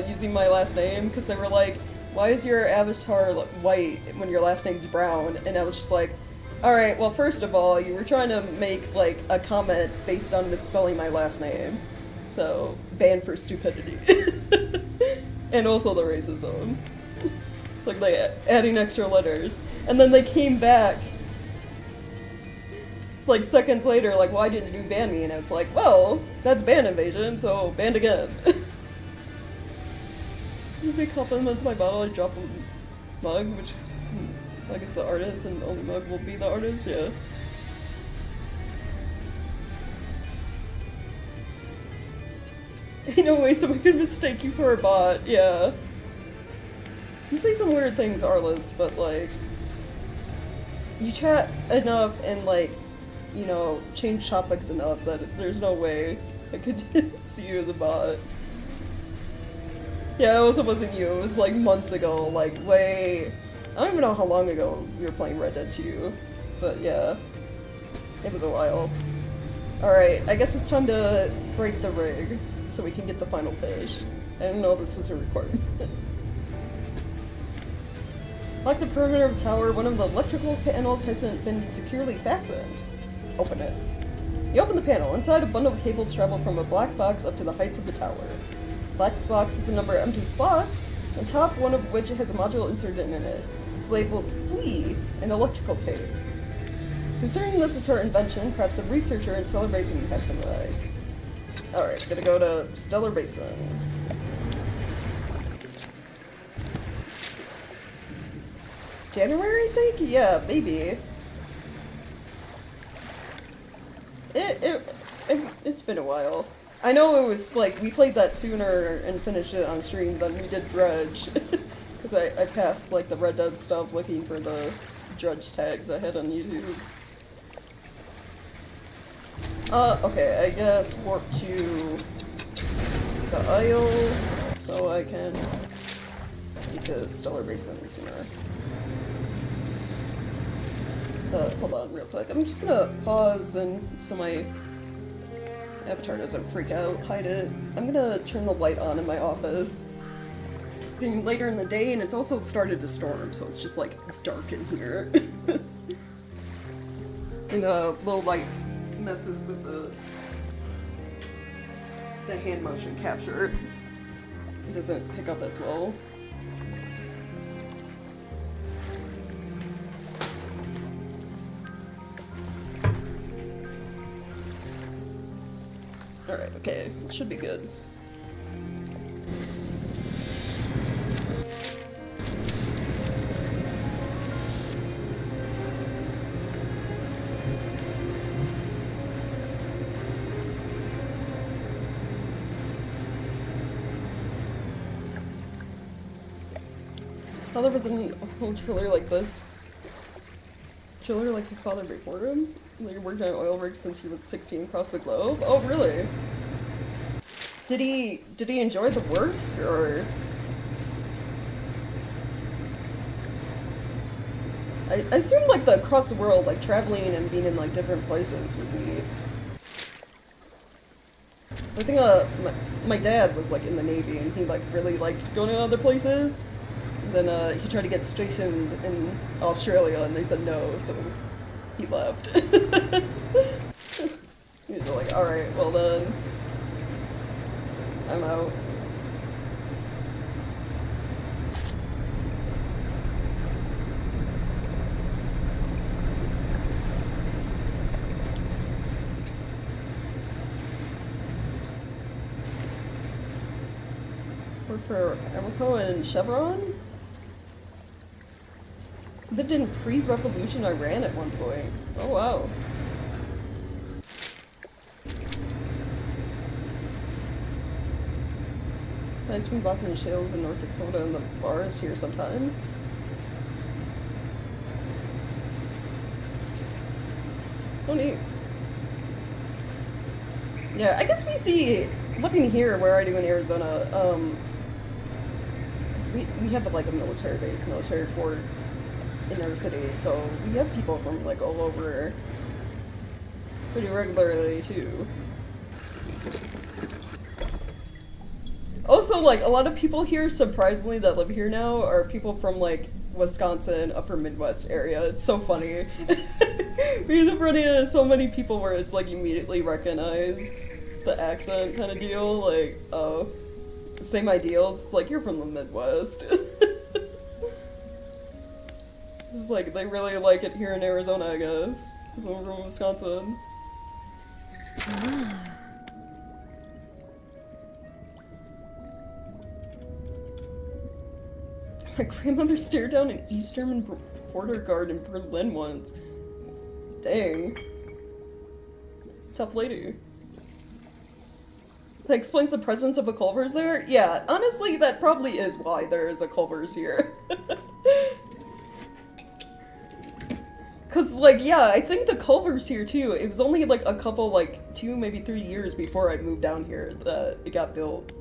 using my last name, because they were like, why is your avatar white when your last name's brown? And I was just like, alright, well first of all, you were trying to make like a comment based on misspelling my last name. So, banned for stupidity. And also the racism. It's like adding extra letters. And then they came back like seconds later, like, why didn't you ban me? And it's like, well, that's ban invasion, so banned again. Big compliments my bottle, I drop a mug, which is, I guess, the artist, and only mug will be the artist, yeah. In a way, someone could mistake you for a bot, yeah. You say some weird things, Arliss, but, like, you chat enough and, like, you know, change topics enough that there's no way I could see you as a bot. Yeah, it also wasn't you. It was like months ago, like way... I don't even know how long ago we were playing Red Dead 2. But yeah, it was a while. Alright, I guess it's time to break the rig so we can get the final fish. I didn't know this was a requirement. Like the perimeter of the tower, one of the electrical panels hasn't been securely fastened. Open it. You open the panel. Inside, a bundle of cables travel from a black box up to the heights of the tower. Black box has a number of empty slots, on top one of which has a module inserted in it. It's labeled Flea and electrical tape. Considering this is her invention, perhaps a researcher in Stellar Basin would have some advice. Alright, gonna go to Stellar Basin. January, I think? Yeah, maybe. It's been a while. I know it was like, we played that sooner and finished it on stream than we did Dredge. Because I passed like the Red Dead stuff looking for the Dredge tags I had on YouTube. Okay, I guess warp to the Isle so I can get to Stellar Basin sooner. Hold on real quick. I'm just gonna pause and so my avatar doesn't freak out, hide it. I'm gonna turn the light on in my office. It's getting later in the day and it's also started to storm, so it's just like dark in here. And low light messes with the hand motion capture. It doesn't pick up as well. Alright, okay. Should be good. Father was an old driller like this. Driller like his father before him? He worked on oil rigs since he was 16 across the globe? Oh, really? Did he enjoy the work, or...? I assume, like, the across the world, like, traveling and being in, like, different places was neat. So I think, my dad was, like, in the Navy, and he, like, really liked going to other places. And then, he tried to get stationed in Australia, and they said no, so he left. He was like, alright, well then, I'm out. Work for Amoco and Chevron? Lived in pre-revolution Iran at one point. Oh wow. Nice from Bakken Shales in North Dakota and the bars here sometimes. Oh neat. Yeah, I guess we see, looking here where I do in Arizona, because we have like a military base, military fort in our city, so we have people from like all over pretty regularly too. Also, like, a lot of people here, surprisingly, that live here now are people from like Wisconsin, upper Midwest area. It's so funny. We end up running into so many people where it's like immediately recognize the accent kind of deal, like, oh, same ideals. It's like, you're from the Midwest. Just like, they really like it here in Arizona, I guess. People from Wisconsin. My grandmother stared down an East German border guard in Berlin once. Dang. Tough lady. That explains the presence of a Culver's there? Yeah, honestly, that probably is why there is a Culver's here. Cause like, yeah, I think the Culver's here too. It was only like a couple, like 2, maybe 3 years before I moved down here that it got built.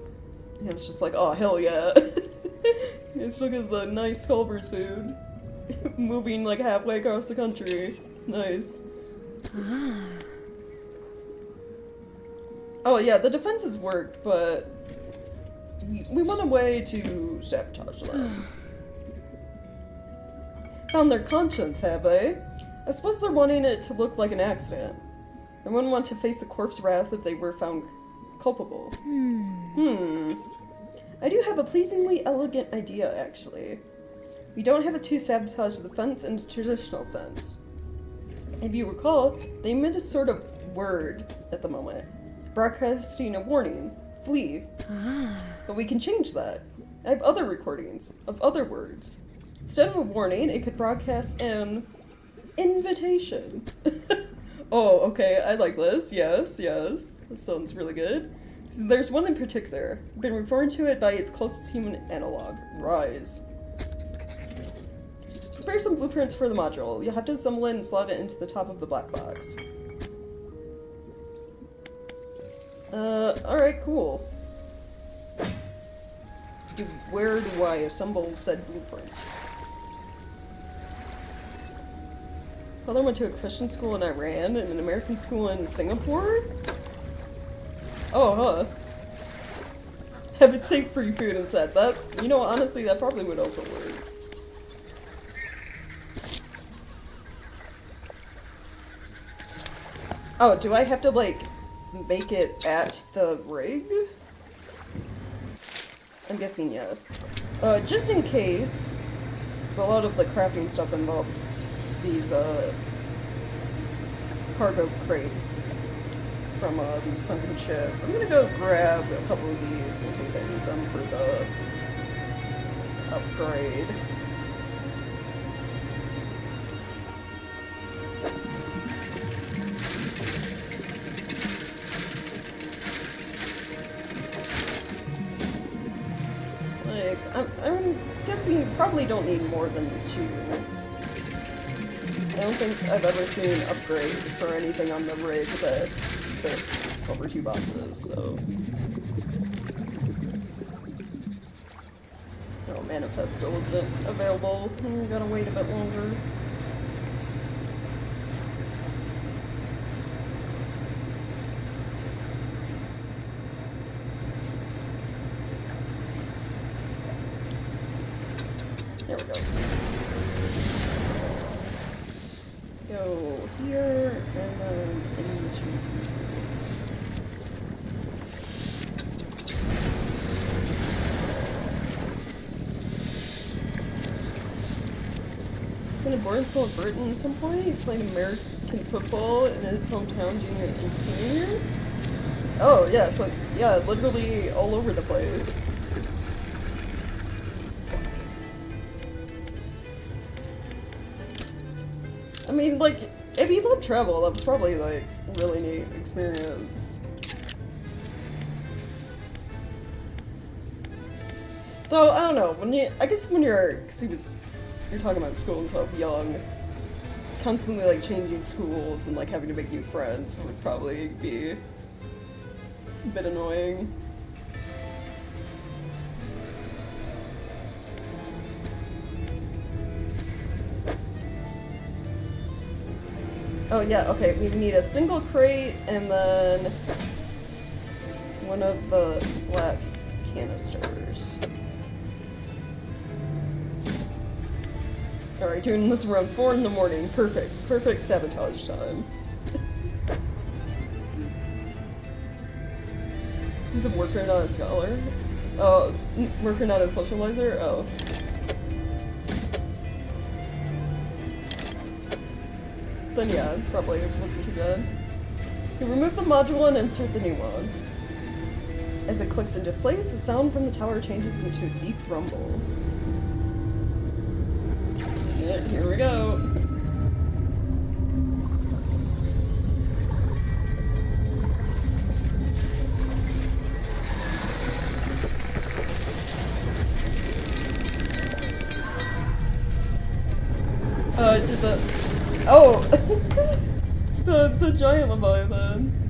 And it's just like, oh, hell yeah. Let's look at the nice Culver's food. Moving like halfway across the country. Nice. Oh yeah, the defenses worked, but we went away to sabotage them. Found their conscience, have they? I suppose they're wanting it to look like an accident. They wouldn't want to face the corpse wrath if they were found culpable. I do have a pleasingly elegant idea, actually. We don't have to sabotage the fence in the traditional sense. If you recall, they emit a sort of word at the moment, broadcasting a warning, flee. But we can change that. I have other recordings of other words. Instead of a warning, it could broadcast an invitation. Oh, okay, I like this. Yes, yes. This sounds really good. There's one in particular. I've been referring to it by its closest human analog, Rise. Prepare some blueprints for the module. You'll have to assemble it and slot it into the top of the black box. Alright, cool. Where do I assemble said blueprint? Father went to a Christian school in Iran and an American school in Singapore? Oh, huh. Have it safe free food inside. That, you know, honestly, that probably would also work. Oh, do I have to, like, make it at the rig? I'm guessing yes. Just in case, because a lot of the crafting stuff involves these, cargo crates from, these sunken ships. I'm gonna go grab a couple of these in case I need them for the upgrade. I'm guessing you probably don't need more than 2. I don't think I've ever seen an upgrade for anything on the rig that took over 2 boxes, so... Oh, Manifest still isn't available. Gotta wait a bit longer. There we go. Go here, and then into... He's in a boarding school in Britain at some point. He played American football in his hometown junior and senior year. Oh, yeah, so, yeah, literally all over the place. I mean, like, if you love travel, that was probably, like, a really neat experience. Though, I don't know, I guess when you're, because you're talking about school and stuff young, constantly, like, changing schools and, like, having to make new friends would probably be a bit annoying. Oh yeah, okay, we need a single crate and then one of the black canisters. Alright, doing this around 4 in the morning. Perfect. Perfect sabotage time. He's a worker, not a scholar. Oh, worker, not a socializer? Oh. Then yeah, probably wasn't too bad. You remove the module and insert the new one. As it clicks into place, the sound from the tower changes into a deep rumble. Yeah, here we go. Did the... Oh! the giant Leviathan.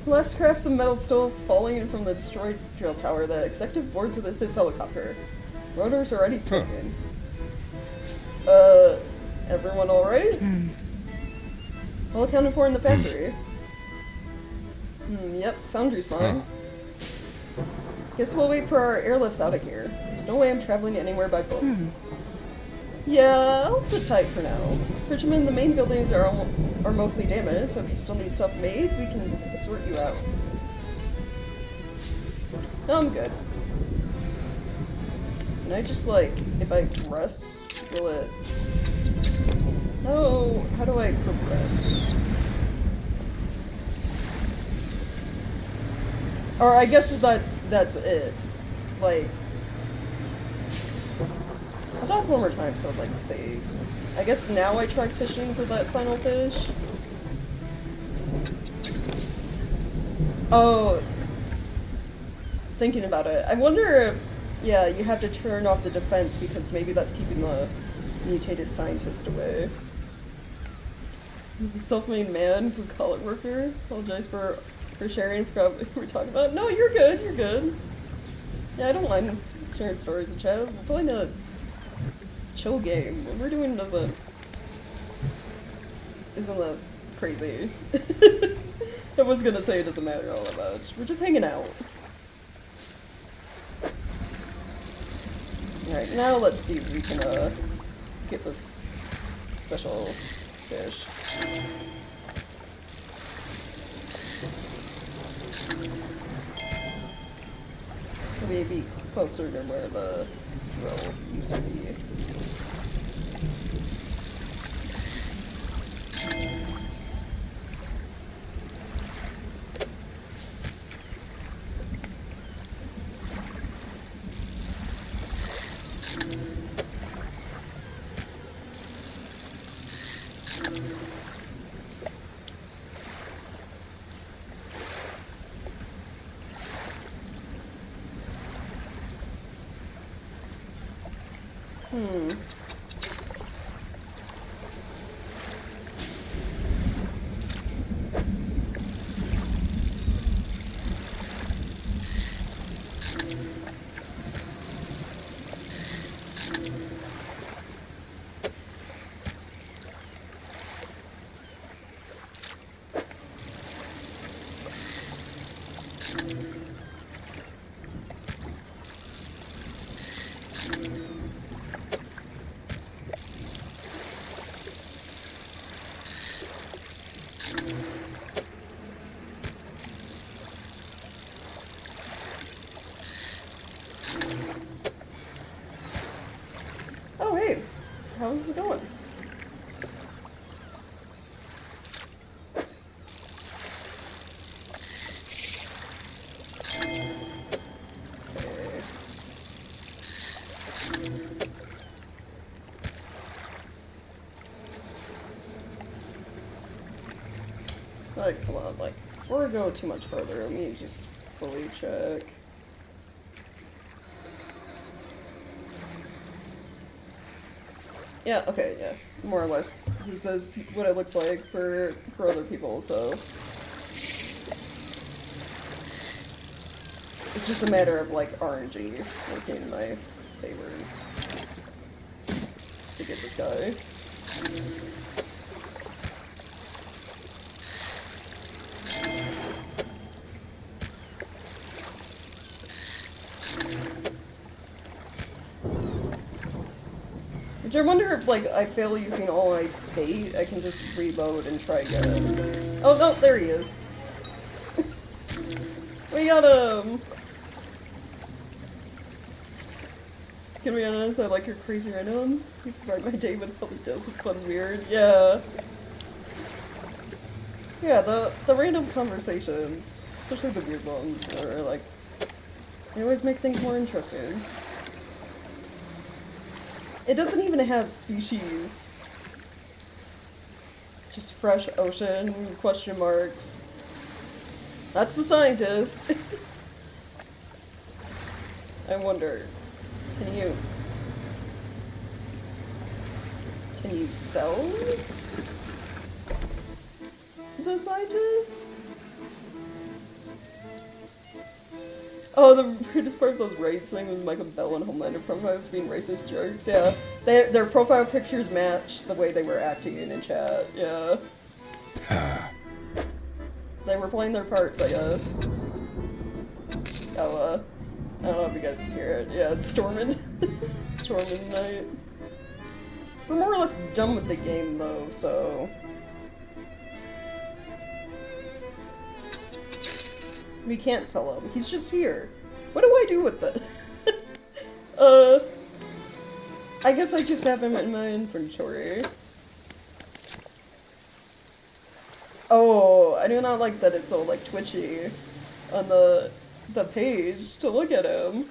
Last scraps of metal still falling from the destroyed drill tower. The executive boards of his helicopter. Rotors already smoking. Everyone alright? All accounted for in the factory. Yep, foundry's fine. Guess we'll wait for our airlifts out of here. There's no way I'm traveling anywhere by boat. Yeah, I'll sit tight for now. Fishermen, the main buildings are mostly damaged, so if you still need stuff made, we can sort you out. No, I'm good. Can I just, like, if I press, will it... No, how do I progress? Or I guess that's it. Like... I'll talk one more time so it, like, saves. I guess now I try fishing for that final fish. Oh. Thinking about it. I wonder if, yeah, you have to turn off the defense because maybe that's keeping the mutated scientist away. He's a self-made man, blue-collar worker. Apologize for sharing, forgot what we were talking about. No, you're good, you're good. Yeah, I don't mind sharing stories in chat. We're playing a chill game. What we're doing isn't that crazy. I was gonna say it doesn't matter all that much. We're just hanging out. Alright, now let's see if we can get this special fish. Maybe closer to where the drill used to be. Oh, hey. How's it going? Like, come on, like, before I go too much further, let me just fully check. Yeah, okay, yeah. More or less. This is what it looks like for other people, so... It's just a matter of, like, RNG working in my favor to get this guy. Which I wonder if, like, I fail using all my bait, I can just reload and try again. Oh, no, there he is. We got him! Can be honest, I like your crazy random. You provide my day with healthy dose of fun weird. Yeah. Yeah, the random conversations, especially the weird ones, are like, they always make things more interesting. It doesn't even have species Just fresh ocean, question marks. That's the scientist. I wonder, can you sell the scientist? Oh, the weirdest part of those raids thing was Michael Bell and Homelander profiles being racist jerks. Yeah, their profile pictures match the way they were acting in chat. Yeah. They were playing their parts, I guess. Oh, I don't know if you guys can hear it. Yeah, it's storming. Storming tonight. We're more or less done with the game, though, so... We can't sell him. He's just here. What do I do with it? I guess I just have him in my inventory. Oh, I do not like that it's all, like, twitchy on the page to look at him.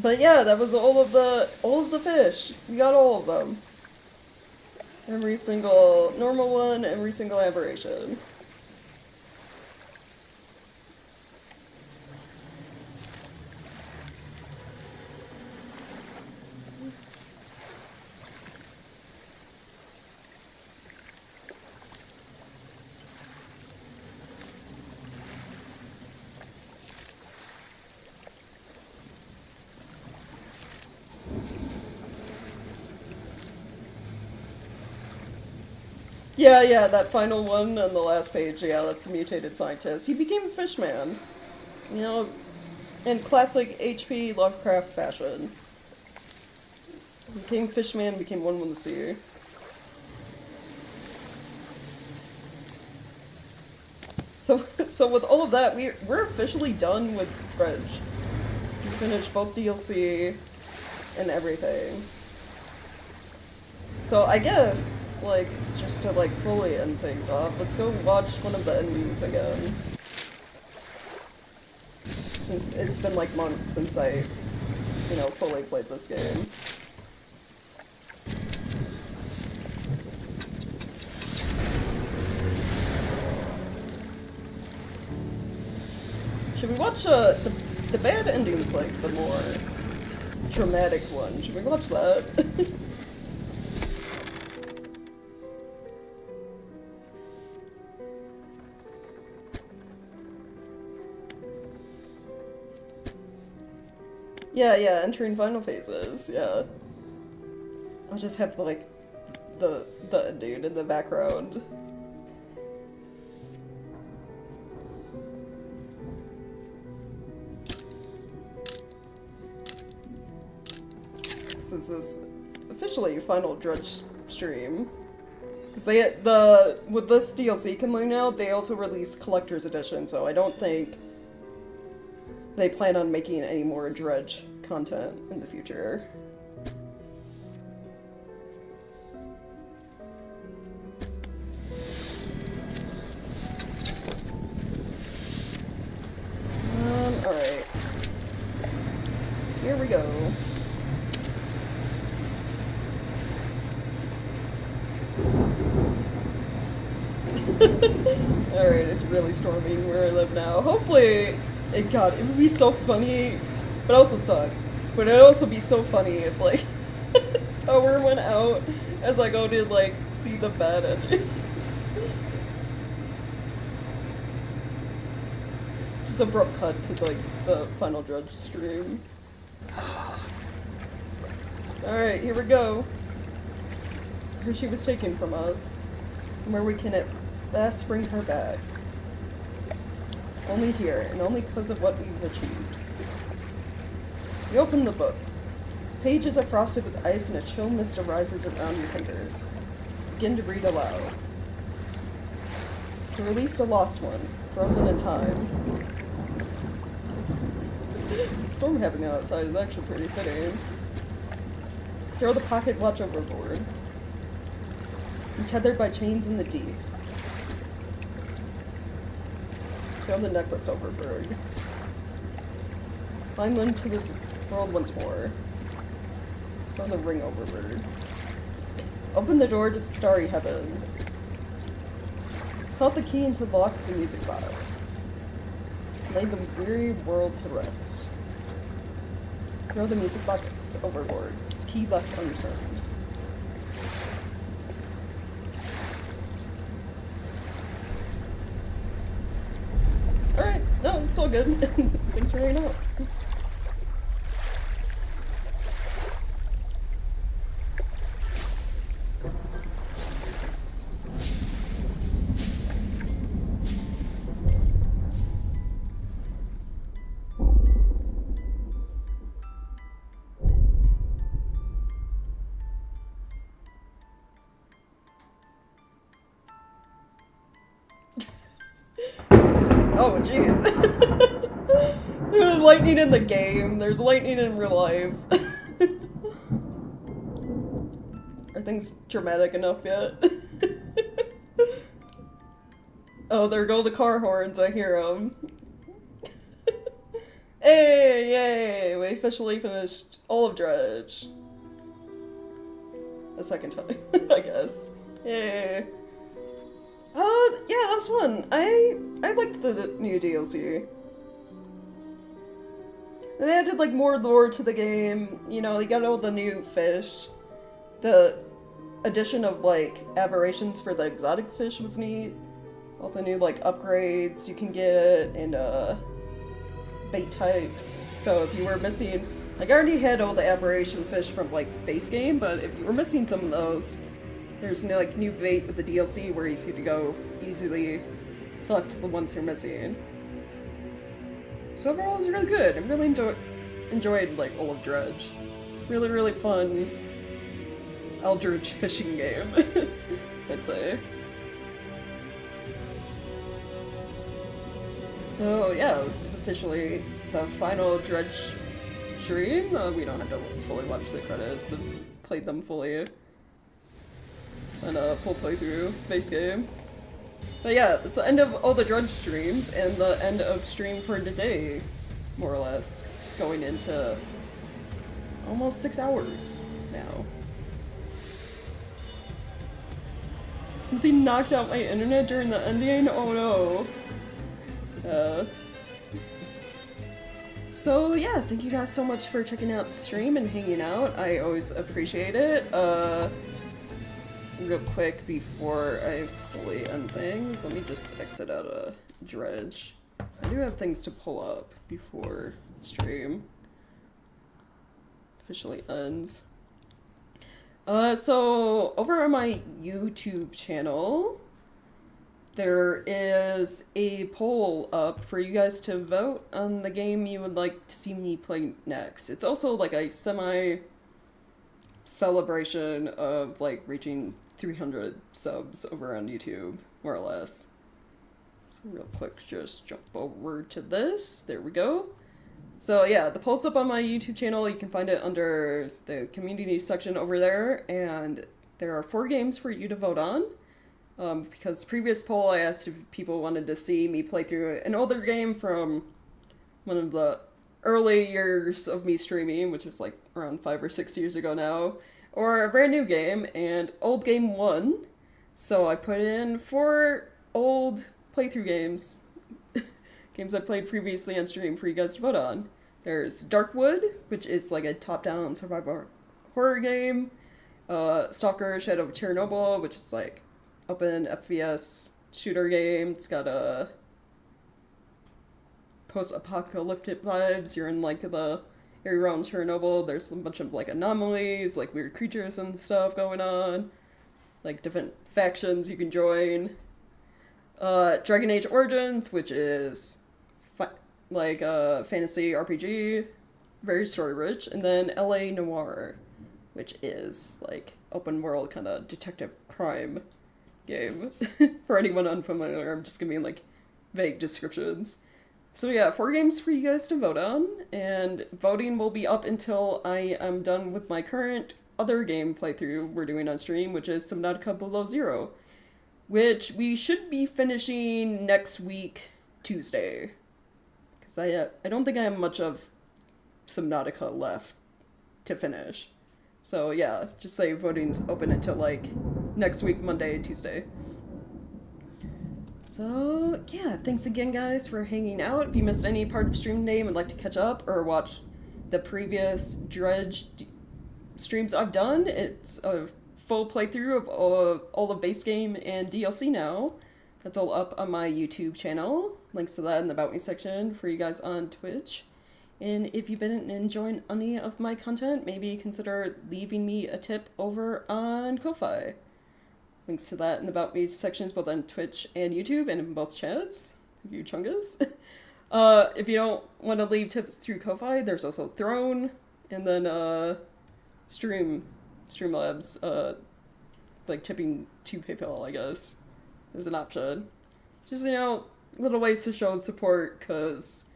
But yeah, that was all of the fish. We got all of them. Every single normal one, every single aberration. Yeah, that final one on the last page, yeah, that's the mutated scientist. He became a fishman. You know, in classic HP Lovecraft fashion. Became fishman, became one with the sea. So with all of that, we're officially done with Dredge. We finished both DLC and everything. So I guess, like, just to, like, fully end things off, let's go watch one of the endings again. Since it's been, like, months since I, you know, fully played this game. Should we watch, the bad ending's, like, the more dramatic one. Should we watch that? Yeah, entering final phases, yeah. I'll just have, like, the ending in the background. This is officially final Dredge stream. Because with this DLC coming out, they also released Collector's Edition, so I don't think they plan on making any more Dredge content in the future. Alright. Here we go. Alright, it's really storming where I live now. Hopefully, God, it would be so funny, but also suck. But it'd also be so funny if, like, power went out as I go to, like, see the bad ending. Just abrupt cut to, like, the final Dredge stream. Alright, here we go. This is where she was taken from us. And where we can at last bring her back. Only here, and only because of what we've achieved. You open the book. Its pages are frosted with ice and a chill mist arises around your fingers. Begin to read aloud. You released a lost one, frozen in time. The storm happening outside is actually pretty fitting. Throw the pocket watch overboard. I'm tethered by chains in the deep. Throw the necklace overboard. Climb into this world once more. Throw the ring overboard. Open the door to the starry heavens. Slot the key into the lock of the music box. Lay the weary world to rest. Throw the music box overboard. Its key left unturned. Alright, no, it's all good. Thanks for hanging out. Oh, jeez. There's lightning in the game. There's lightning in real life. Are things dramatic enough yet? Oh, there go the car horns. I hear them. Hey, yay! We officially finished all of Dredge. A second time, I guess. Yay. Yeah, that was fun. I liked the new DLC. They added like more lore to the game. You know, you got all the new fish. The addition of like aberrations for the exotic fish was neat. All the new like upgrades you can get and bait types. So if you were missing, like I already had all the aberration fish from like base game, but if you were missing some of those, there's no like new bait with the DLC where you could go easily collect the ones you're missing. So overall, it was really good. I really enjoyed like all of Dredge. Really, really fun Eldritch fishing game, I'd say. So yeah, this is officially the final Dredge stream. We don't have to fully watch the credits and played them fully. And a full playthrough base game. But yeah, it's the end of all the Dredge streams and the end of stream for today, more or less. It's going into almost 6 hours now. Something knocked out my internet during the ending? Oh no. So yeah, thank you guys so much for checking out the stream and hanging out. I always appreciate it. Real quick before I fully end things, let me just exit out of Dredge. I do have things to pull up before stream officially ends. So over on my YouTube channel, there is a poll up for you guys to vote on the game you would like to see me play next. It's also like a semi-celebration of like reaching 300 subs over on YouTube, more or less. So real quick, just jump over to this. There we go. So yeah, the poll's up on my YouTube channel. You can find it under the community section over there, and there are 4 games for you to vote on. Because previous poll I asked if people wanted to see me play through an older game from one of the early years of me streaming, which was like around 5 or 6 years ago now, or a brand new game, and old game won. So I put in 4 old playthrough games, games I played previously on stream for you guys to vote on. There's Darkwood, which is like a top-down survival horror game. Stalker Shadow of Chernobyl, which is like open FPS shooter game. It's got a post-apocalyptic vibes. You're in like the area around Chernobyl. There's a bunch of like anomalies, like weird creatures and stuff going on, like different factions you can join. Dragon Age Origins, which is like a fantasy RPG, very story rich, and then LA Noire, which is like open world kind of detective crime game. For anyone unfamiliar, I'm just gonna be in like vague descriptions. So yeah, 4 games for you guys to vote on, and voting will be up until I am done with my current other game playthrough we're doing on stream, which is Subnautica Below Zero, which we should be finishing next week, Tuesday. Because I don't think I have much of Subnautica left to finish. So yeah, just say voting's open until like next week, Monday, Tuesday. So yeah, thanks again guys for hanging out. If you missed any part of stream today and would like to catch up or watch the previous Dredge streams I've done, it's a full playthrough of all the base game and DLC now. That's all up on my YouTube channel. Links to that in the About Me section for you guys on Twitch. And if you've been enjoying any of my content, maybe consider leaving me a tip over on Ko-Fi. Links to that in the About Me sections both on Twitch and YouTube and in both chats. Thank you, Chungus. If you don't want to leave tips through Ko-Fi, there's also Throne, and then Streamlabs, like tipping to PayPal, I guess, is an option. Just, you know, little ways to show support, because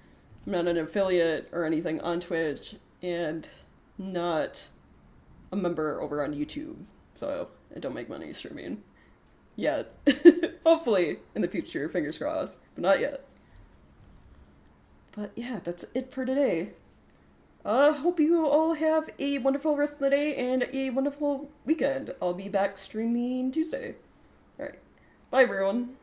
I'm not an affiliate or anything on Twitch, and not a member over on YouTube, so I don't make money streaming. Yet. Hopefully, in the future, fingers crossed, but not yet. But yeah, that's it for today. Hope you all have a wonderful rest of the day and a wonderful weekend. I'll be back streaming Tuesday. Alright. Bye, everyone.